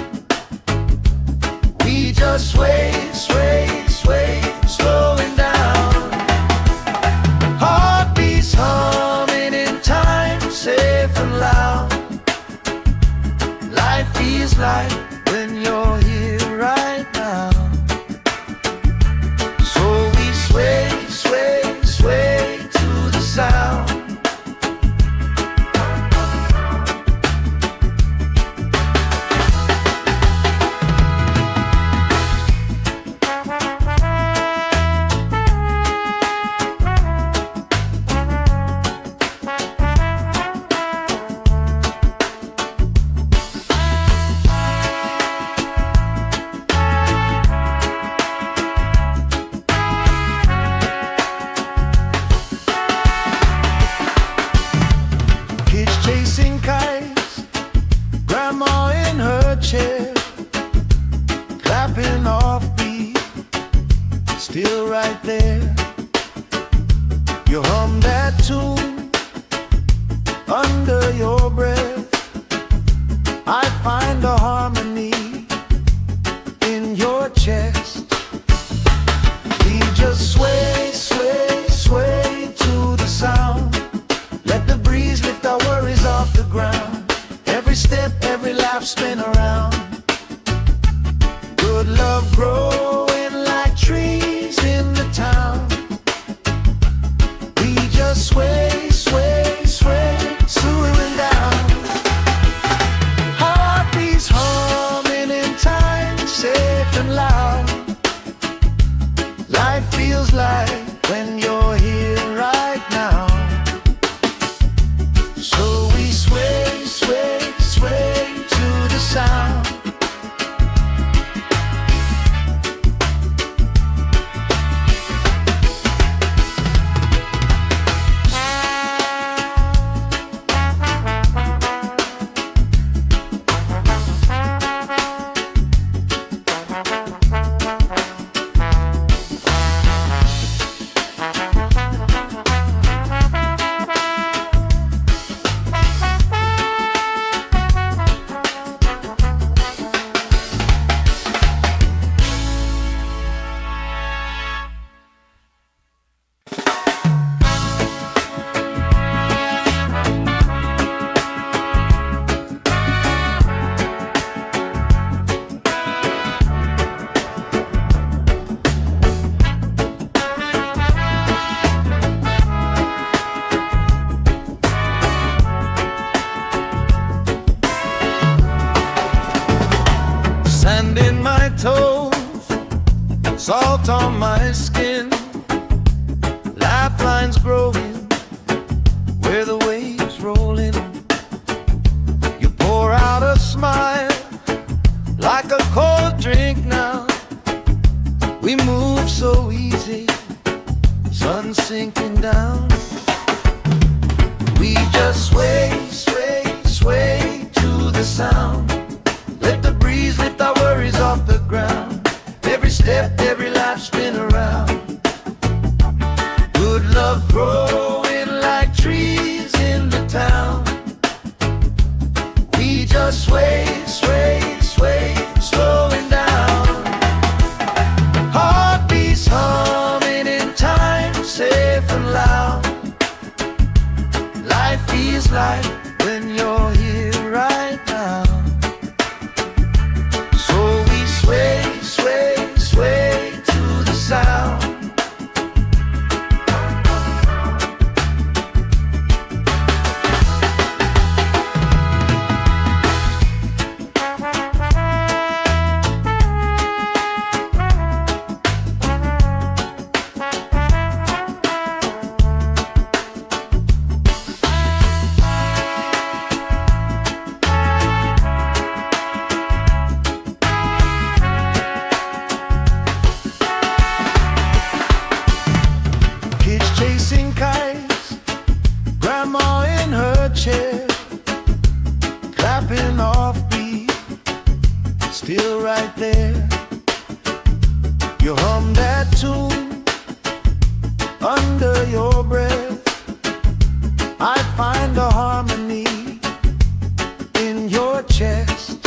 We just sway, sway, sway, slowing down. Heartbeats humming in time, safe and loud. Life feels like when you're here right now. Sway, sway, sway to the sound. her chair, clapping off beat, still right there. You hum that tune under your breath. I find a harmony in your chest. We just sway, sway, sway to the sound. Let the breeze lift our worries off the ground. Every step, every lap, spin around. Good love growing like trees in the town. We just sway, sway, sway, slowing down. Heartbeats humming in time, safe and loud. Life feels like when you're here right now. So we sway, sway, sway to the sound. Sand in my toes, salt on my skin, lifelines growing where the waves rolling. You pour out a smile like a cold drink now. We move so easy, sun sinking down. We just sway, sway, sway to the sound. Let the breeze lift our worries off the ground. Every step, every life, spin around. Good love growing like trees in the town. We just sway, sway, sway, slowing down. Heartbeats humming in time, safe and loud. Life feels like when you're here right now. Sway, sway, sway to the sound. Chasing kites, grandma in her chair, clapping off beat, still right there. You hum that tune under your breath. I find a harmony in your chest.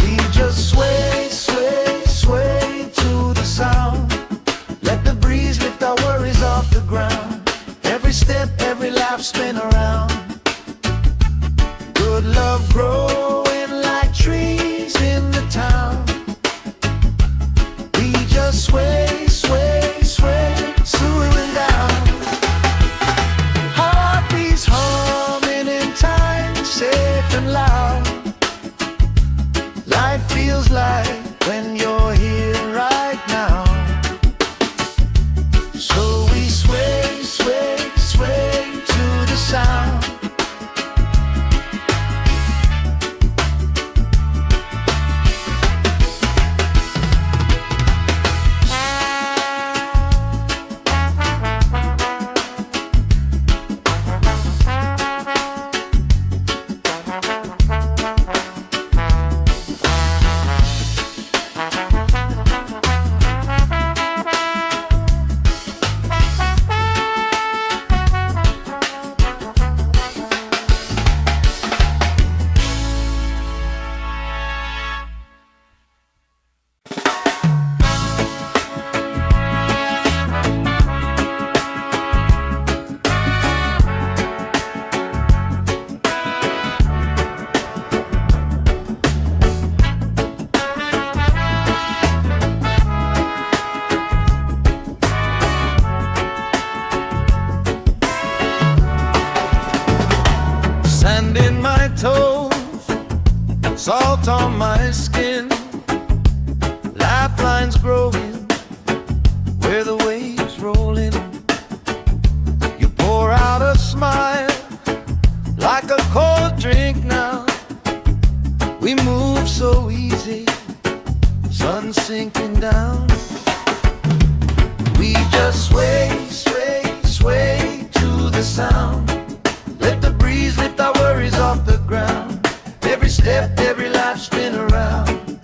We just sway, sway, sway to the sound. Let the breeze lift our worries off the ground. Every step, every lap, spin around. Good love growing like trees in the town. salt on my skin, lifelines growing where the waves roll in. You pour out a smile like a cold drink now. We move so easy, sun sinking down. We just sway, sway, sway to the sound. Let the breeze lift our worries off the ground. Every step, every life spin around.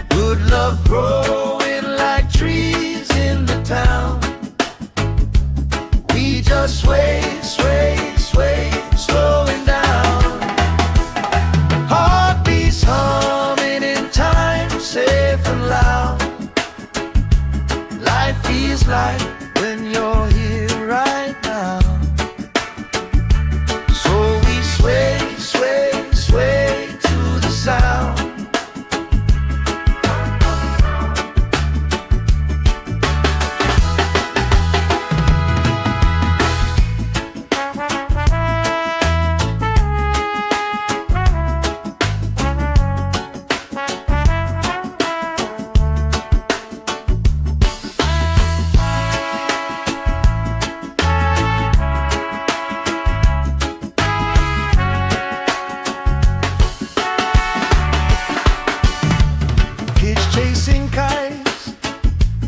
Good love growing like trees in the town. We just sway, sway, sway, slowing down. Heartbeats humming in time, safe and loud. Life feels like when you're here right now. So we sway, sway, sway to the sound. Chasing kites,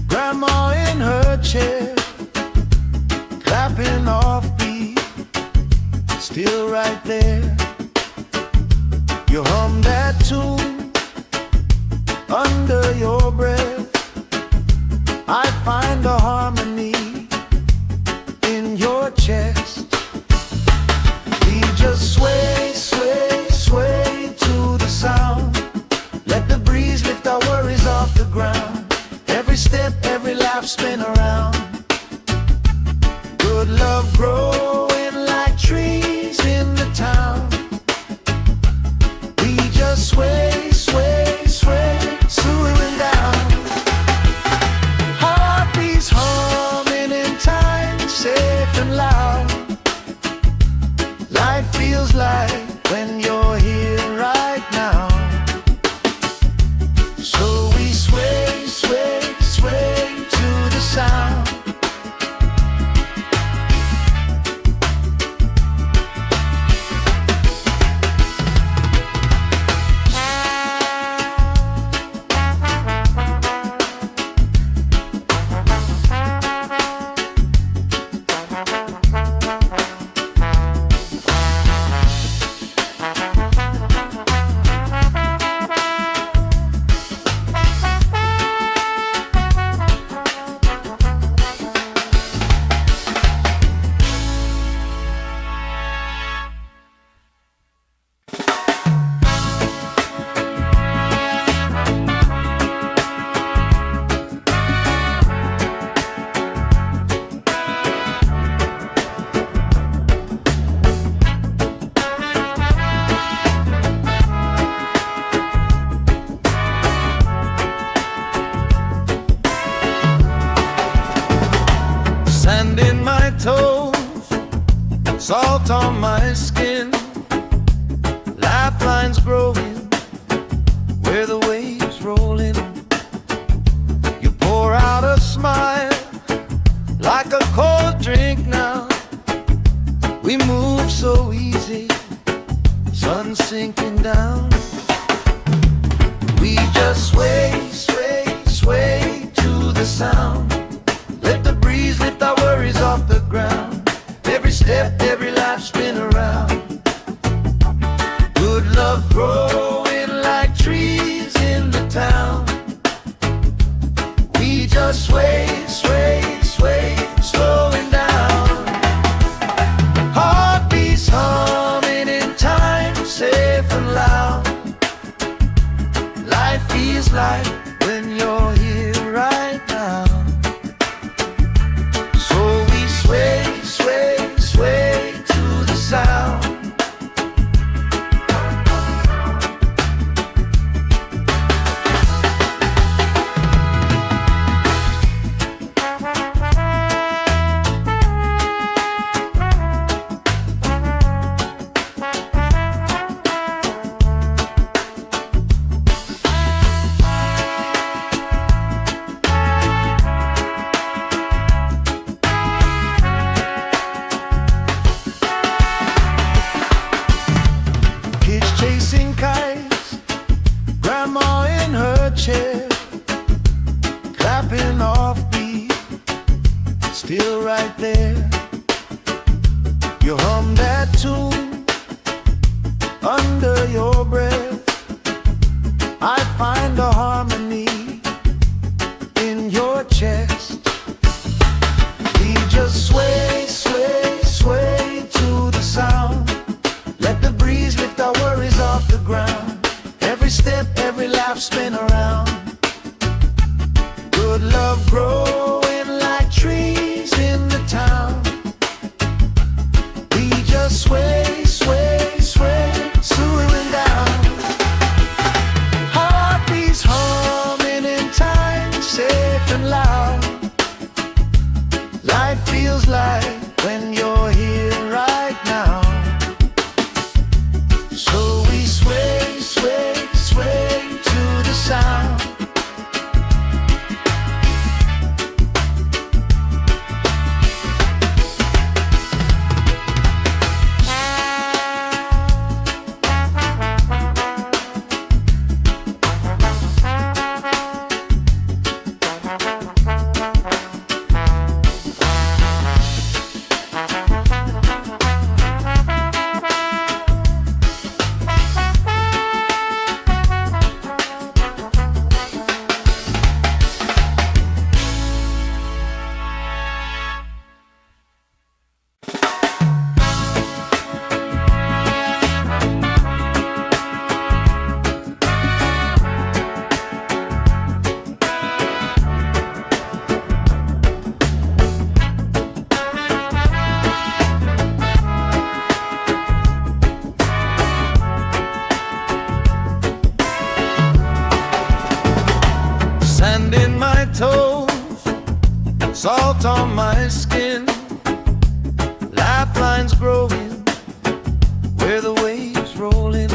grandma in her chair, clapping off beat, still right there. You hum that tune under your breath. I find a harmony in your chest. We just sway, sway, sway to the sound. Let the breeze lift our worries off the ground. Every step, every laugh spin around. Good love growing like trees in the town. We just sway, sway, sway, slowing down. Heartbeats humming in time, safe and loud. Life feels like when you're here right now. So we sway, sway, sway to the sound. Sand in my toes, salt on my skin, lifelines growing where the waves roll in. You pour out a smile like a cold drink now. We move so easy, sun sinking down. We just sway, sway, sway to the sound. Let the breeze lift our worries off the ground. Every step, every life spin around. Good love growing like trees in the town. We just sway, sway, sway, slowing down. Heartbeats humming in time, safe and loud. Life feels like when you're here right now. So we sway, sway, sway to the sound. chasing kites, grandma in her chair, clapping off beat, still right there. You hum that tune under your breath. I find a harmony in your chest. We just sway, sway, sway to the sound. Let the breeze lift our worries off the ground. Every step, every laugh, spin around. Good love growing like trees in the town. We just sway, sway, sway, swooing down. Heartbeats humming in time, safe and loud. Life feels like when you're here right now. So we sway, sway, sway to the sound. Sand in my toes, salt on my skin, lifelines growing where the waves roll in.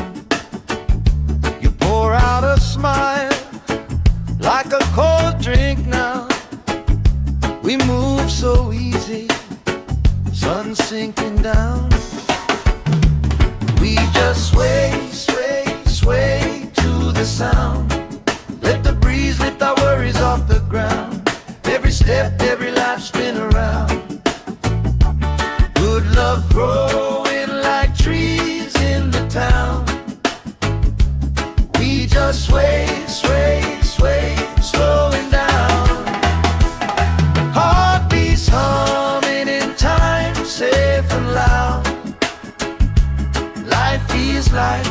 You pour out a smile like a cold drink now. We move so easy, sun sinking down. We just sway, sway, sway to the sound. Let the breeze lift our worries off the ground. Every step, every laugh, spin around. Good love growing like trees in the town. We just sway, sway, sway, slowing down. Heartbeats humming in time, safe and loud. Life feels like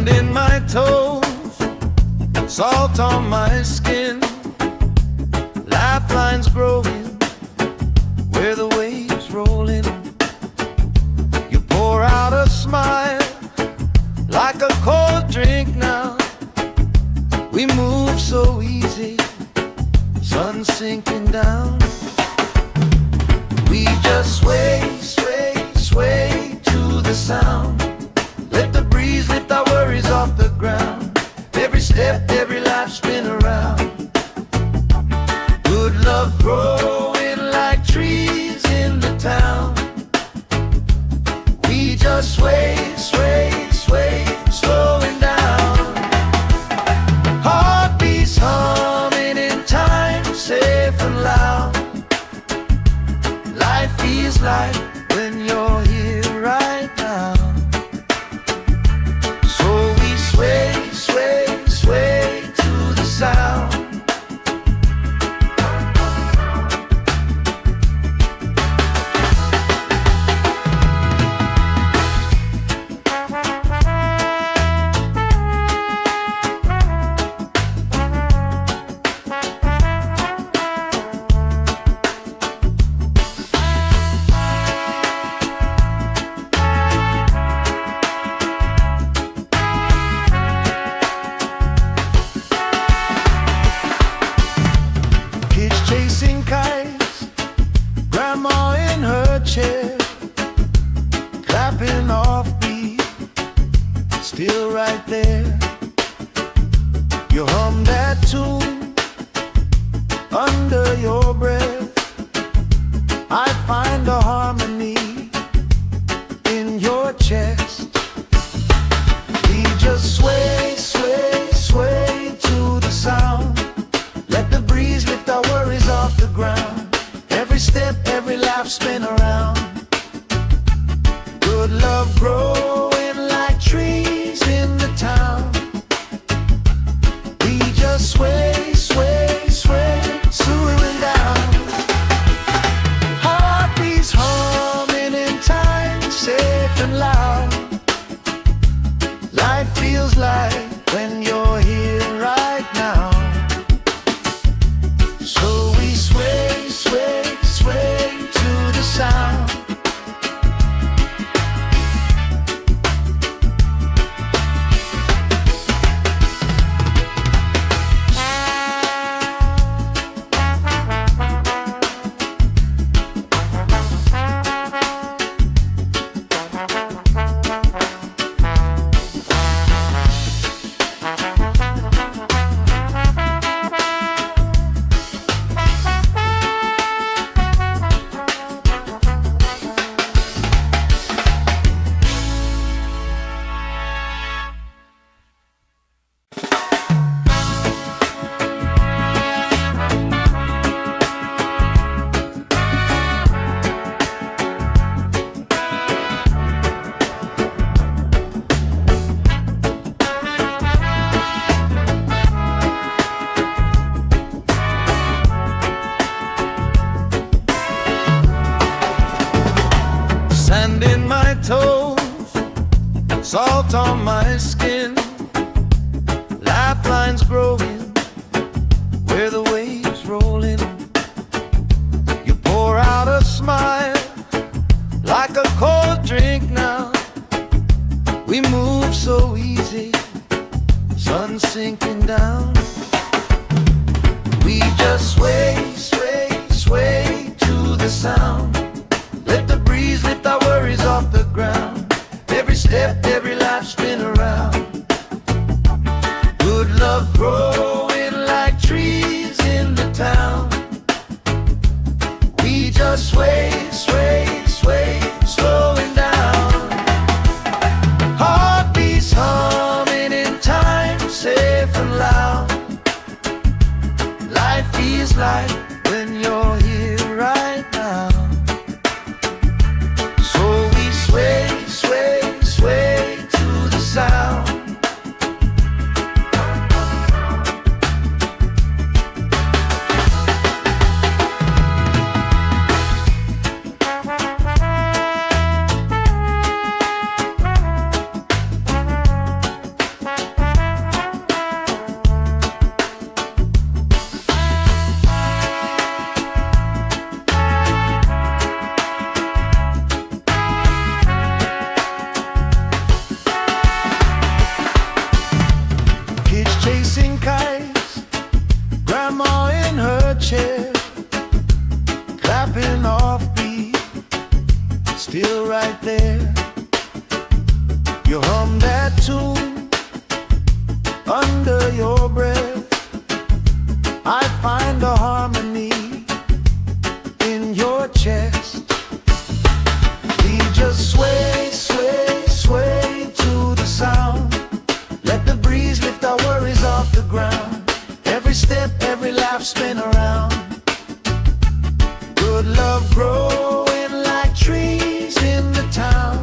Sand in my toes, salt on my skin, lifelines growing where the waves roll in. You pour out a smile like a cold drink now. We move so easy, sun sinking down. We just sway, sway, sway to the sound. Let the breeze lift our worries off the ground. Every step, every life spin around. Good love growing like trees in the town. We just sway, sway, sway, slowing down. Heartbeats humming in time, safe and loud. Life feels like when you're here right now. So we sway, sway, sway to the sound. Chasing kites, grandma in her chair, clapping off beat, still right there. You hum that tune under your breath. I find a harmony in your chest. We just sway, sway, sway to the sound. Let the breeze lift our worries off the ground. Every step, every life spin around. Good love growing like trees in the town. We just sway, sway, sway, swaying down. Heartbeats humming in time, safe and loud. Life feels like when you're here right now. So we sway, sway, sway to the sound. Sand in my toes, salt on my skin, lifelines growing where the waves roll in. You pour out a smile like a cold drink now. We move so easy, sun sinking down. We just sway, sway, sway to the sound. Let the breeze lift our worries off the ground. Every step, every life spin around. Good love growing like trees in the town. We just sway, sway, sway, slowing down. Heartbeats humming in time, safe and loud. Life feels like when you're here right now. So we sway, sway, sway to the sound. there. You hum that tune under your breath. I find the harmony in your chest. We just sway, sway, sway to the sound. Let the breeze lift our worries off the ground. Every step, every laugh, spin around. Good love growing like trees in the town.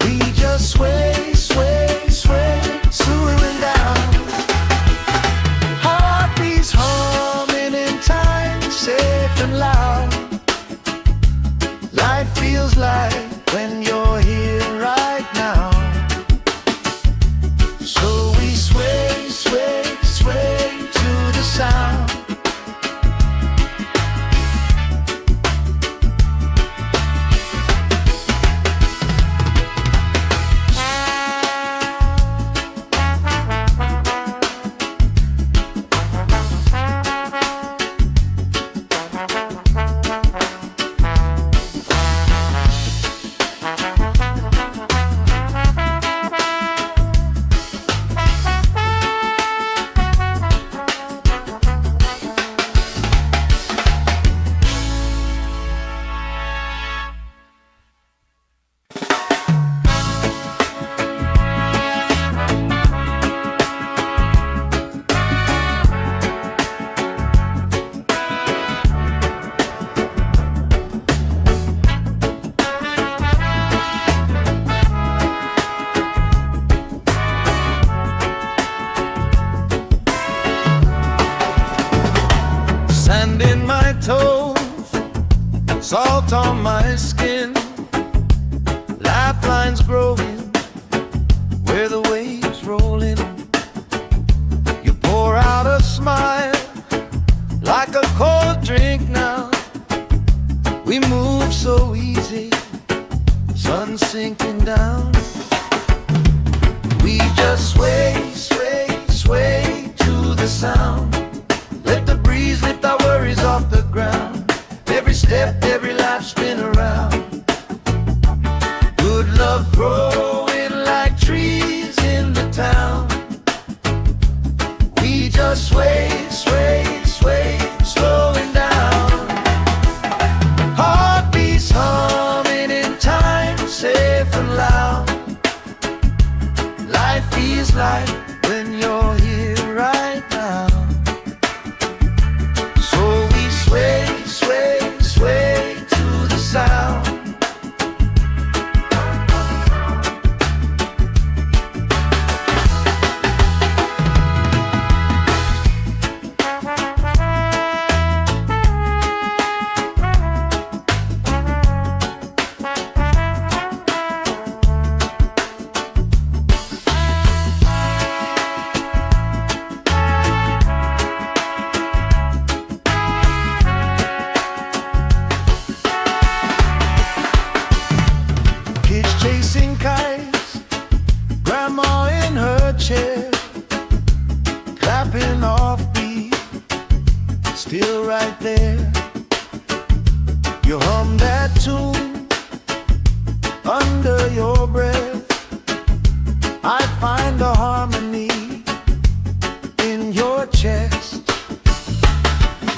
We just sway, sway, sway, swooing down. Heartbeats humming in time, safe and loud. Life feels like when you're here right now. So we sway, sway, sway to the sound. Sand in my toes, salt on my skin, lifelines growing where the waves roll in. You pour out a smile like a cold drink now. We move so easy, sun sinking down. We just sway, sway, sway to the sound. Let the breeze lift our worries off the ground. Every step, every laugh, spin around. Good love growing like trees in the town. We just sway, sway, sway, slowing down. Heartbeats humming in time, safe and loud. Life feels like when you're here right now. Sway, sway, sway to the sound. Chasing kites, grandma in her chair, clapping off beat, still right there. You hum that tune under your breath. I find the harmony in your chest.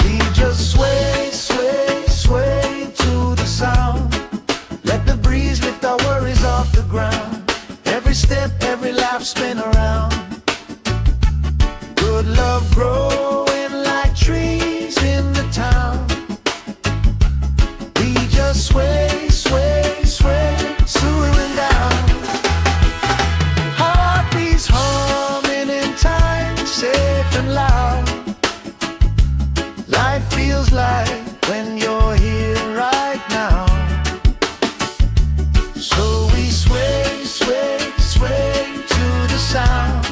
We just sway, sway, sway to the sound. Let the breeze lift our worries off the ground. Every step, every laugh, spin around. Good love growing like trees in the town. We just sway, sway, sway, swooing down. Heartbeats humming in time, safe and loud. Life feels like when you're here right now. So we sway, sway, sway to the sound.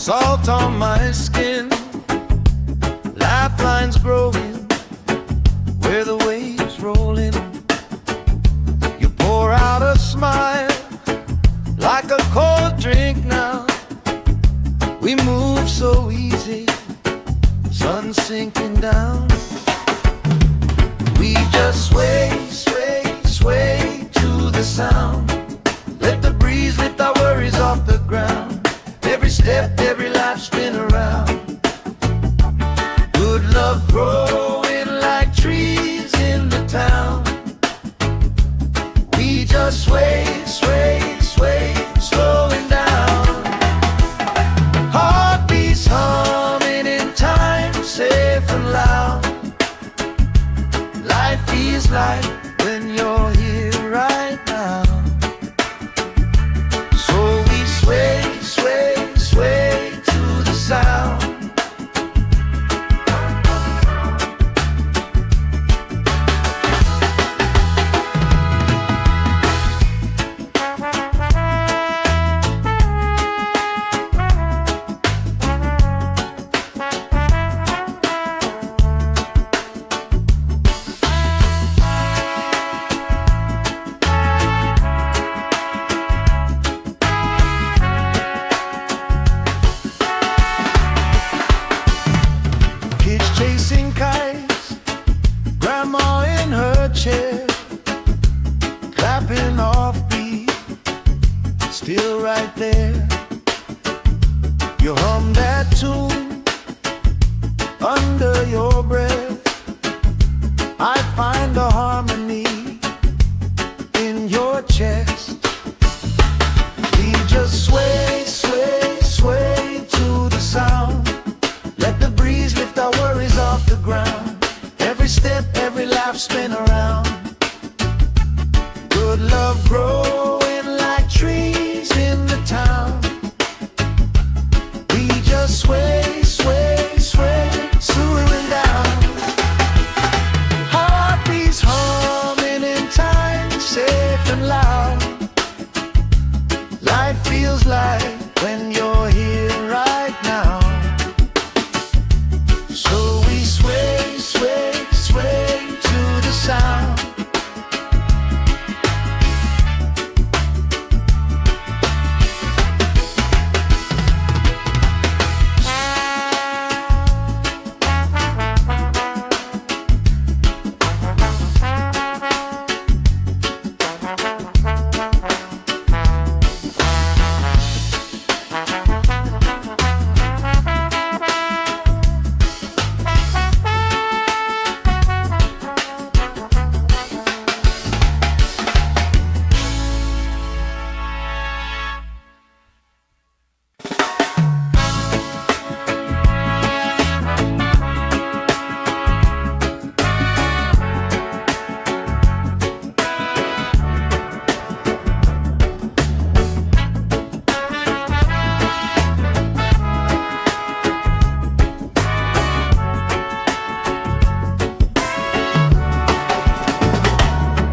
salt on my skin, lifelines growing where the waves rolling. You pour out a smile like a cold drink now. We move so easy, sun sinking down. We just sway, sway, sway to the sound. Let the breeze lift our worries off the ground. Every step, every life spin around. Good love growing like trees in the town. We just sway, sway, sway, slowing down. Heartbeats humming in time, safe and loud. Life feels like when you're here right now. So we sway, sway, sway to the sound. Chasing kites, grandma in her chair, clapping off beat, still right there. You hum that tune under your breath. I find a harmony in your chest. We just sway, sway, sway to the sound. Let the breeze lift our worries off the ground. Every step, every life spin around. Good love growing like trees in the town. We just sway, sway, sway, slowing down. Heartbeats humming in time, safe and loud. Life feels like when you're here right now. So we sway, sway, sway to the sound.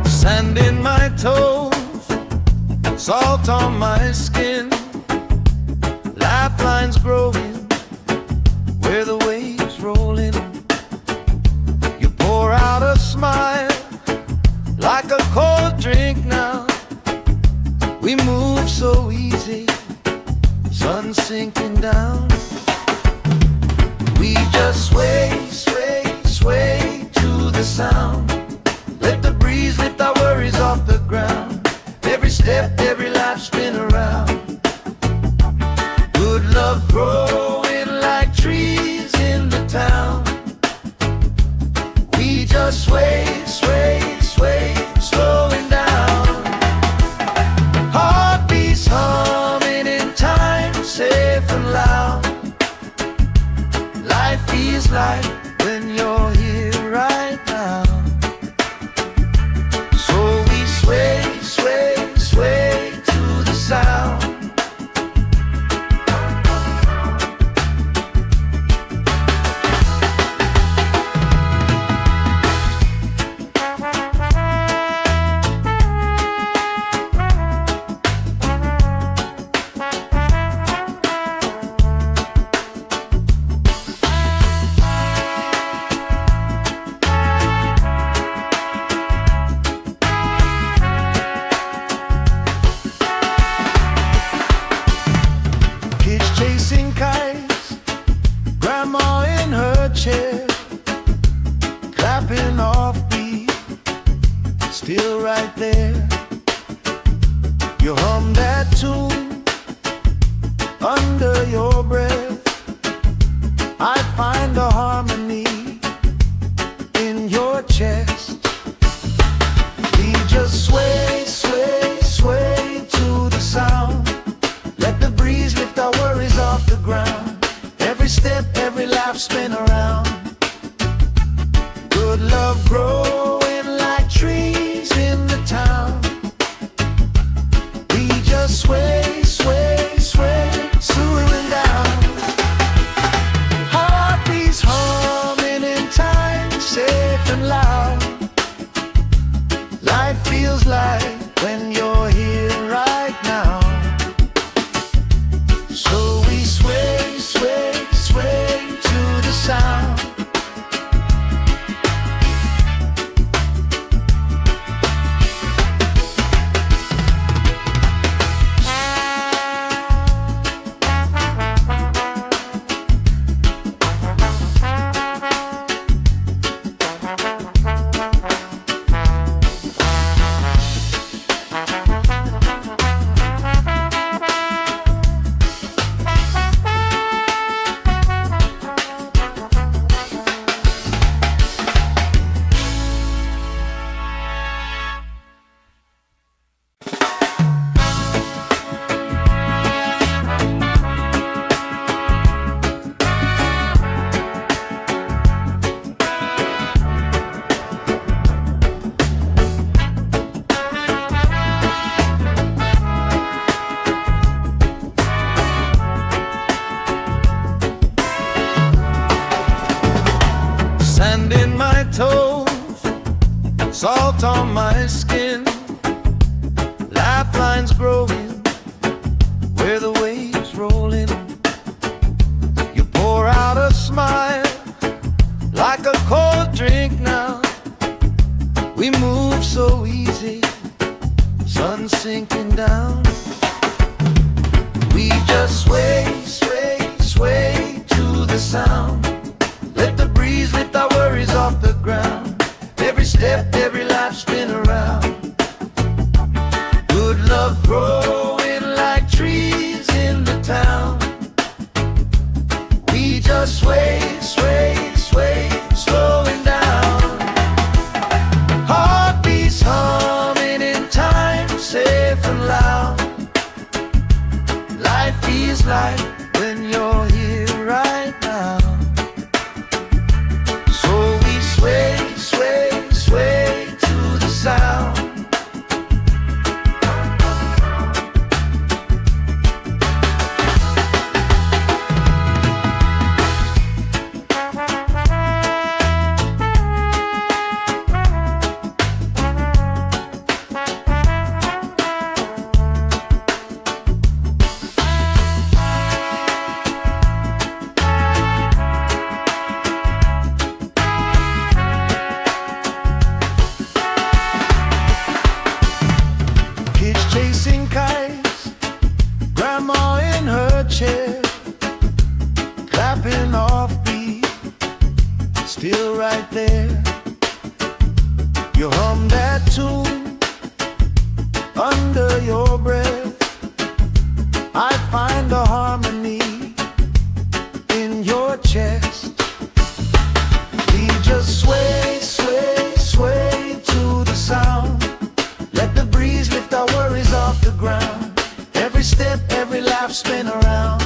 Sand in my toes, salt on my skin, lifelines growing where the waves rolling. You pour out a smile like a cold drink now. We move so easy, sun sinking down. We just sway, sway, sway to the sound. Let the breeze lift our worries off the ground. Every step, every life spin around. Good love growing like trees in the town. We just sway, sway, sway, slowing down. Heartbeats humming in time, safe and loud. Life feels like when you're here right now. You hum that tune under your breath. I find a harmony in your chest. We just sway, sway, sway to the sound. Let the breeze lift our worries off the ground. Every step, every laugh spin around. Good love growing like trees in the town. We just sway, sway, sway, swooing down. Heartbeats humming in time, safe and loud. Life feels like when you're here right now. So we sway, sway, sway to the sound. Sand in my toes, salt on my skin, lifelines growing where the waves roll in. You pour out a smile like a cold drink now. We move so easy, sun sinking down. We just sway, sway, sway to the sound. Let the breeze lift our worries off the ground. Every step, every life spin around. Good love growing like trees in the town. We just sway, sway, sway, slowing down. Heartbeats humming in time, safe and loud. Life feels like when you're here right now. Sway, sway, sway to the sound. Chasing kites, grandma in her chair, clapping off beat, still right there. You hum that tune under your breath. I find a harmony in your chest. We just sway, sway, sway to the sound. Let the breeze lift our worries off the ground. Every step, every laugh spin around.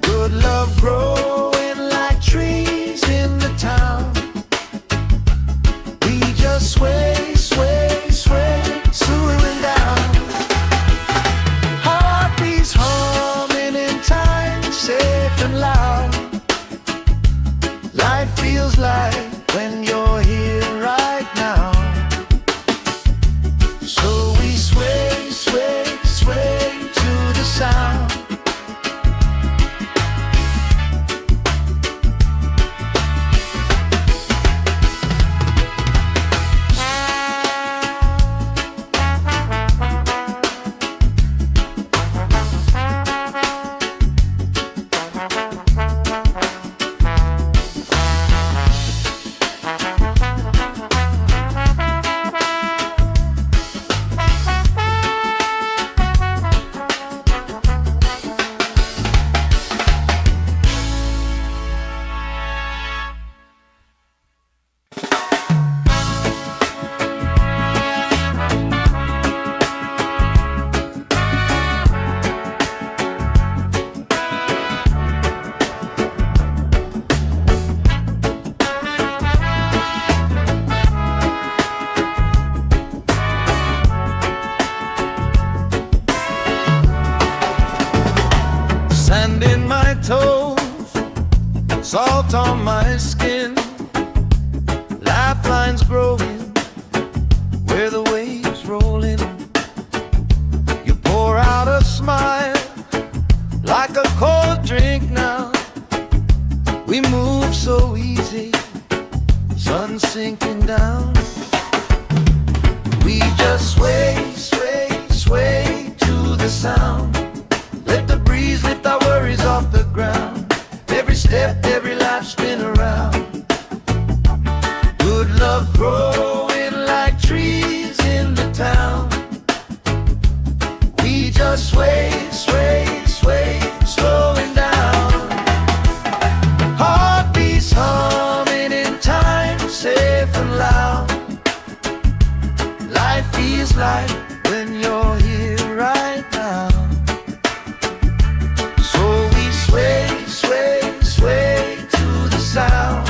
Good love growing like trees in the town. We just sway, sway, sway, swooing down. toes, salt on my skin, lifelines growing where the waves rolling. You pour out a smile like a cold drink now. We move so easy, sun sinking down. We just sway, sway, sway to the sound. Let the breeze lift our worries off the ground. Every step, every life spin around. Good love growing like trees in the town. We just sway, sway, sway, slowing down. Heartbeats humming in time, safe and loud. Life feels like when you're here right now. So we sway, sway, sway to the sound.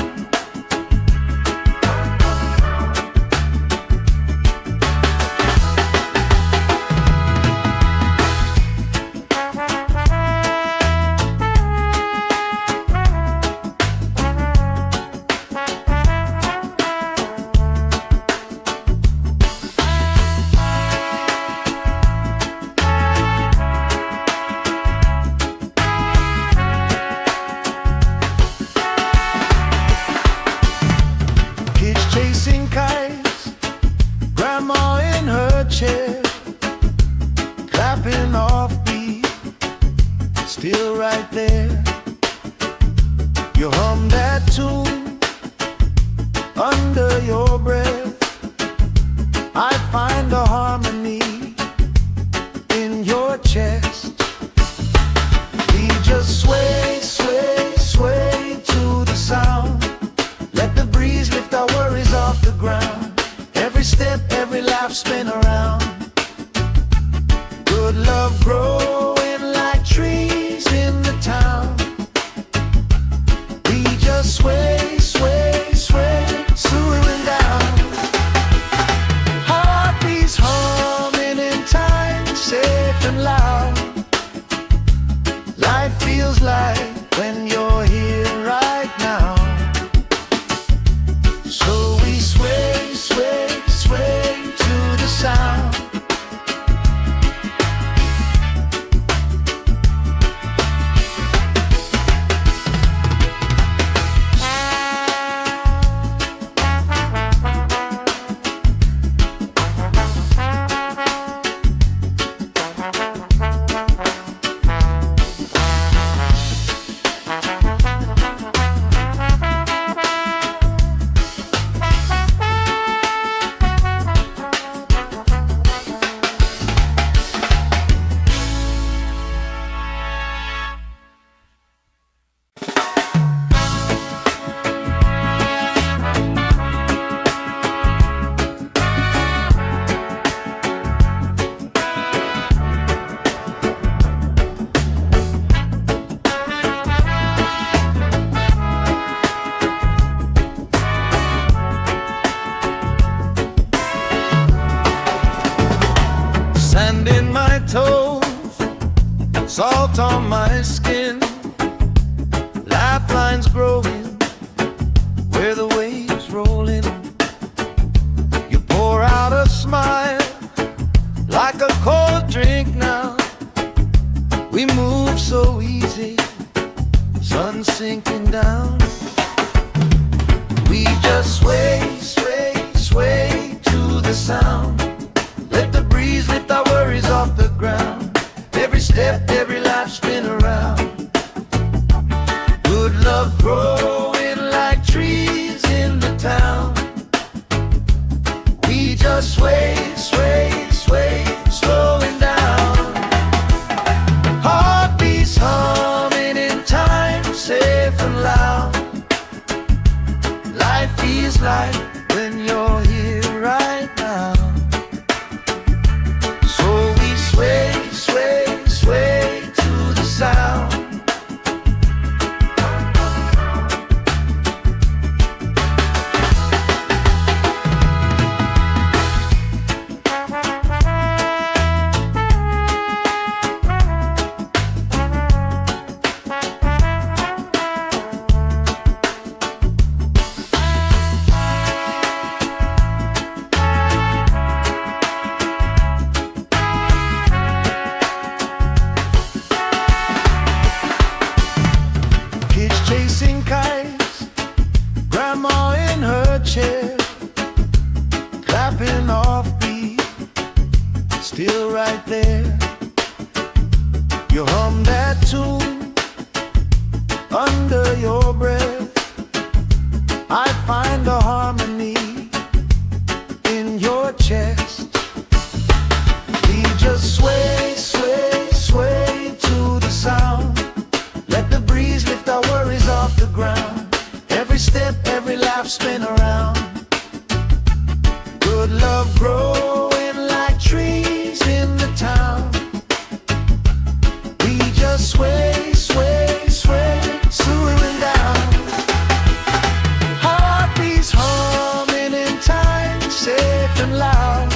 Chasing kites, grandma in her chair, clapping off beat, still right there. You hum that tune under your breath. I find a harmony in your chest. We just sway, sway, sway to the sound. Let the breeze lift our worries off the ground. Every step, every life spin around. Good love growing like trees in the town. We just sway, sway, sway, slowing down. Heartbeats humming in time, safe and loud. Life feels like when you're here right now. So we sway, sway, sway to the sound. Sand in my toes, salt on my skin, lifelines growing where the waves rolling. You pour out a smile like a cold drink now. We move so easy, sun sinking down. We just sway, sway, sway to the sound. Let the breeze lift our worries off the ground. Every step, every life spin around. Good love growing like trees in the town. We just sway, sway, sway, slowing down. Heartbeats humming in time, safe and loud. Life feels like when you're here right now. So we sway, sway, sway still right there. You hum that tune under your breath. I find a harmony in your chest. We just sway, sway, sway to the sound. Let the breeze lift our worries off the ground. Every step, every laugh, spin around. Good love growing like trees in the town. We just sway, sway, sway, swaying down. Heartbeats humming in time, safe and loud.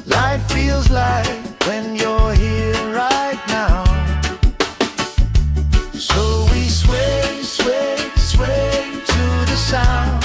Life feels like when you're here right now. So we sway, sway, sway to the sound.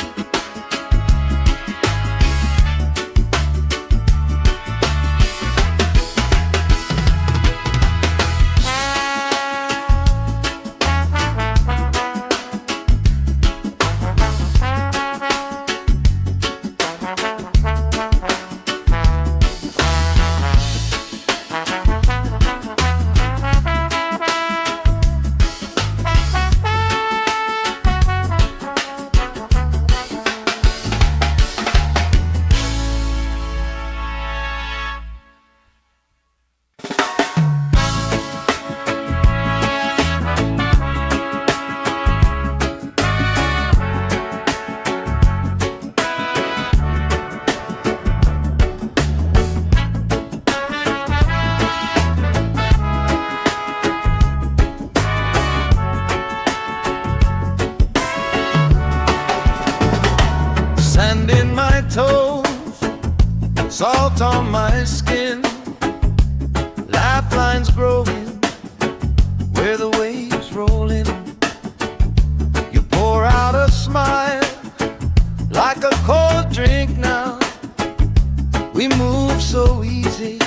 Sand in my toes, salt on my skin, lifelines growing where the waves rolling. You pour out a smile like a cold drink now. We move so easy,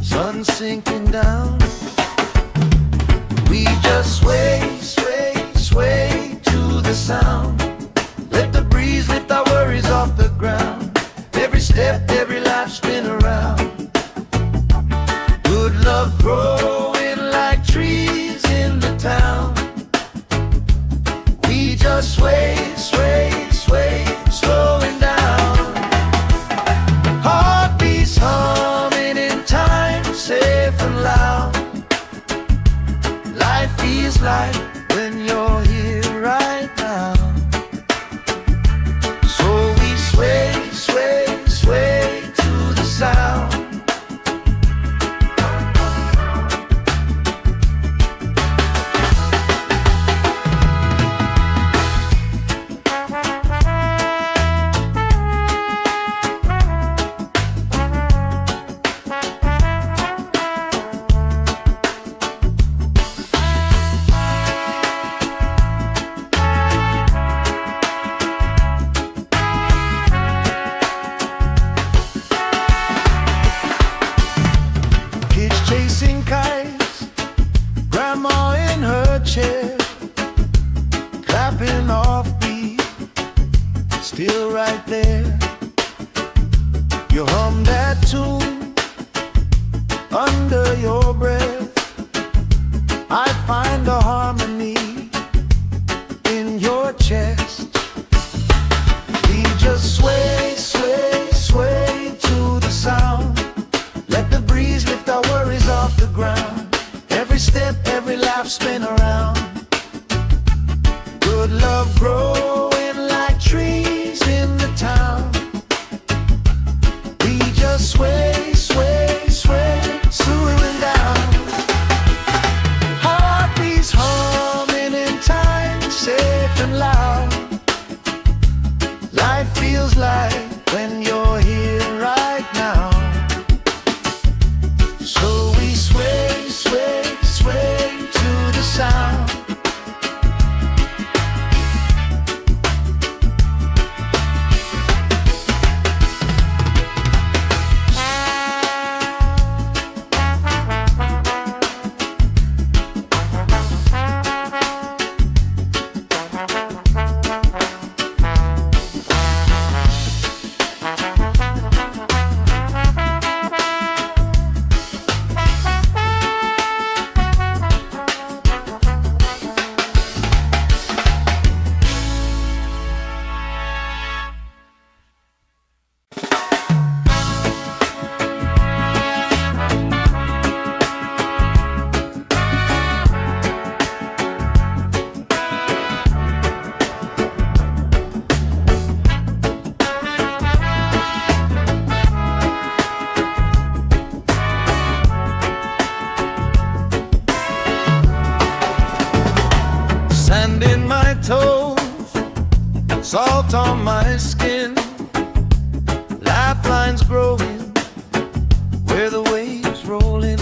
sun sinking down. We just sway, sway, sway to the sound. Let the breeze lift our worries off the ground. Every step, every life, spin around. Good love growing like trees in the town. We just sway, sway, sway, slowing down. Heartbeats humming in time, safe and loud. Life feels like when you're here right now. Sway, sway, sway to the sound. Chasing kites, grandma in her chair, clapping off beat, still right there. You hum that tune under your breath. I find a harmony in your chest. We just sway, sway, sway to the sound. Let the breeze lift our worries off the ground. Every step, every laugh, spin around. Good love growing like trees in the town. We just sway, sway, sway, swaying down. Heartbeats humming in time, safe and loud. Life feels like in my toes, salt on my skin, lifelines growing where the waves roll in.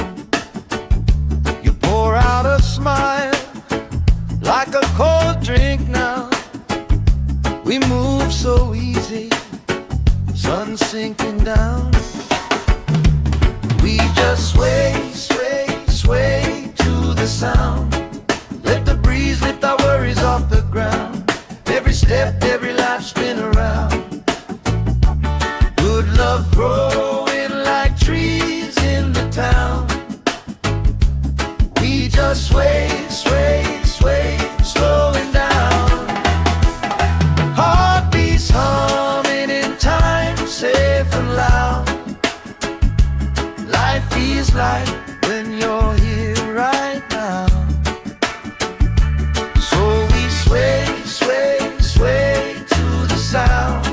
You pour out a smile like a cold drink now. We move so easy, sun sinking down. We just sway, sway, sway to the sound. Let the breeze lift our worries off the ground. Every step, every life spin around. Good love growing like trees in the town. We just sway, sway, sway, slowing down. Heartbeats humming in time, safe and loud. Life feels like when you're here right now. So we sway, sway, sway to the sound.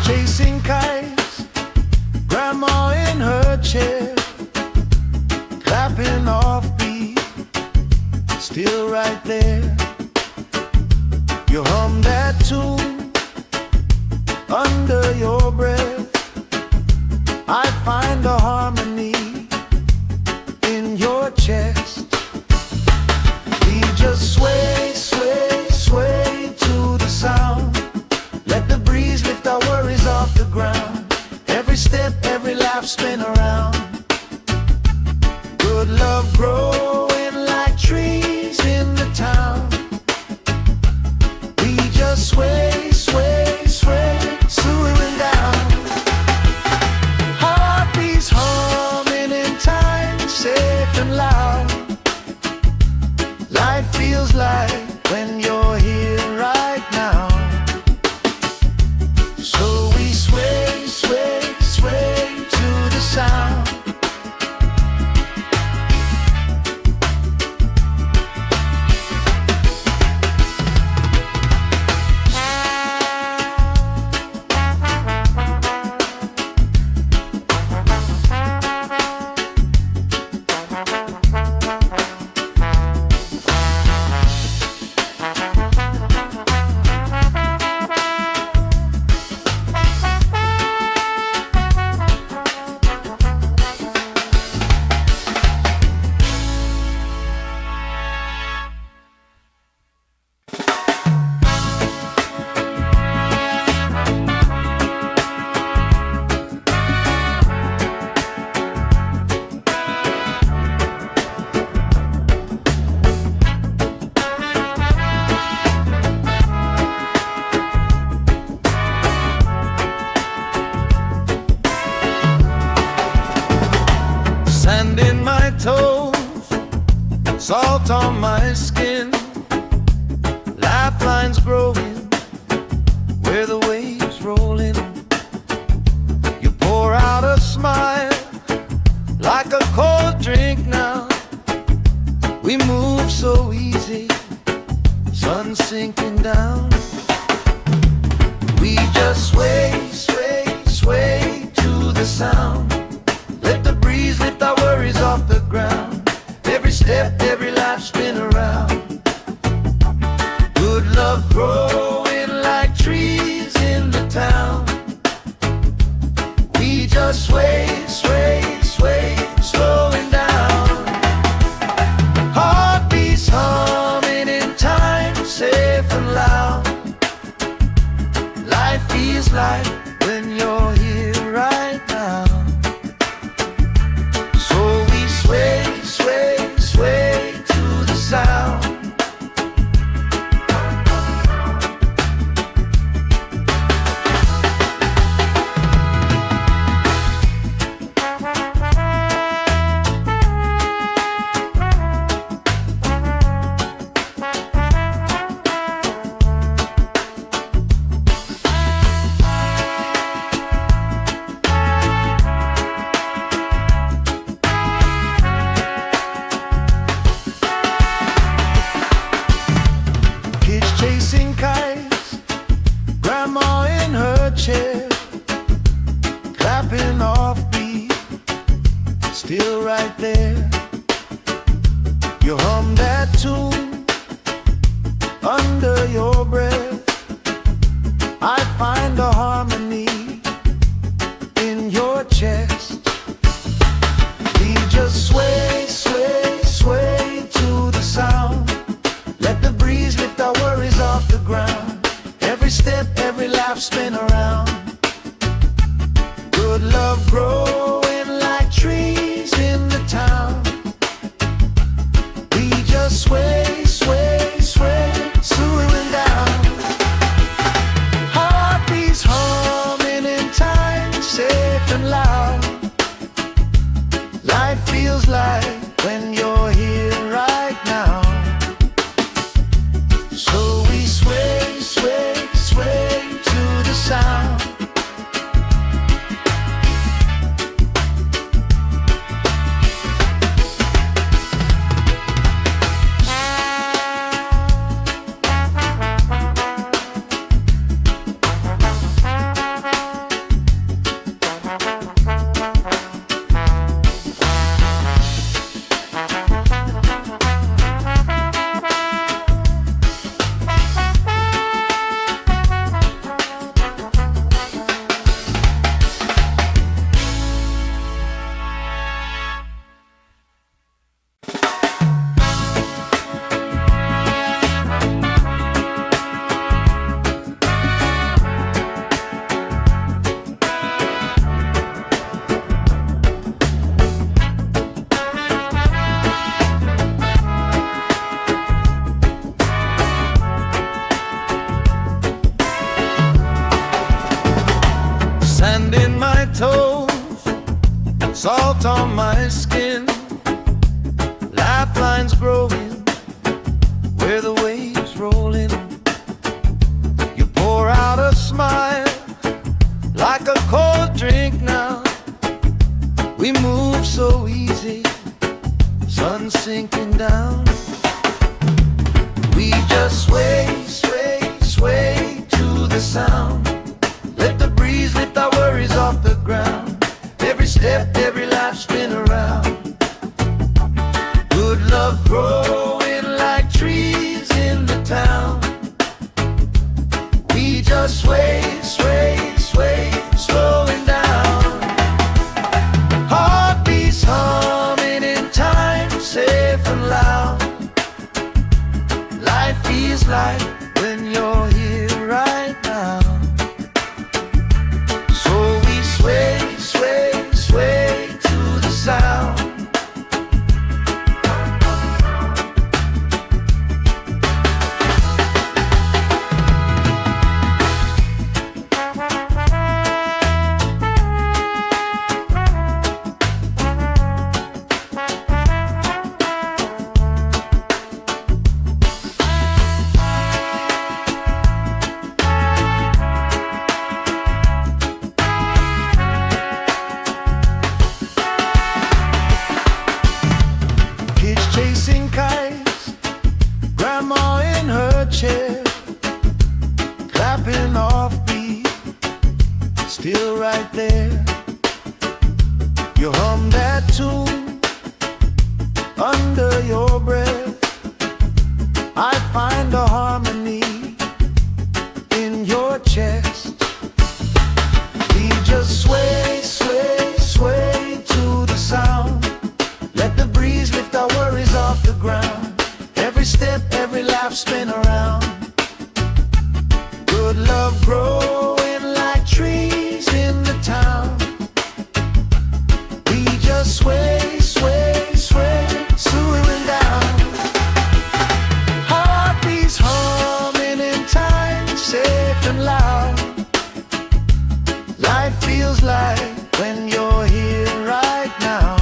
Chasing kites, grandma in her chair, clapping off beat, still right there. You hum that tune under your breath. I find a harmony in your chest. We just sway, sway, sway to the sound. Let the breeze lift our worries off the ground. Every step, every laugh spin around. Good love growing like trees in the town. We just sway, sway, sway, slowing down. Heartbeats humming in time, safe and loud. Life feels like when you're here right now. So we sway, sway, sway to the sound. Sand in my toes, salt on my skin, lifelines growing where the waves roll in. You pour out a smile like a cold drink now. We move so easy, sun sinking down. We just sway, sway, sway to the sound. Let the breeze lift our worries off the ground. Every step, every life spin around. Good love growing like trees in the town. We just sway, sway, sway, slowing down. Heartbeats humming in time, safe and loud. Life feels like when you're here right now. So we sway, sway, sway to the sound. still right there. You hum that tune under your breath. I find a harmony in your chest. We just sway, sway, sway to the sound. Let the breeze lift our worries off the ground. Every step, every laugh, spin around. Good love growing like trees in the town. We just sway, sway, sway, swooing down. Heartbeats humming in time, safe and loud. Life feels like when you're here right now. So we sway, sway, sway to the sound. Sand in my toes, salt on my skin, lifelines growing where the waves roll in. You pour out a smile like a cold drink now. We move so easy, sun sinking down. We just sway, sway, sway to the sound. Let the breeze lift our worries off the ground. Every step, every laugh, spin around. Good love growing like trees in the town. We just sway, sway, sway, slowing down. Heartbeats humming in time, safe and loud. Life feels like when you're here right now. Sway, sway, sway to the sound. Chasing kites, grandma in her chair, clapping off beat, still right there. You hum that tune under your breath. I find a harmony in your chest. We just sway, sway, sway to the sound. Let the breeze lift our worries off the ground. Every step, every laugh, spin around. Good love growing like trees in the town. We just sway, sway, sway, swooing down. Heartbeats humming in time, safe and loud. Life feels like when you're here right now.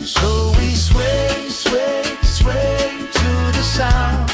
So we sway, sway, sway to the sound.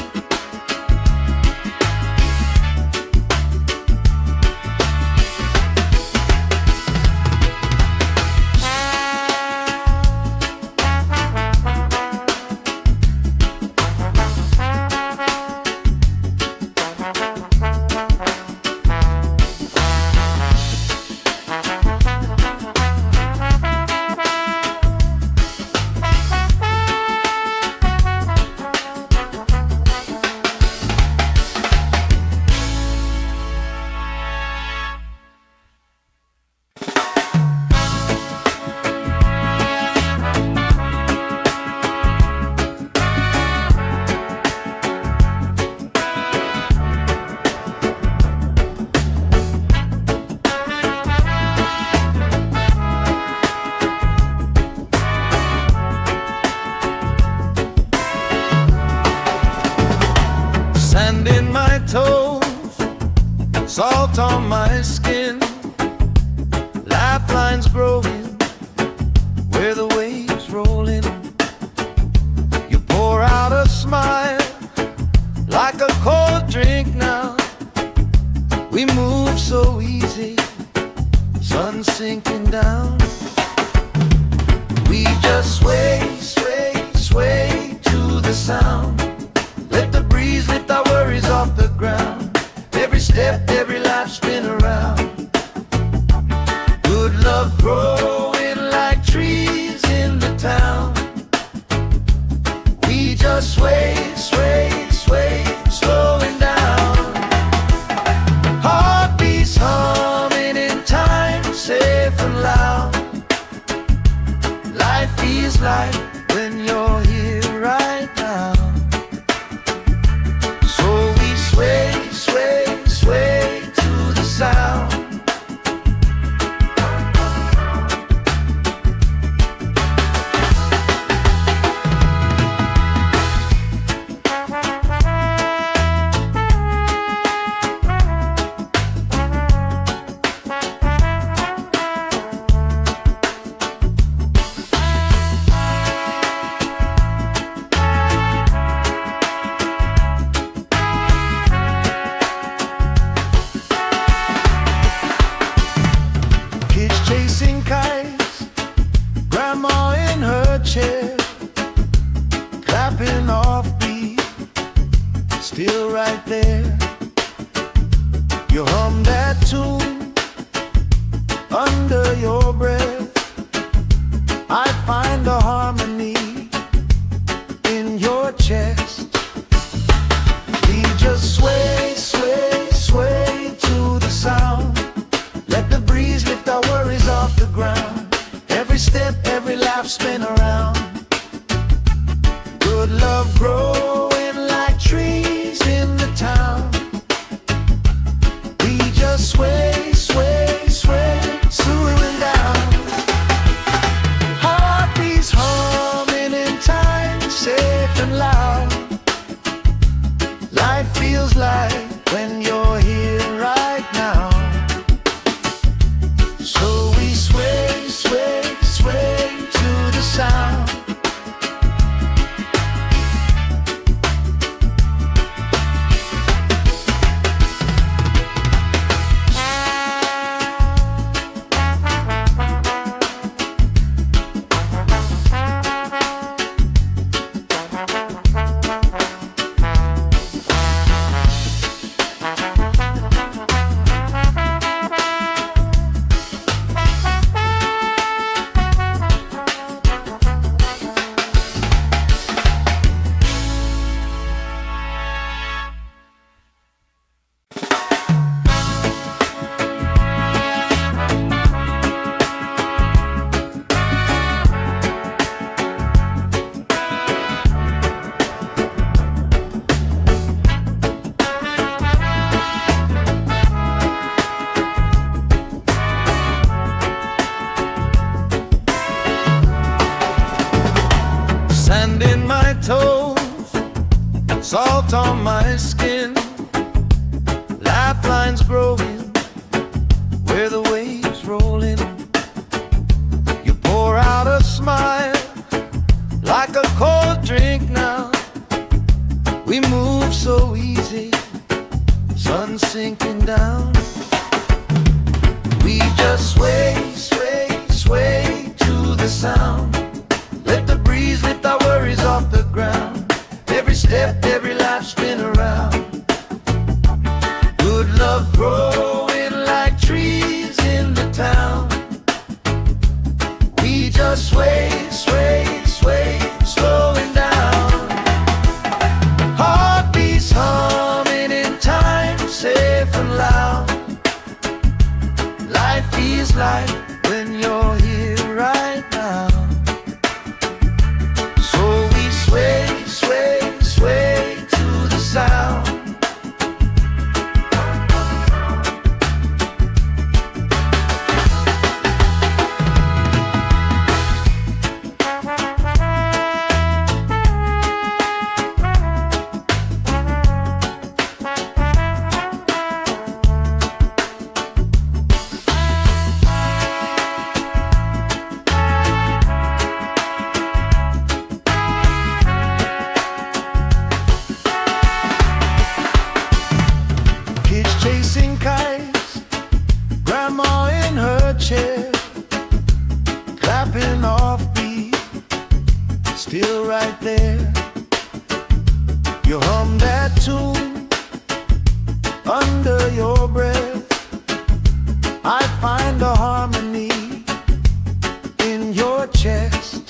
salt on my skin, lifelines growing where the waves roll in. You pour out a smile like a cold drink now. We move so easy, sun sinking down. We just sway, sway, sway to the sound. Let the breeze lift our worries off the ground. Every step, every life spin around. Good love growing like trees in the town. We just sway, sway, sway, slowing down. Heartbeats humming in time, safe and loud. Life feels like when you're here right now. So we sway, sway, sway to the sound. Chasing kites, grandma in her chair, clapping off beat, still right there. You hum that tune under your breath. I find a harmony in your chest. We just sway, sway, sway to the sound. Let the breeze lift our worries off the ground. Every step, every laugh spin around. Good love growing like trees in the town. We just sway, sway, sway, slowing down. Heartbeats humming in time, safe and loud. Life feels like when you're here right now. So we sway, sway, sway to the sound. Sand in my toes, salt on my skin, lifelines growing where the waves roll in. You pour out a smile like a cold drink now. We move so easy, sun sinking down. We just sway, sway, sway to the sound. Let the breeze lift our worries off the ground. Every step, every life spin around. Good love growing like trees in the town. We just sway, sway, sway, slowing down. Heartbeats humming in time, safe and loud. Life feels like still right there. You hum that tune under your breath. I find a harmony in your chest.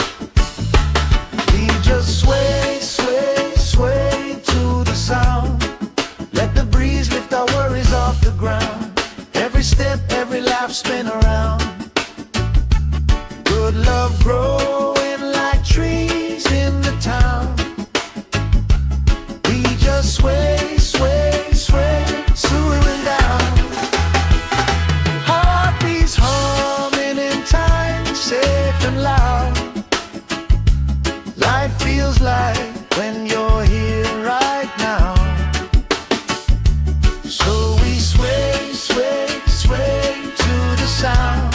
We just sway, sway, sway to the sound. Let the breeze lift our worries off the ground. Every step, every laugh, spin around. Good love growing like trees in the town. We just sway, sway, sway, swooing down. Heartbeats humming in time, safe and loud. Life feels like when you're here right now. So we sway, sway, sway to the sound.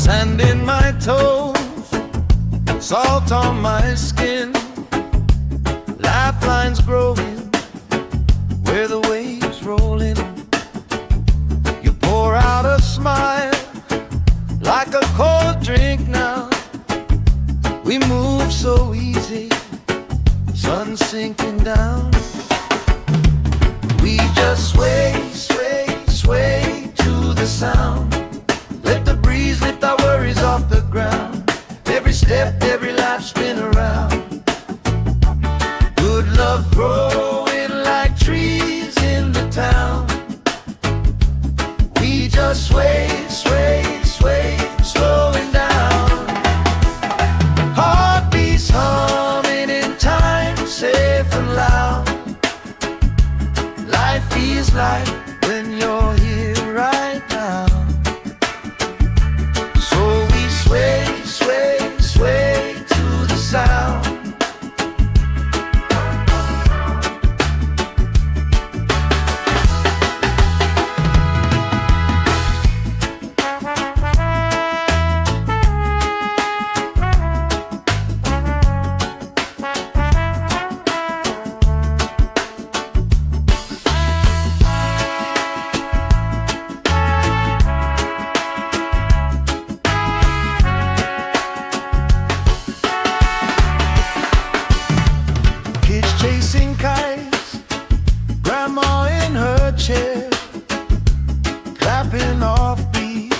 Sand in my toes, salt on my skin, lifelines growing where the waves roll in. You pour out a smile like a cold drink now. We move so easy, sun sinking down. We just sway, sway, sway to the sound. Let the breeze lift our worries off the ground. Every step, every laugh, spin around. Good love growing like trees in the town. We just sway, sway, sway, slowing down. Heartbeats humming in time, safe and loud. Life feels like when you're here right now. Sway, sway, sway to the sound. Chasing kites, grandma in her chair, clapping off beat,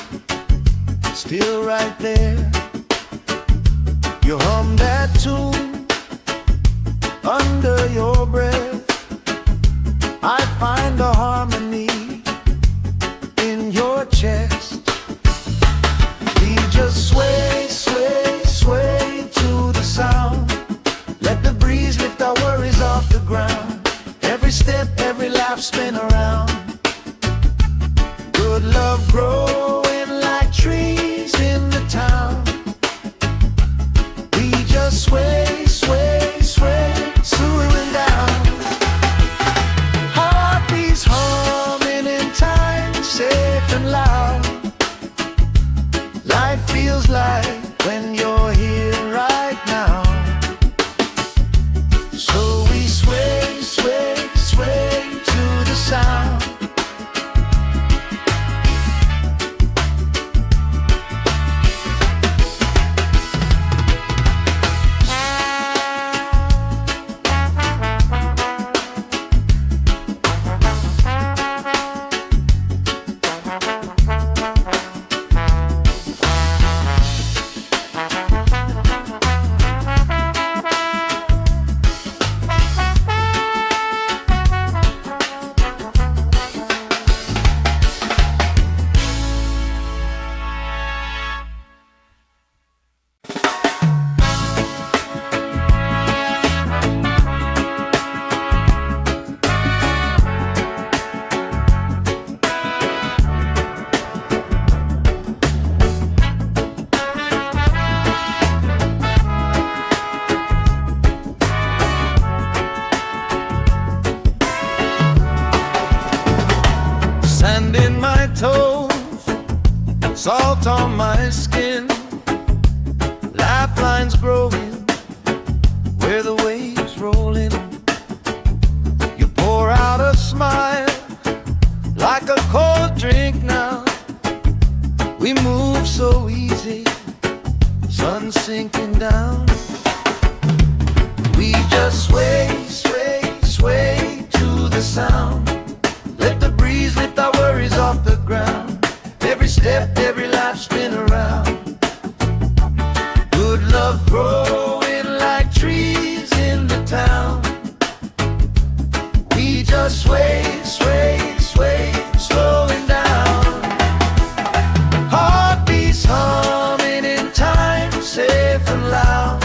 still right there. You hum that tune under your breath. I find a harmony in your chest. We just sway, sway, sway to the sound. Let the breeze lift our worries off the ground. Every step, every laugh, spin around. Good love growing like trees in the town. We just sway, sway, sway, swooing down. Heartbeats humming in time, safe and loud. salt on my skin, lifelines growing where the waves roll in. You pour out a smile like a cold drink now. We move so easy, sun sinking down. We just sway, sway, sway to the sound. Let the breeze lift our worries off the ground. Every step, every life spin around. Good love growing like trees in the town. We just sway, sway, sway, slowing down. Heartbeats humming in time, safe and loud.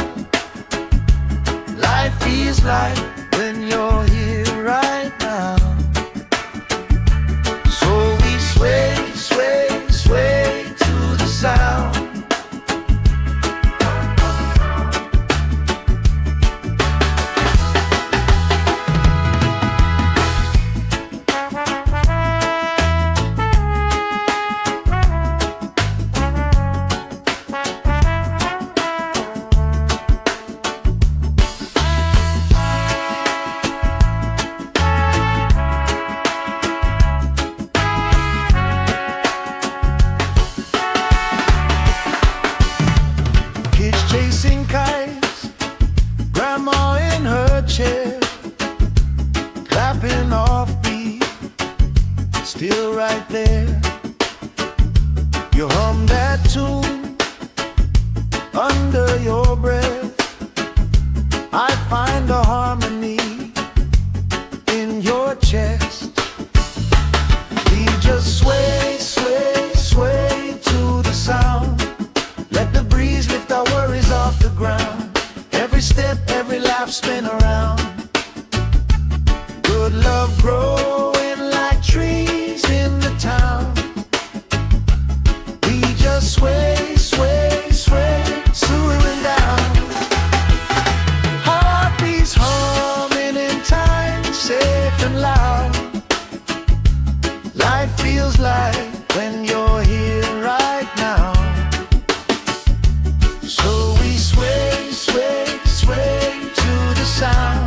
Life feels like when you're here right now. So we sway, sway, sway to the sound. Chasing kites, grandma in her chair, clapping off beat, still right there. You hum that tune under your breath. I find a harmony in your chest. We just sway, sway, sway to the sound. Let the breeze lift our worries off the ground. Every step, every life spin around. Good love growing like trees in the town. We just sway, sway, sway, slowing down. Heartbeats humming in time, safe and loud. Life feels like when you're here right now. So we sway, sway, sway to the sound.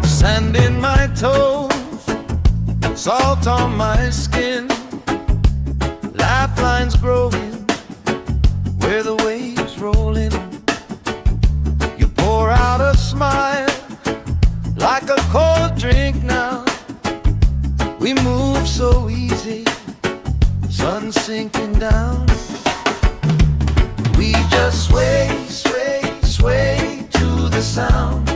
Sand in my toes, salt on my skin, lifelines growing where the waves roll in. You pour out a smile like a cold drink now. We move so easy, sun sinking down. We just sway, sway, sway to the sound.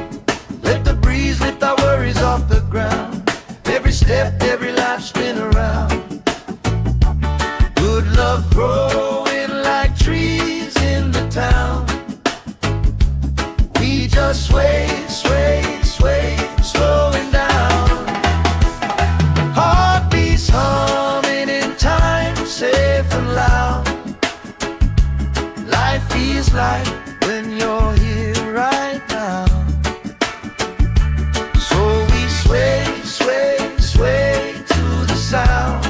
Let the breeze lift our worries off the ground. Every step, every life spin around. Good love growing like trees in the town. We just sway, sway, sway, slowing down. Heartbeats humming in time, safe and loud. Life feels like when you're here right now. So we sway, sway, sway to the sound.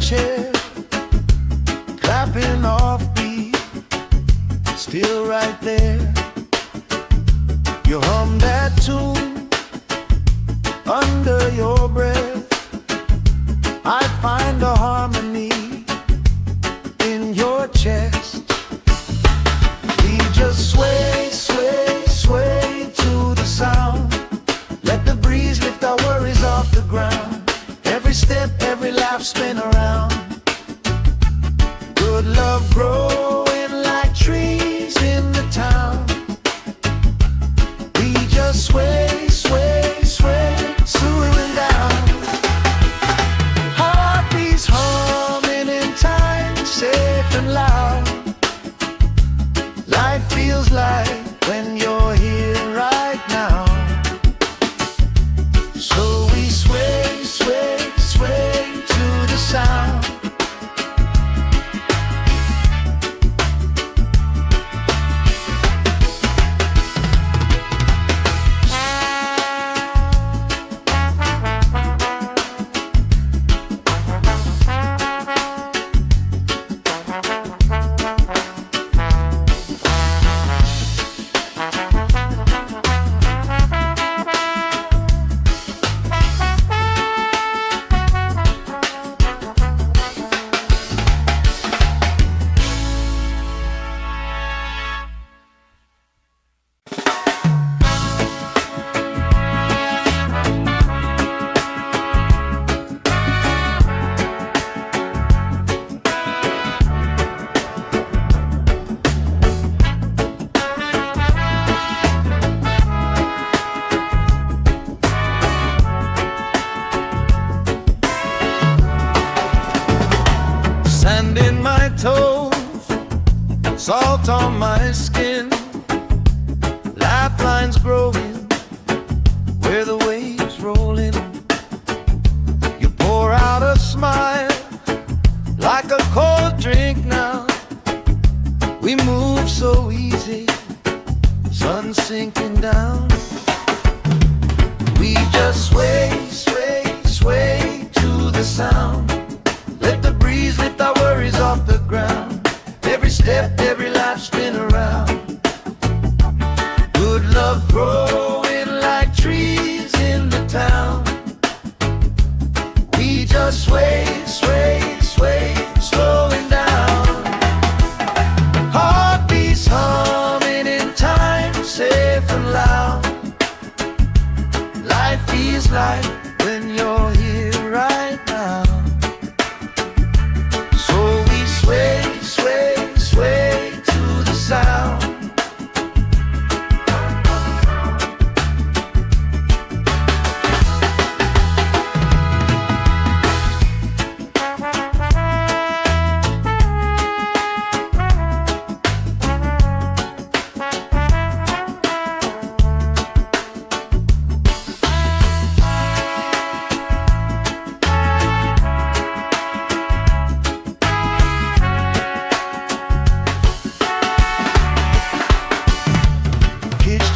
chair, clapping off beat, still right there. You hum that tune under your breath. I find a harmony in your chest. We just sway, sway, sway to the sound. Let the breeze lift our worries off the ground. Every step, every laugh, spin around. Good love growing like trees in the town. We just sway, sway, sway, swooing down. Heartbeats humming in time, safe and loud. Life feels like when you're here right now. So we sway, sway, sway to the sound. Sand in my toes, salt on my skin, lifelines growing where the waves roll in. You pour out a smile like a cold drink now. We move so easy, sun sinking down. We just sway, sway, sway to the sound. Let the breeze lift our worries off the ground. Every step, every life, spin around. Good love growing like trees in the town. We just sway, sway, sway, slowing down. Heartbeats humming in time, safe and loud. Life feels like when you're here right now. Sway, sway, sway to the sound.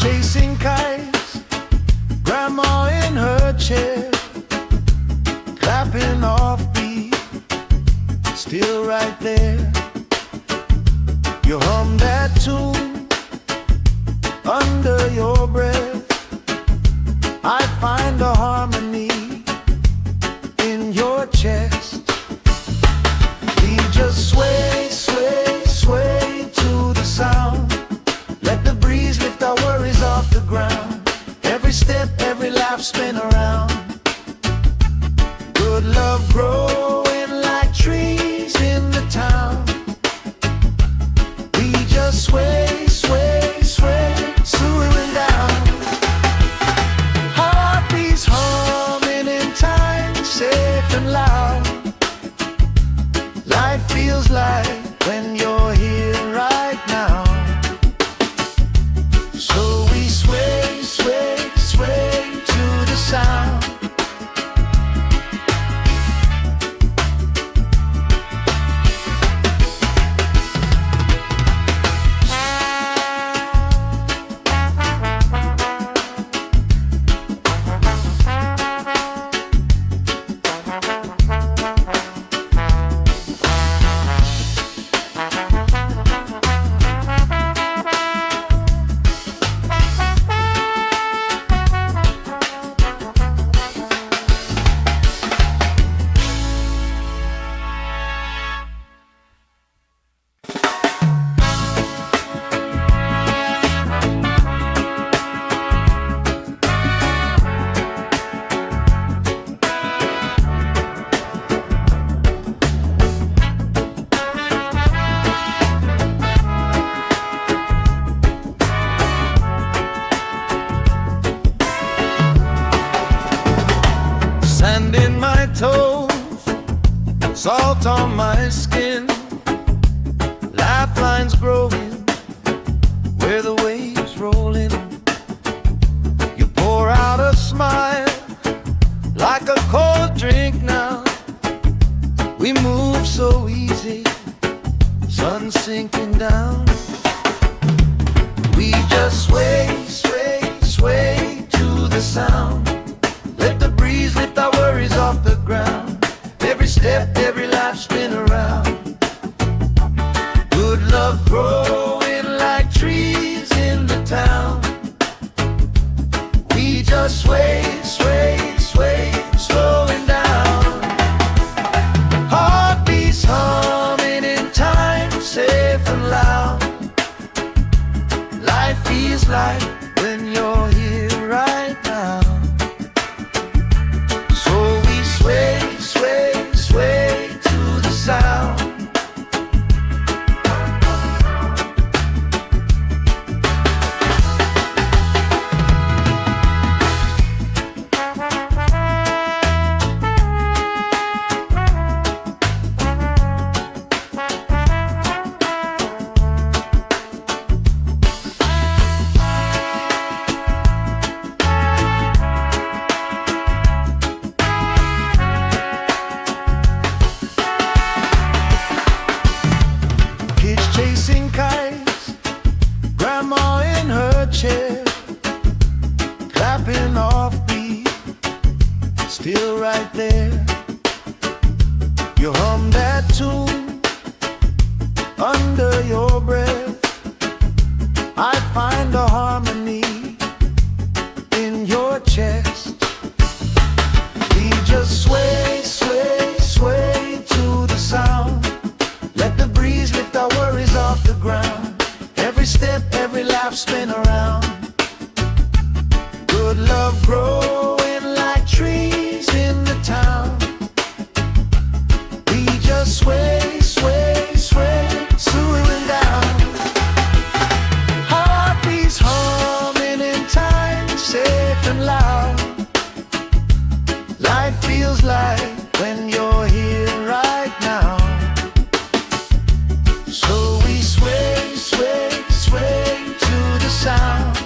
Chasing kites, grandma in her chair, clapping off beat, still right there. You hum that tune under your breath. I find a harmony in your chest. We just sway, sway, sway to the sound. Let the breeze lift our worries off the ground. Every step, every laugh, spin around. Good love growing like trees in the town. We just sway, sway, sway, swooing down. Heartbeats humming in time, safe and loud. Life feels like when you're here right now. So we sway, sway, sway to the sound. salt on my skin, lifelines growing where the waves rolling. You pour out a smile like a cold drink now. We move so easy, sun sinking down. We just sway, sway, sway to the sound. Let the breeze lift our worries off the ground. Every step, every life spin around. Good love growing like trees in the town. We just sway, sway, sway, slowing down. Heartbeats humming in time, safe and loud. Life feels like when you're here right now. So we sway, sway, sway to the sound. Chasing kites, grandma in her chair, clapping off beat, still right there. You hum that tune under your breath. I find a harmony in your chest. We just sway, sway, sway to the sound. Let the breeze lift our worries off the ground. Every step, every life spin around. Good love growing like trees in the town. We just sway, sway, sway, swooning down. Heartbeats humming in time, safe and loud. Life feels like when you're here right now. So we sway, sway, sway to the sound.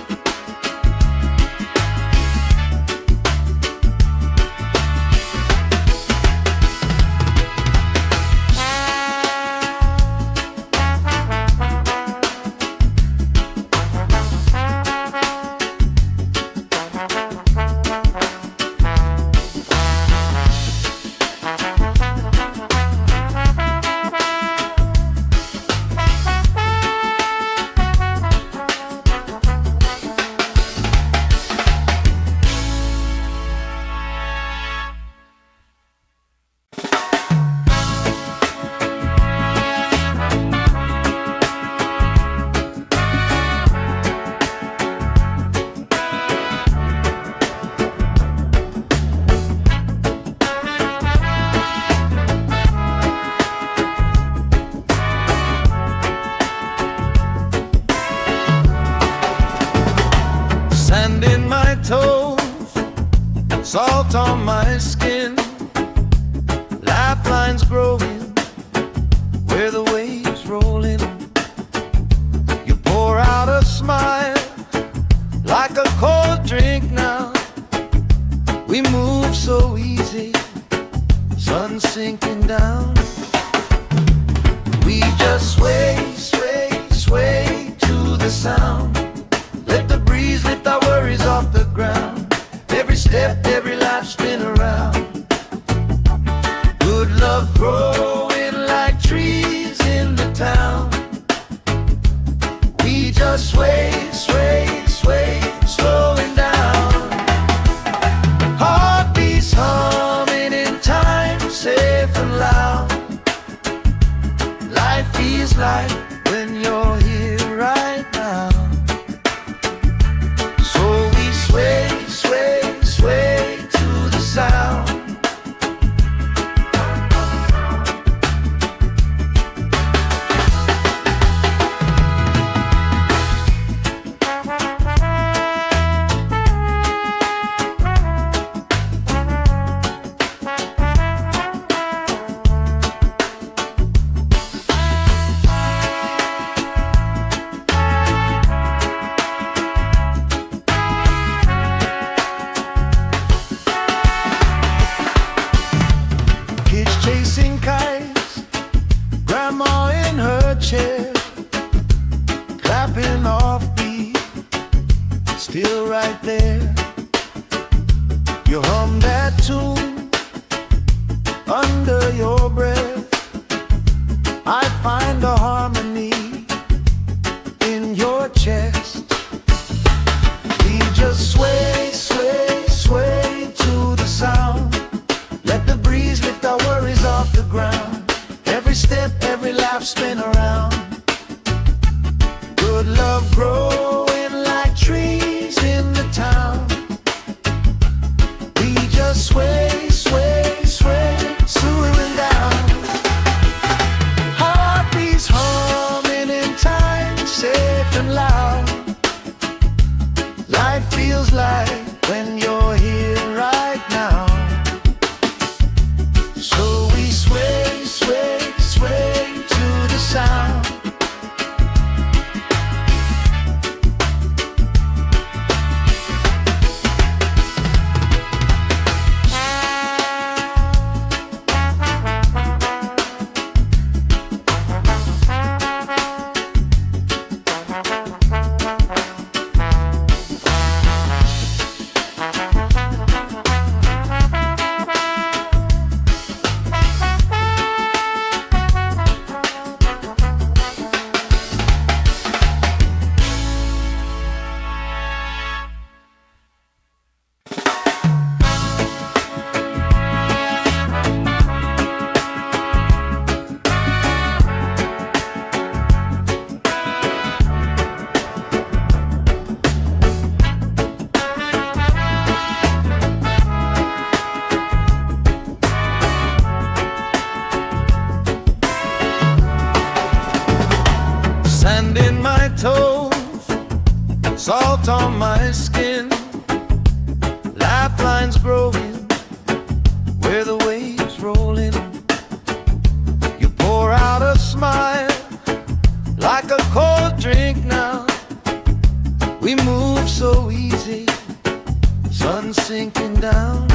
Sand in my toes, salt on my skin, lifelines growing where the waves rolling. You pour out a smile like a cold drink now. We move so easy, sun sinking down. We just sway, sway, sway to the sound. Let the breeze lift our worries off the ground. Every step, every life spin around. Good love growing like trees in the town. We just sway, sway, sway, slowing down. Heartbeats humming in time, safe and loud. Life feels like when you're here right now. So we sway, sway, sway to the sound. chasing kites, grandma in her chair, clapping off beat, still right there. You hum that tune under your breath. I find a harmony in your chest. We just sway, sway, sway to the sound. Let the breeze lift our worries off the ground. Every step, every laugh, spin around. Good love growing like trees in the town. We just sway, sway, sway, swaying down. Heartbeats humming in time, safe and loud. Life feels like when you're here right now. So we sway, sway, sway to the sound. Sand in my toes, salt on my skin, lifelines growing where the waves roll in. You pour out a smile like a cold drink now. We move so easy, sun sinking down.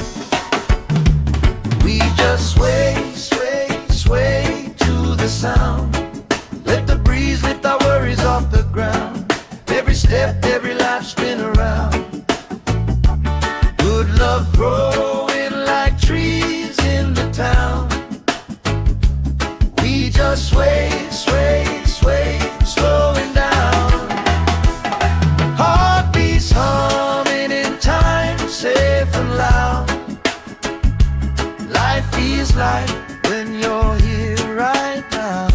We just sway, sway, sway to the sound. Let the breeze lift our worries off the ground. Every step, every life, spin around. Good love growing like trees in the town. We just sway, sway, sway, slowing down. Heartbeats humming in time, safe and loud. Life feels like when you're here right now.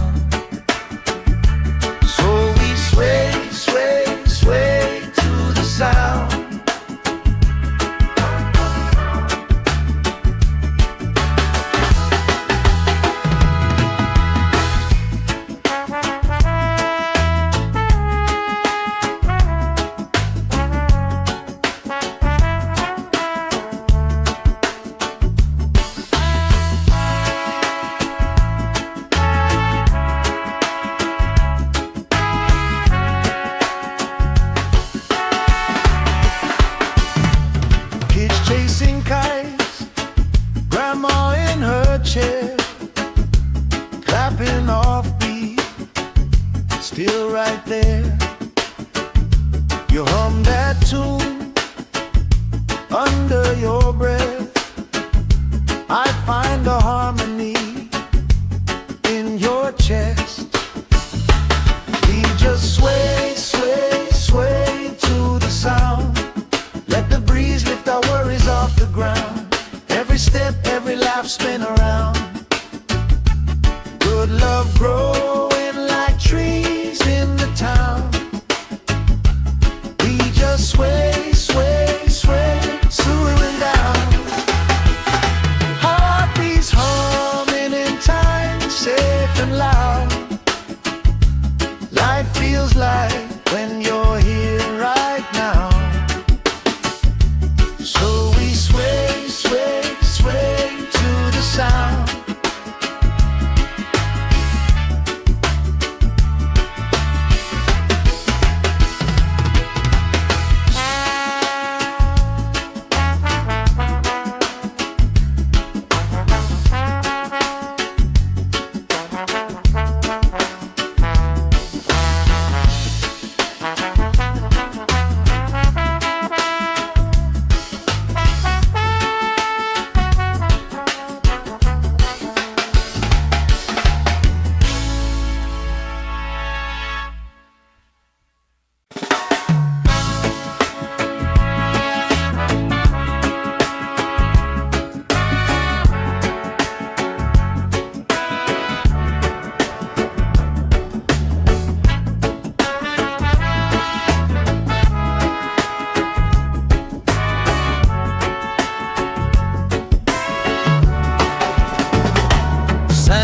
Sway, sway, sway to the sound. Chasing kites, grandma in her chair, clapping off beat, still right there. You hum that tune under your breath. I find a harmony in your chest. We just sway, sway, sway to the sound. Let the breeze lift our worries off the ground. Every step, every laugh, spin around. Good love growing like trees in the town. We just sway, sway, sway, swaying down. Heartbeats humming in time, safe and loud. Life feels like when you're here right now. So we sway, sway, sway to the sound.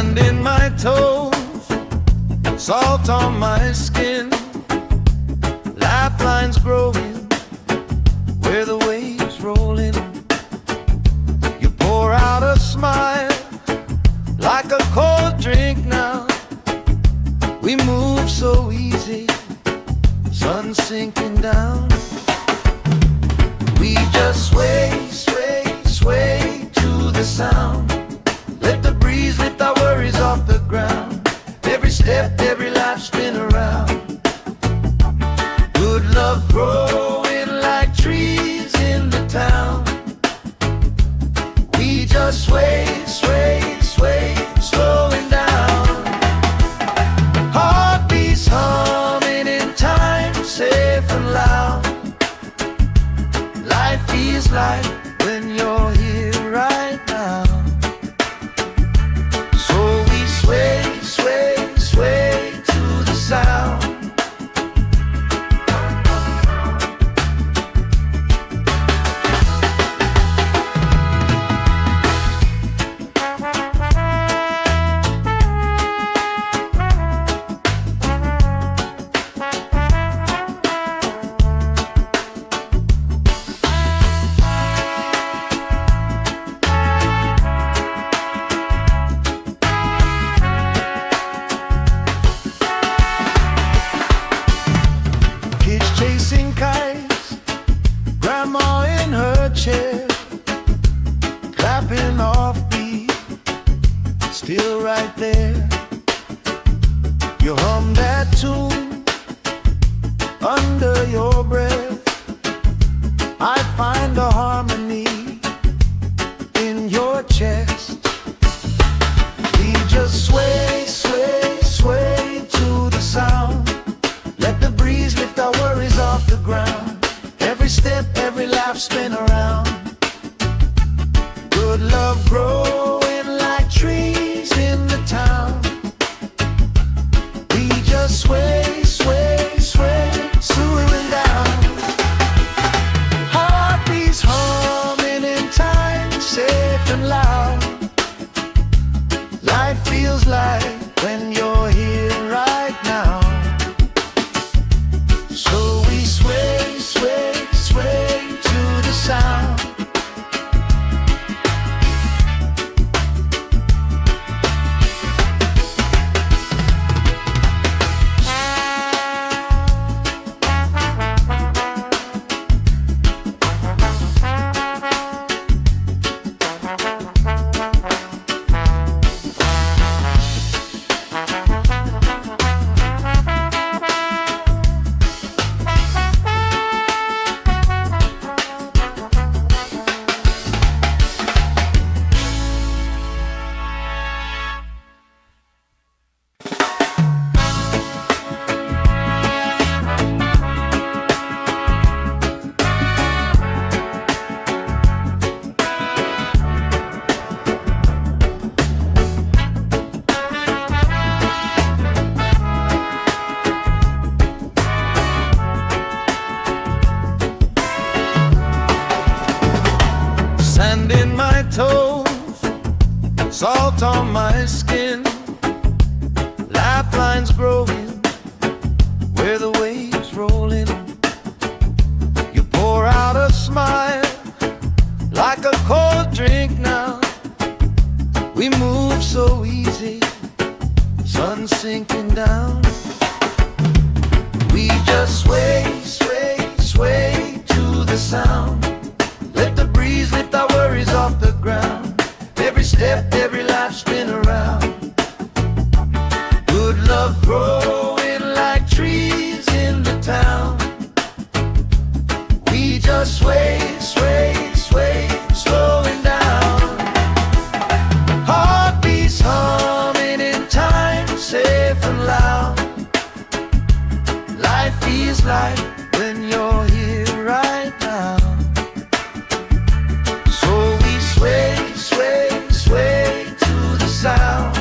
Sand in my toes, salt on my skin, lifelines growing where the waves roll in. You pour out a smile like a cold drink now. We move so easy, sun sinking down. We just sway, sway, sway to the sound. Let the breeze lift our worries off the ground. Every step, every life spin around. Good love growing like trees in the town. We just sway, sway, sway, slowing down. Heartbeats humming in time, safe and loud. Life feels like when you're here right now. So we sway, sway, sway to the sound. Chasing kites, grandma in her chair, clapping off beat, still right there. You hum that tune under your breath. I find a harmony in your chest. We just sway, sway, sway to the sound. Let the breeze lift our worries off the ground. Every step, every life spin around. Good love growing like trees in the town. We just sway, sway, sway, slowing down. Heartbeats humming in time, safe and loud. Life feels like when you're here right now. So we sway, sway, sway to the sound. Sand in my toes, salt on my skin, lifelines growing where the waves roll in. You pour out a smile like a cold drink now. We move so easy, sun sinking down. We just sway, sway, sway to the sound. Let the breeze lift our worries off the ground. Every step, every life spin around. Good love growing like trees in the town. We just sway, sway, sway, slowing down. Heartbeats humming in time, safe and loud. Life feels like when you're here right now. So we sway, sway, sway to the sound.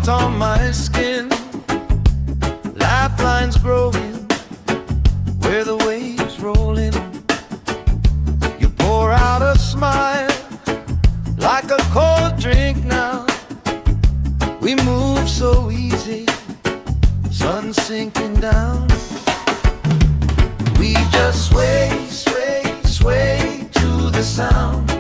salt on my skin, lifelines growing where the waves rolling. You pour out a smile like a cold drink now. We move so easy, sun sinking down. We just sway, sway, sway to the sound.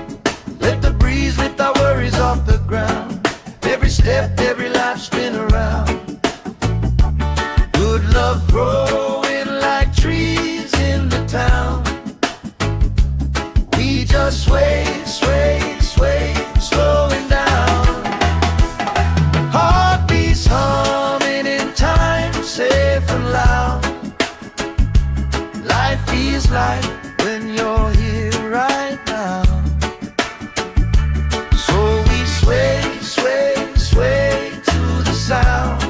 Let the breeze lift our worries off the ground. Every step, every life spin around. Good love growing like trees in the town. We just sway, sway, sway, slowing down. Heartbeats humming in time, safe and loud. Life feels like when you're here right now. So we sway, sway, sway to the sound.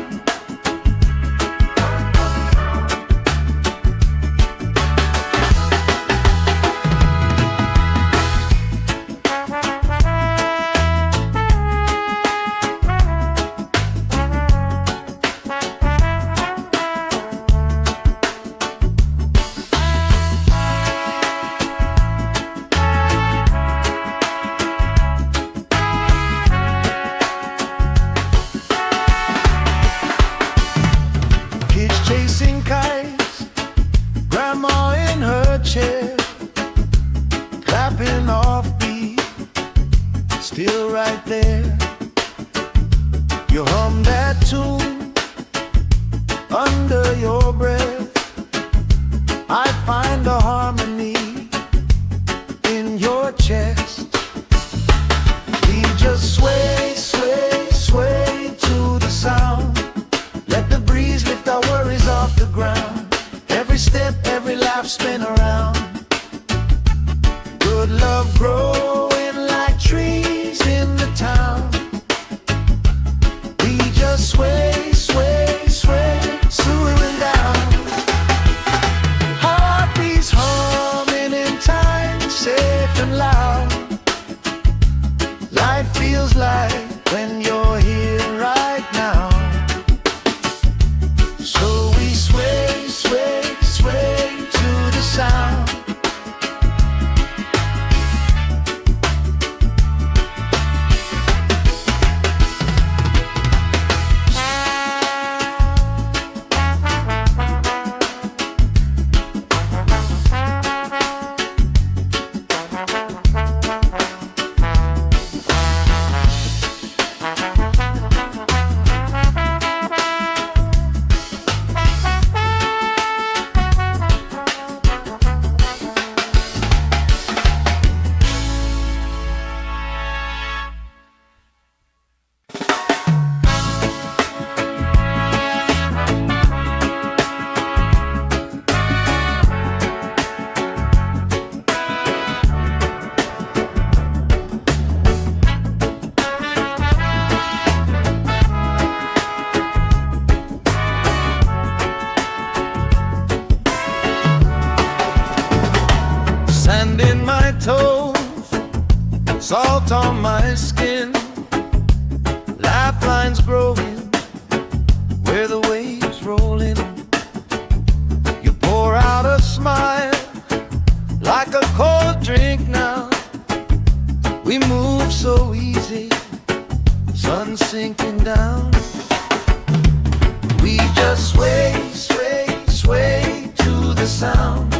Chasing kites, grandma in her chair, clapping off beat, still right there. You hum that tune under your breath. I find a harmony in your chest. We just sway, sway, sway to the sound. Let the breeze lift our worries off the ground. Every step, every life spin around. Good love growing like trees in the town. We just sway, sway, sway, slowing down. Heartbeats humming in time, safe and loud. Life feels like when you're here right now. So we sway, sway, sway to the sound. Sand in my toes, salt on my skin, lifelines growing where the waves rolling. You pour out a smile like a cold drink now. We move so easy, sun sinking down. We just sway, sway, sway to the sound.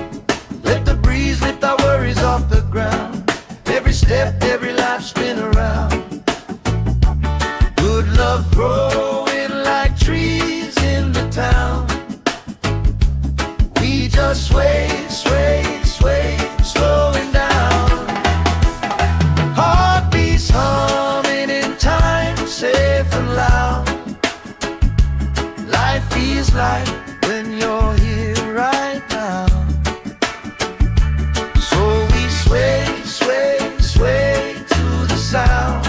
Let the breeze lift our worries off the ground. Every step, every life spin around. Good love growing like trees in the town. We just sway, sway, sway, slowing down. Heartbeats humming in time, safe and loud. Life feels like when you're here right now. So we sway, sway, sway to the sound.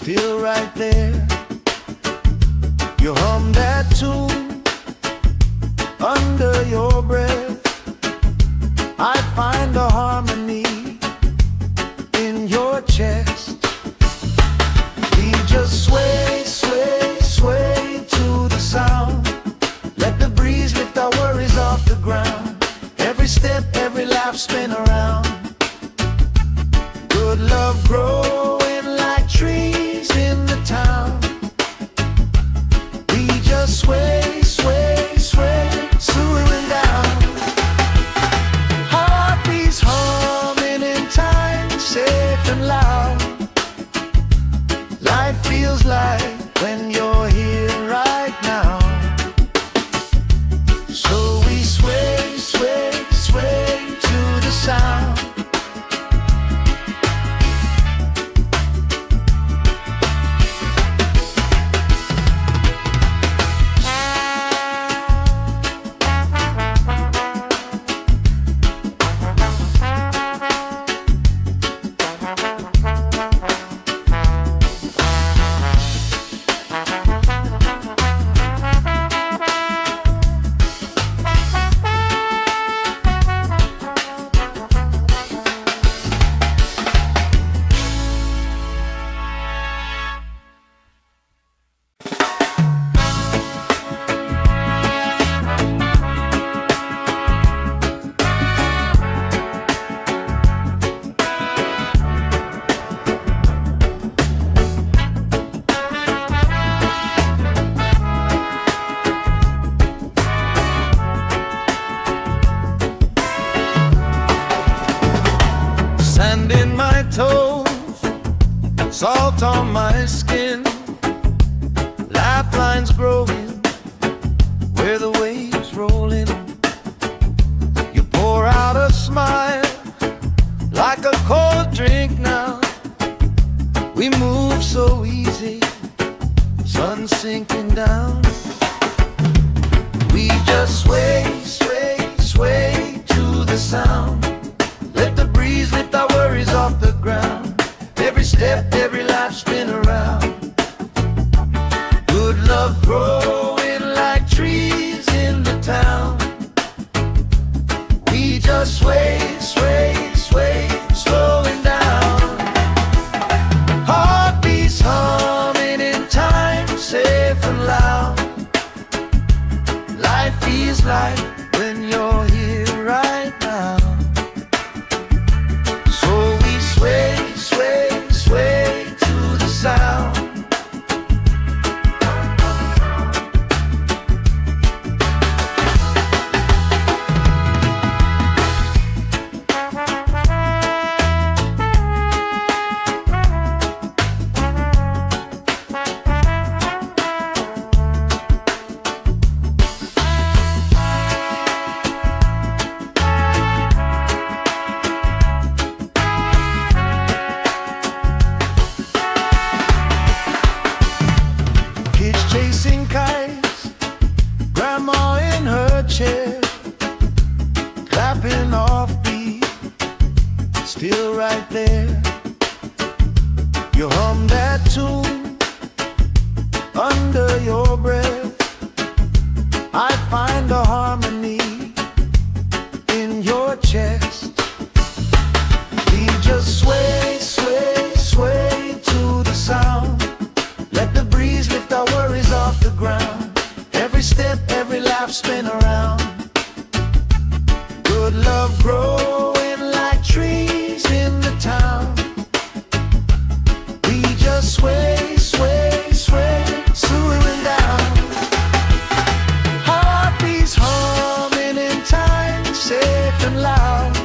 still right there. You hum that tune under your breath. I find a harmony in your chest. We just sway, sway, sway to the sound. Let the breeze lift our worries off the ground. Every step, every laugh, spin around. Good love growing like trees in the town. We just sway, sway, sway, swaying down. Heartbeats humming in time, safe and loud. Life feels like when you're here right now. So we sway, sway, sway to the sound. Sand in my toes, salt on my skin, lifelines growing where the waves rolling. You pour out a smile like a cold drink now. We move so easy, sun sinking down. We just sway, sway, sway to the sound. Let the breeze lift our worries off the ground. Every step, every life, spin around. Good love growing like trees in the town. We just sway, sway, sway, slowing down. Heartbeats humming in time, safe and loud. Life feels like when you're here right now. Sway, sway, sway to the sound. Chasing kites, grandma in her chair, clapping off beat, still right there. You hum that tune under your breath. I find a harmony in your chest. We just sway, sway, sway to the sound. Let the breeze lift our worries off the ground. Every step, every laugh, spin around. Good love growing like trees in the town. We just sway, sway, sway, swaying down. Heartbeats humming in time, safe and loud.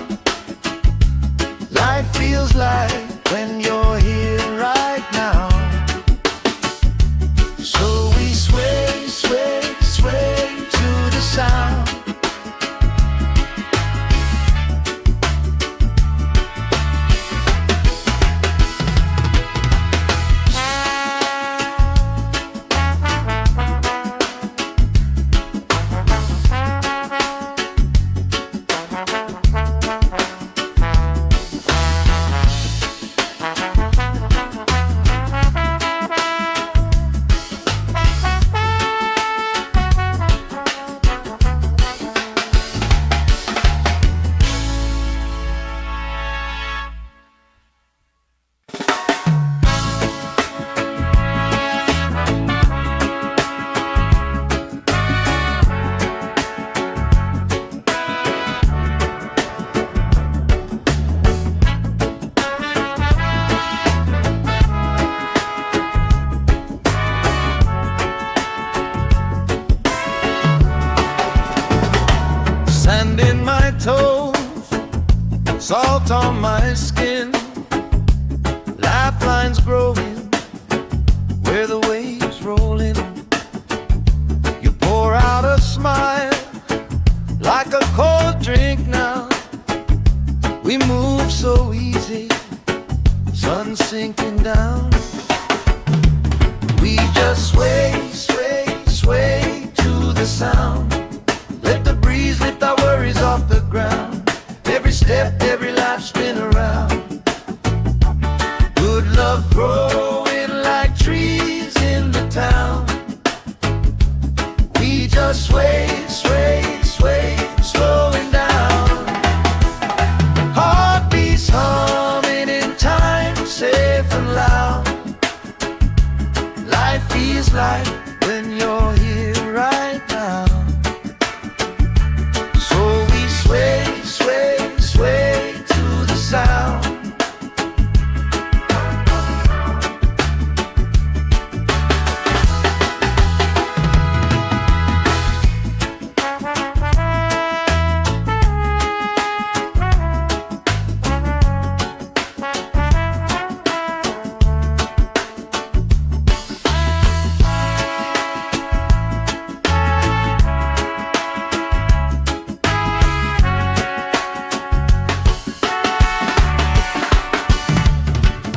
salt on my skin, lifelines growing where the waves rolling. You pour out a smile like a cold drink now. We move so easy, sun sinking down. We just sway, sway, sway to the sound. Let the breeze lift our worries off the ground. Every step, every life spin around. Good love growing like trees in the town. We just sway, sway, sway, slowing down. Heartbeats humming in time, safe and loud. Life feels like when you're here right now. So we sway, sway, sway to the sound.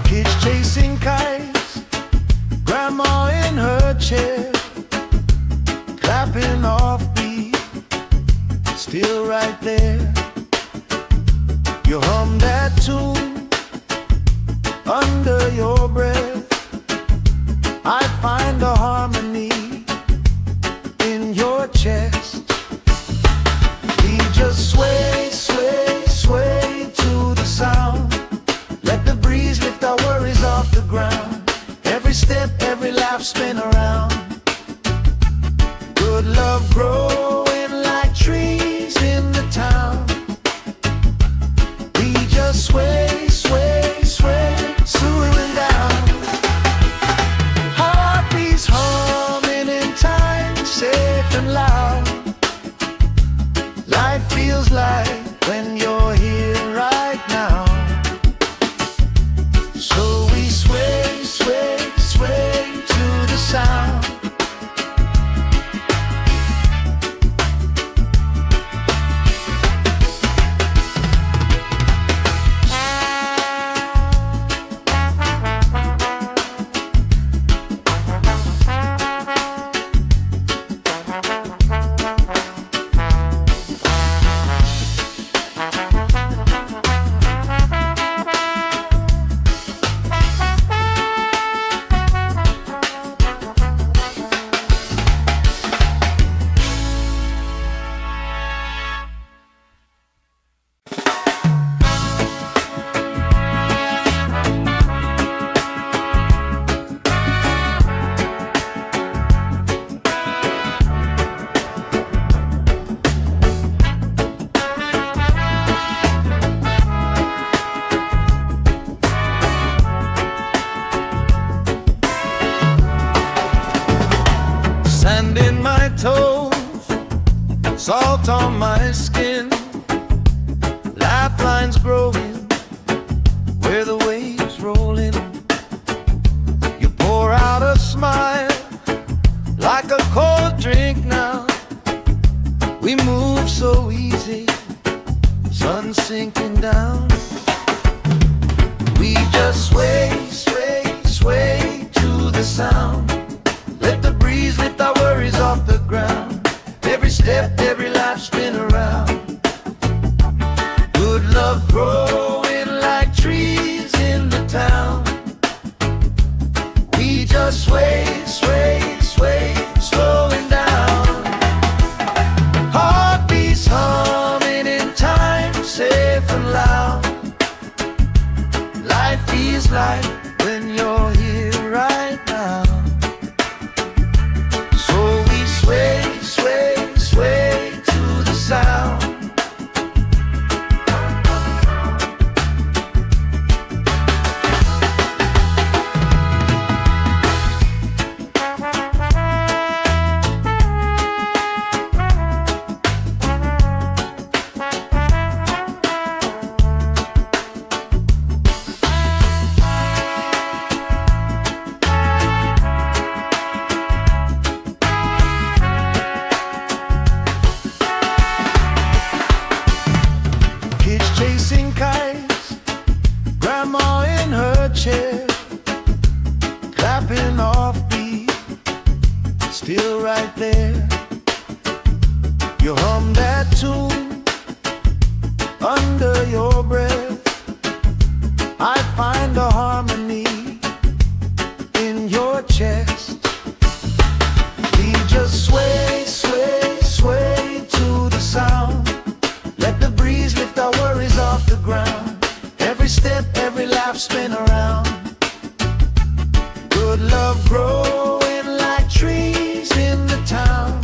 Kids chasing kites, grandma in her chair, clapping off beat, still right there. You hum that tune under your breath. I find a harmony in your chest. We just sway, sway, sway to the sound. Let the breeze lift our worries off the ground. Every step, every laugh spin around. Good love growing like trees in the town. We just sway, sway, sway, slowing down. Heartbeats humming in time, safe and loud. Life feels like when you're here right now. So we sway, sway, sway to the sound. Sand in my toes, salt on my skin, lifelines growing where the waves rolling. You pour out a smile like a cold drink now. We move so easy, sun sinking down. We just sway, sway, sway to the sound. Let the breeze lift our worries off the ground. Every step, every life spin around. Good love growing like trees in the town. We just sway, sway, sway, slowing down. Heartbeats humming in time, safe and loud. Life feels like when you're here right now. So we sway, sway, sway to the sound. still right there. You hum that tune under your breath. I find a harmony in your chest. We just sway, sway, sway to the sound. Let the breeze lift our worries off the ground. Every step, every laugh, spin around. Good love growing like trees in the town.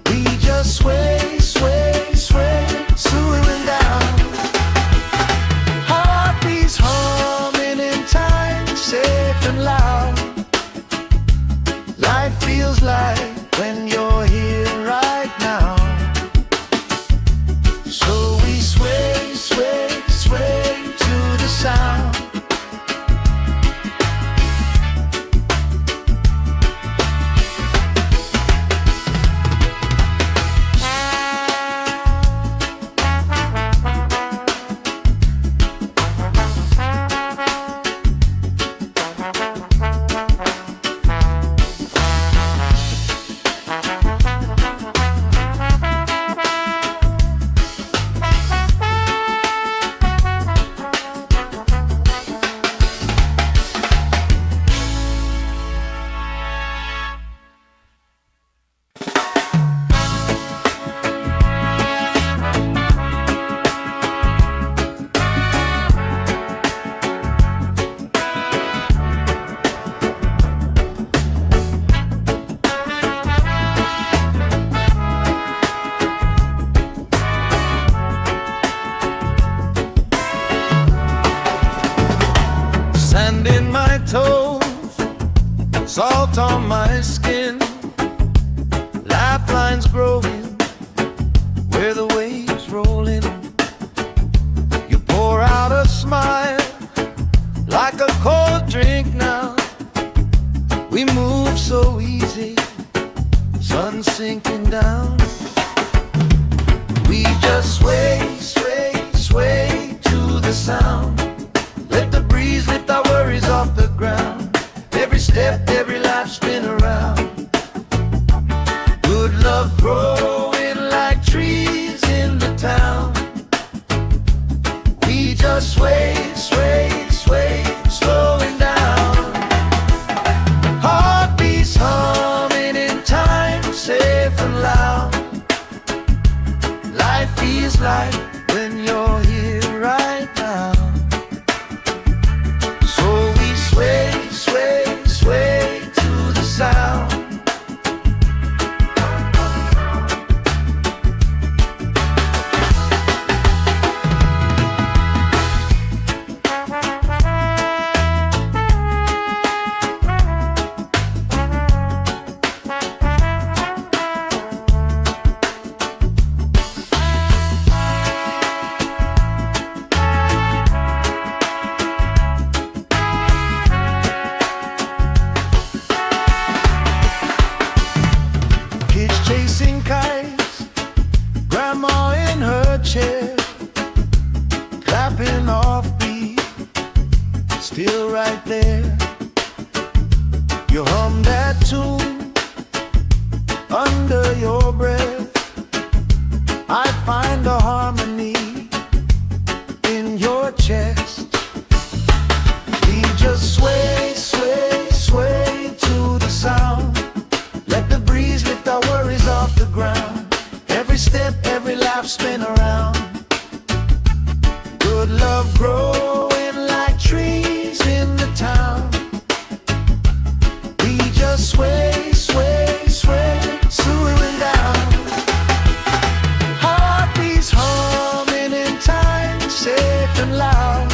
We just sway, sway, sway, slowing down. Heartbeats humming in time, safe and loud. Life feels like when you're here right now. So we sway, sway, sway to the sound. Sand in my toes, salt on my skin, lifelines growing where the waves roll in. You pour out a smile like a cold drink now. We move so easy, sun sinking down. We just sway, sway, sway to the sound. Let the breeze lift our worries off the ground. Every step, every laugh, spin around. Good love growing like trees in the town. We just sway, sway, sway, slowing down. Heartbeats humming in time, safe and loud. Life feels like when you're here right now. Sway, sway, sway to the sound. Chasing kites, grandma in her chair, clapping off beat, still right there. You hum that tune under your breath. I find a harmony in your chest. We just sway, sway, sway to the sound. Let the breeze lift our worries off the ground. Every step, every laugh, spin around. Good love growing like trees in the town. We just sway, sway, sway, slowing down. Heartbeats humming in time, safe and loud.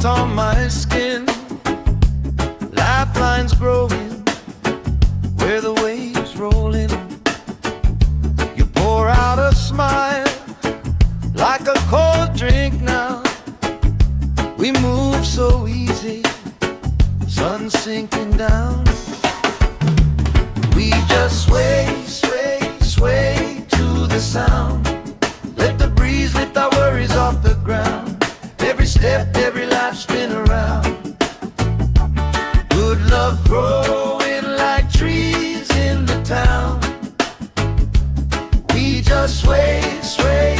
warmth on my skin, lifelines growing where the waves roll in. You pour out a smile like a cold drink now. We move so easy, sun sinking down. We just sway, sway, sway to the sound. Let the breeze lift our worries off the ground. Every step, every life spin around. Good love growing like trees in the town. We just sway, sway